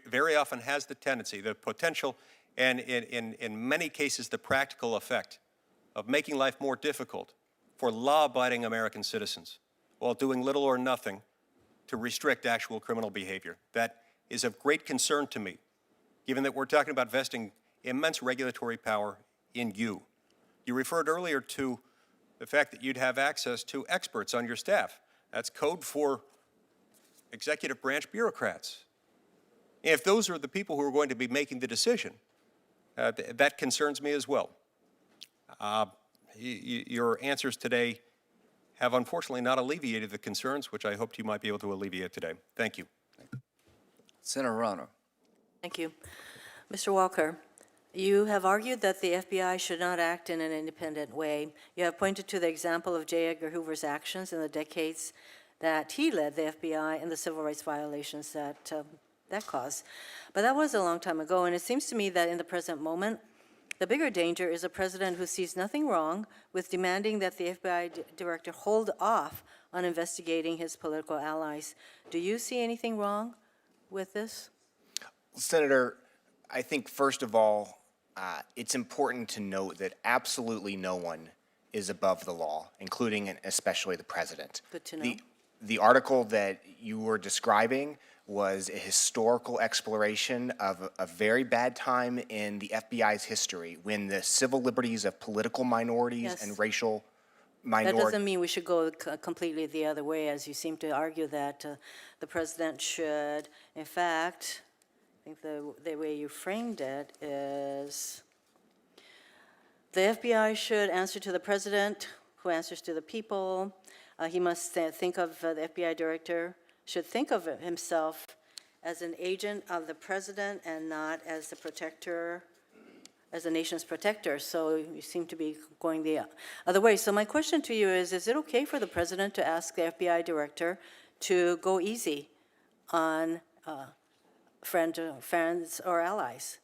Speaker 16: very often has the tendency, the potential, and in many cases the practical effect of making life more difficult for law-abiding American citizens while doing little or nothing to restrict actual criminal behavior. That is of great concern to me, given that we're talking about vesting immense regulatory power in you. You referred earlier to the fact that you'd have access to experts on your staff. That's code for executive branch bureaucrats. If those are the people who are going to be making the decision, that concerns me as well. Your answers today have unfortunately not alleviated the concerns, which I hoped you might be able to alleviate today. Thank you.
Speaker 15: Senator Runner.
Speaker 17: Thank you. Mr. Walker, you have argued that the FBI should not act in an independent way. You have pointed to the example of J. Edgar Hoover's actions in the decades that he led the FBI and the civil rights violations that caused. But that was a long time ago, and it seems to me that in the present moment, the bigger danger is a president who sees nothing wrong with demanding that the FBI director hold off on investigating his political allies. Do you see anything wrong with this?
Speaker 18: Senator, I think first of all, it's important to note that absolutely no one is above the law, including and especially the president.
Speaker 17: Good to know.
Speaker 18: The article that you were describing was a historical exploration of a very bad time in the FBI's history when the civil liberties of political minorities and racial minorities.
Speaker 17: That doesn't mean we should go completely the other way, as you seem to argue that the president should. In fact, I think the way you framed it is the FBI should answer to the president, who answers to the people. He must think of the FBI director should think of himself as an agent of the president and not as the protector, as the nation's protector. So you seem to be going the other way. So my question to you is it okay for the president to ask the FBI director to go easy on friends or allies?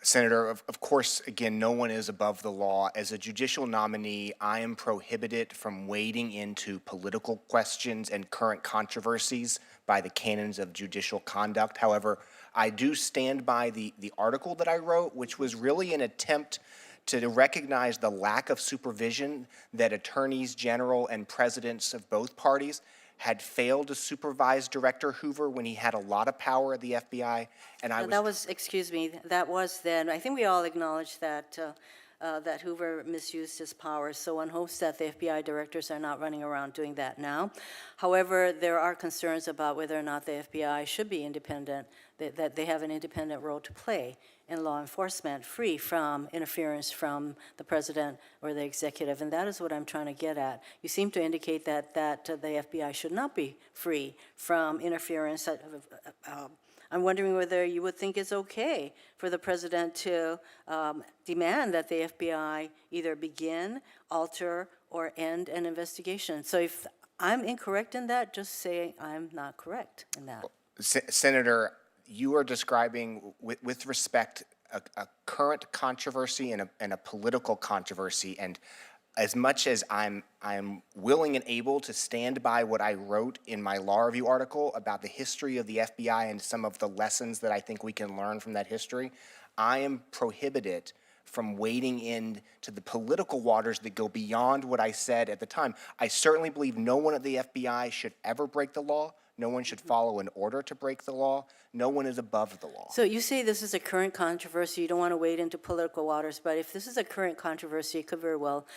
Speaker 18: Senator, of course, again, no one is above the law. As a judicial nominee, I am prohibited from wading into political questions and current controversies by the canons of judicial conduct. However, I do stand by the article that I wrote, which was really an attempt to recognize the lack of supervision that attorneys general and presidents of both parties had failed to supervise Director Hoover when he had a lot of power at the FBI. And
Speaker 17: that was, excuse me, that was then, I think we all acknowledge that, that Hoover misused his powers, so one hopes that the FBI directors are not running around doing that now. However, there are concerns about whether or not the FBI should be independent, that they have an independent role to play in law enforcement, free from interference from the president or the executive, and that is what I'm trying to get at. You seem to indicate that the FBI should not be free from interference. I'm wondering whether you would think it's okay for the president to demand that the FBI either begin, alter, or end an investigation. So if I'm incorrect in that, just say I'm not correct in that.
Speaker 18: Senator, you are describing, with respect, a current controversy and a political controversy. And as much as I'm willing and able to stand by what I wrote in my law review article about the history of the FBI and some of the lessons that I think we can learn from that history, I am prohibited from wading into the political waters that go beyond what I said at the time. I certainly believe no one at the FBI should ever break the law. No one should follow an order to break the law. No one is above the law.
Speaker 17: So you say this is a current controversy. You don't want to wade into political waters, but if this is a current controversy, it could very well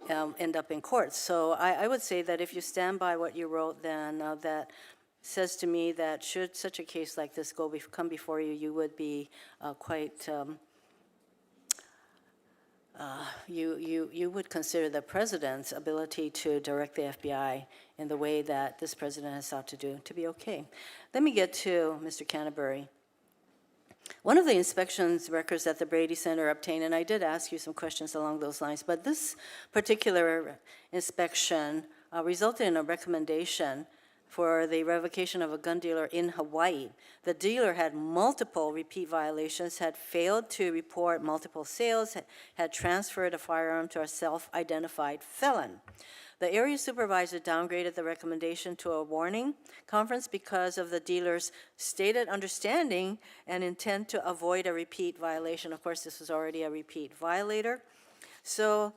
Speaker 17: end up in court. So I would say that if you stand by what you wrote, then that says to me that should such a case like this come before you, you would be quite you would consider the president's ability to direct the FBI in the way that this president has sought to do to be okay. Let me get to Mr. Canterbury. One of the inspections records that the Brady Center obtained, and I did ask you some questions along those lines, but this particular inspection resulted in a recommendation for the revocation of a gun dealer in Hawaii. The dealer had multiple repeat violations, had failed to report multiple sales, had transferred a firearm to a self-identified felon. The area supervisor downgraded the recommendation to a warning conference because of the dealer's stated understanding and intent to avoid a repeat violation. Of course, this was already a repeat violator. So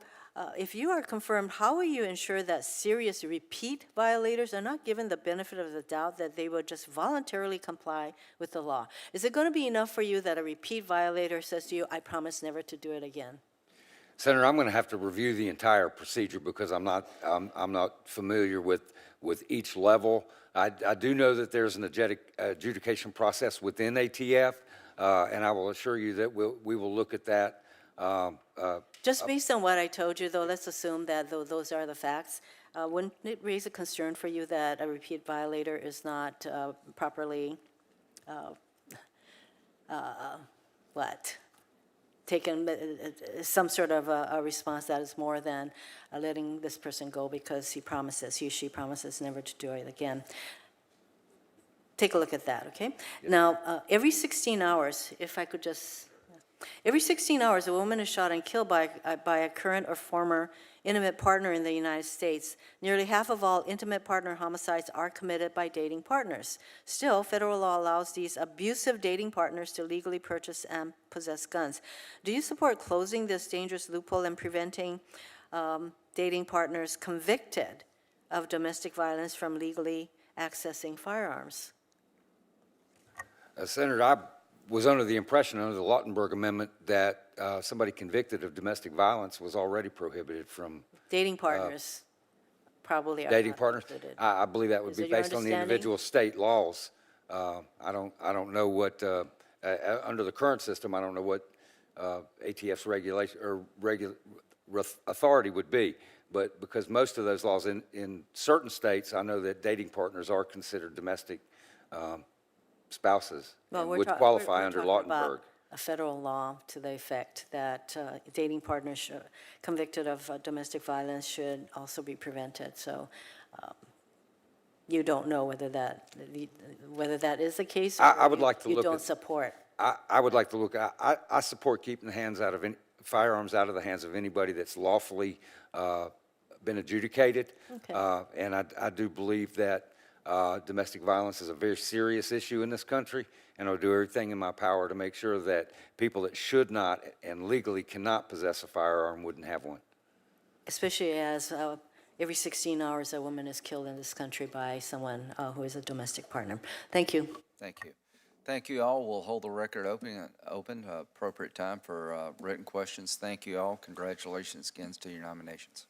Speaker 17: if you are confirmed, how will you ensure that serious repeat violators are not given the benefit of the doubt that they will just voluntarily comply with the law? Is it going to be enough for you that a repeat violator says to you, I promise never to do it again?
Speaker 14: Senator, I'm going to have to review the entire procedure because I'm not familiar with each level. I do know that there's an adjudication process within ATF, and I will assure you that we will look at that.
Speaker 17: Just based on what I told you, though, let's assume that those are the facts. Wouldn't it raise a concern for you that a repeat violator is not properly, taken some sort of a response that is more than letting this person go because he or she promises never to do it again? Take a look at that, okay? Yes. Now, every 16 hours, if I could just... Every 16 hours, a woman is shot and killed by a current or former intimate partner in the United States. Nearly half of all intimate partner homicides are committed by dating partners. Still, federal law allows these abusive dating partners to legally purchase and possess guns. Do you support closing this dangerous loophole and preventing dating partners convicted of domestic violence from legally accessing firearms?
Speaker 14: Senator, I was under the impression under the Lautenberg Amendment that somebody convicted of domestic violence was already prohibited from
Speaker 17: dating partners. Probably are
Speaker 14: dating
Speaker 17: not
Speaker 14: partners.
Speaker 17: included.
Speaker 14: I believe that would be based on the individual state laws. I don't know what under the current system. I don't know what ATF's regulation or authority would be. But because most of those laws in certain states, I know that dating partners are considered domestic spouses and would qualify under Lautenberg.
Speaker 17: About a federal law to the effect that dating partners convicted of domestic violence should also be prevented. So you don't know whether that is the case. Or
Speaker 14: I would like to
Speaker 17: you
Speaker 14: look.
Speaker 17: You don't support.
Speaker 14: I would like to look. I support keeping the firearms out of the hands of anybody that's lawfully been adjudicated. Okay. And I do believe that Domestic violence is a very serious issue in this country, and I'll do everything in my power to make sure that people that should not and legally cannot possess a firearm wouldn't have one.
Speaker 17: Especially as every 16 hours a woman is killed in this country by someone who is a domestic partner. Thank you.
Speaker 15: Thank you. Thank you all. We'll hold the record open, appropriate time for written questions. Thank you all. Congratulations again to your nominations.